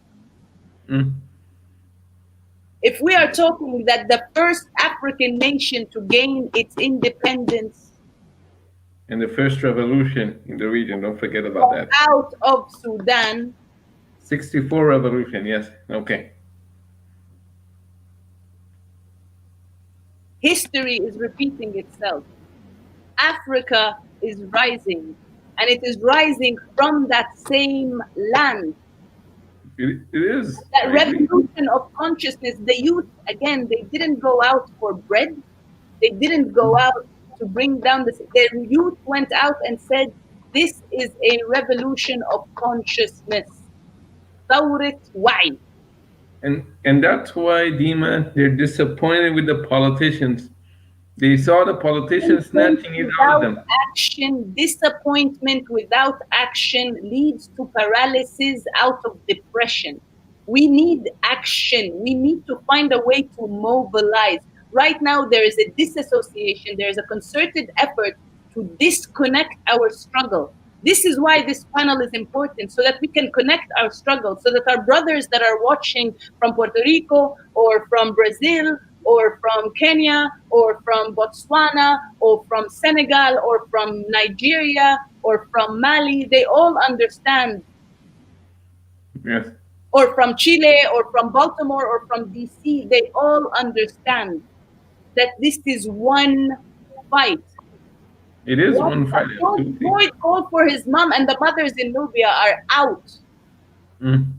If we are talking that the first African nation to gain its independence and the first revolution in the region, don't forget about that. Out of Sudan, '64 revolution. Yes. Okay. History is repeating itself. Africa is rising, and it is rising from that same land. It is. That I agree. revolution of consciousness, the youth, again, they didn't go out for bread. They didn't go out to bring down the youth went out and said, this is a revolution of consciousness. ثورة وعي. And that's why, Dima, they're disappointed with the politicians. They saw the politicians Disappointment snatching it out of without them. action, disappointment without action leads to paralysis out of depression. We need action. We need to find a way to mobilize. Right now, there is a disassociation, there is a concerted effort to disconnect our struggle. This is why this panel is important, so that we can connect our struggle, so that our brothers that are watching from Puerto Rico or from Brazil or from Kenya or from Botswana or from Senegal or from Nigeria or from Mali, they all understand, Yes. or from Chile or from Baltimore or from DC, they all understand that this is one fight. It is What one fight, absolutely. Floyd called for his mom, and the mothers in Nubia are out. Mm.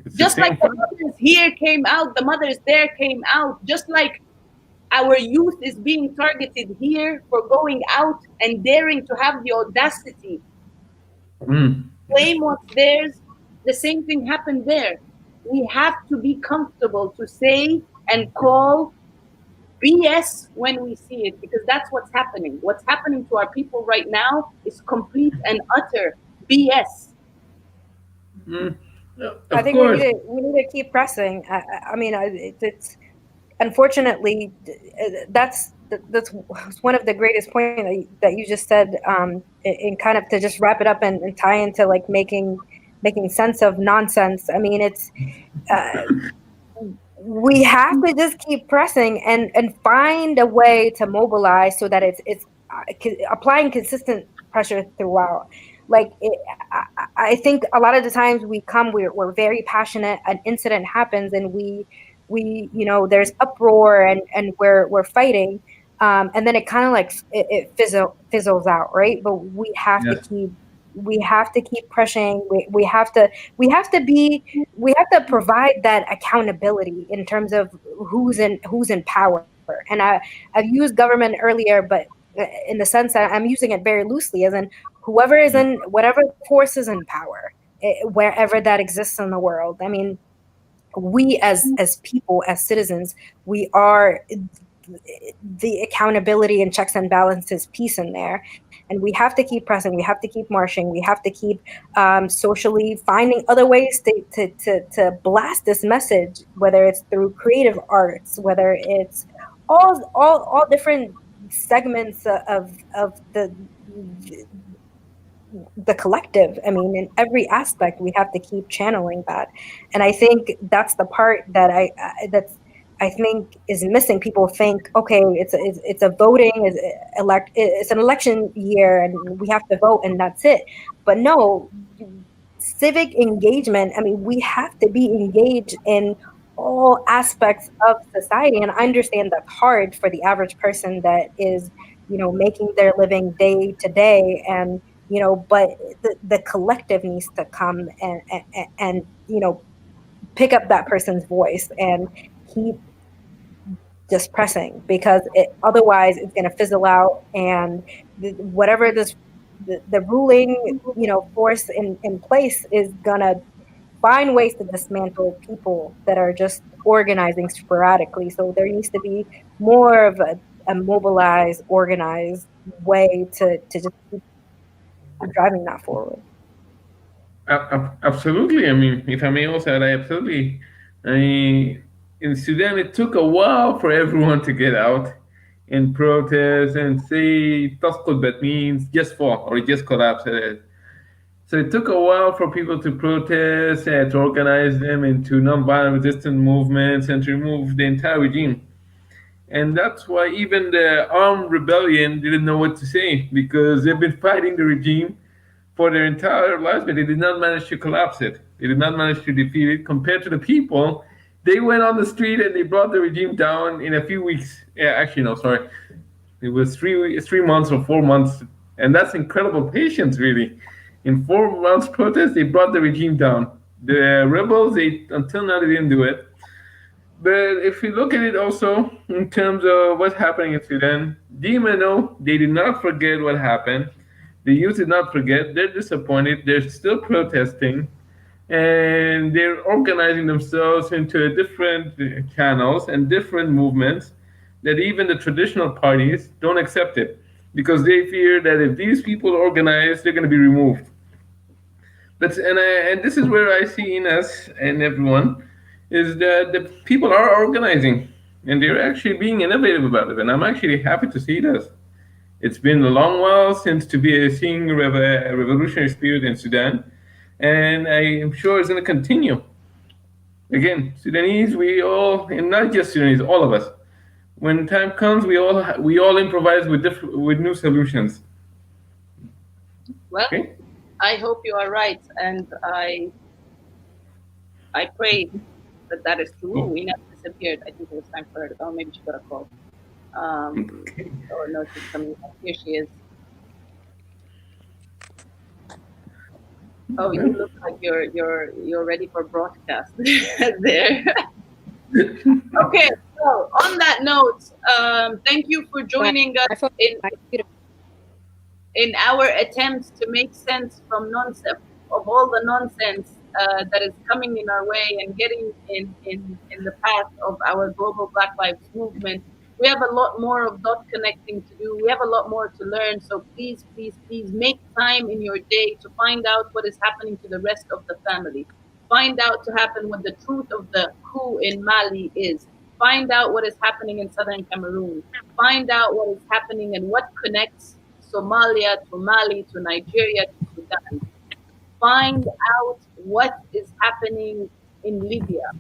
It's the Just like same the fight. mothers here came out, the mothers there came out. Just like our youth is being targeted here for going out and daring to have the audacity Mm. claim what's theirs, the same thing happened there. We have to be comfortable to say and call BS when we see it, because that's what's happening. What's happening to our people right now is complete and utter BS. Mm. I Of think course. we need to keep pressing. I mean, it's unfortunately that's one of the greatest points that you just said, in kind of to just wrap it up and tie into like making sense of nonsense. I mean, it's we have to just keep pressing and find a way to mobilize so that it's applying consistent pressure throughout. Like I think a lot of the times we're very passionate, an incident happens and we there's uproar and we're fighting, and then it kind of like it fizzles out, right? But Yes. we have to keep pushing. We have to be we have to provide that accountability in terms of who's in power. And I've used government earlier, but in the sense that I'm using it very loosely, as in whoever is Yes. in whatever force is in power, wherever that exists in the world. I mean, we as people, as citizens, we are the accountability and checks and balances piece in there, and we have to keep pressing, we have to keep marching, we have to keep socially finding other ways to blast this message, whether it's through creative arts, whether it's all different segments of the collective. I mean, in every aspect, we have to keep channeling that. And I think that's the part that I think is missing. People think, okay, it's a voting, it's an election year, and we have to vote, and that's it. But no, civic engagement. I mean, we have to be engaged in all aspects of society, and I understand that's hard for the average person that is, making their living day to day, and but the collective needs to come and pick up that person's voice and keep just pressing, because otherwise it's going to fizzle out, and whatever the ruling force in place is going to find ways to dismantle people that are just organizing sporadically. So there needs to be more of a mobilized, organized way to just keep driving that forward. Absolutely. I mean, if I may also add, I absolutely. I, in Sudan, it took a while for everyone to get out and protest and say "تسقط," that means just fall or just collapse. So it took a while for people to protest and to organize them into nonviolent resistance movements and to remove the entire regime. And that's why even the armed rebellion didn't know what to say, because they've been fighting the regime for their entire lives, but they did not manage to collapse it. They did not manage to defeat it. Compared to the people, they went on the street and they brought the regime down in a few weeks. Yeah, actually, no, sorry. It was 3 months or 4 months, and that's incredible patience, really. In 4 months protest, they brought the regime down. The rebels, they until now they didn't do it. But if you look at it also in terms of what's happening in Sudan, Dimah, no, they did not forget what happened. The youth did not forget. They're disappointed. They're still protesting, and they're organizing themselves into different channels and different movements that even the traditional parties don't accept it because they fear that if these people organize, they're going to be removed. And this is where I see in us and everyone is that the people are organizing and they're actually being innovative about it. And I'm actually happy to see this. It's been a long while since to be seeing a revolutionary spirit in Sudan, and I am sure it's going to continue. Again, Sudanese, we all, and not just Sudanese, all of us. When time comes, we all improvise with new solutions. Well, Okay. I hope you are right, and I pray that that is true. We never disappeared. I think it was time for her to go. Maybe she got a call. Oh no, she's coming back. Here she is. Oh, you look like you're ready for broadcast there. Okay, so on that note, thank you for joining us in our attempts to make sense from nonsense of all the nonsense that is coming in our way and getting in the path of our global Black Lives Movement. We have a lot more of dot connecting to do. We have a lot more to learn. So please, please, please make time in your day to find out what is happening to the rest of the family. Find out to happen what the truth of the coup in Mali is. Find out what is happening in southern Cameroon. Find out what is happening and what connects Somalia to Mali to Nigeria to Sudan. Find out what is happening in Libya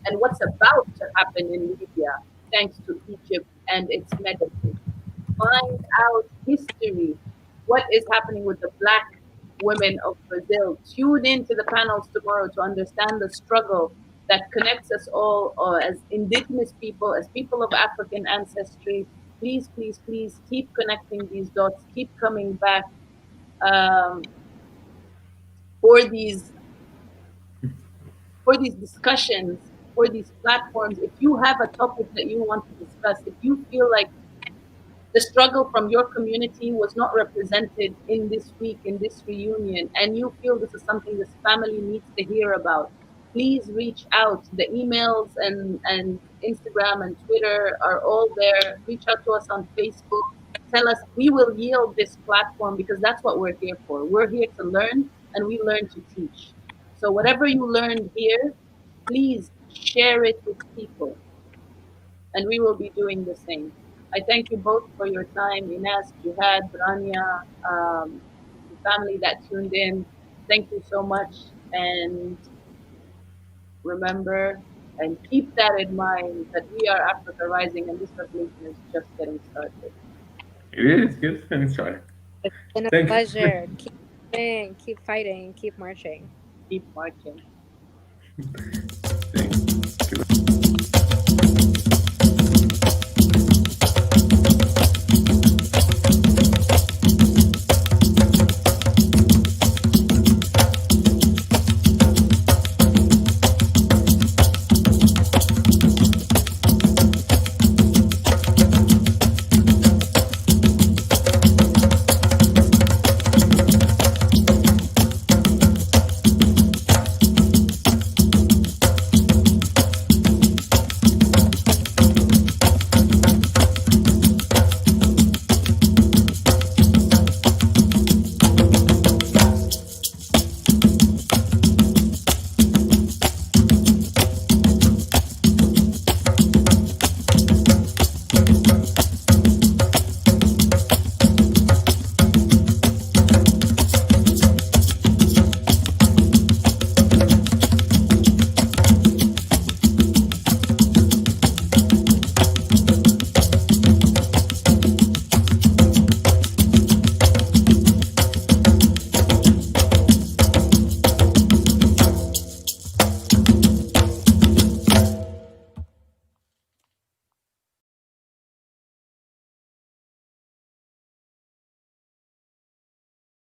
and what's about to happen in Libya thanks to Egypt and its medicine. Find out history, what is happening with the Black women of Brazil. Tune in to the panels tomorrow to understand the struggle that connects us all as indigenous people, as people of African ancestry. Please, please, please keep connecting these dots, keep coming back um, for these discussions, for these platforms. If you have a topic that you want to discuss, if you feel like the struggle from your community was not represented in this week, in this reunion, and you feel this is something this family needs to hear about, please reach out. The emails and Instagram and Twitter are all there. Reach out to us on Facebook. Tell us, we will yield this platform because that's what we're here for. We're here to learn and we learn to teach. So whatever you learned here, please share it with people and we will be doing the same. I thank you both for your time, Ines, Jihad, Rania, the family that tuned in. Thank you so much. And remember and keep that in mind that we are Africa Rising and this revolution is just getting started. It is good. I'm sorry. It's been a Thank you. pleasure. Keep fighting, keep fighting, keep marching. Keep marching. Thank you.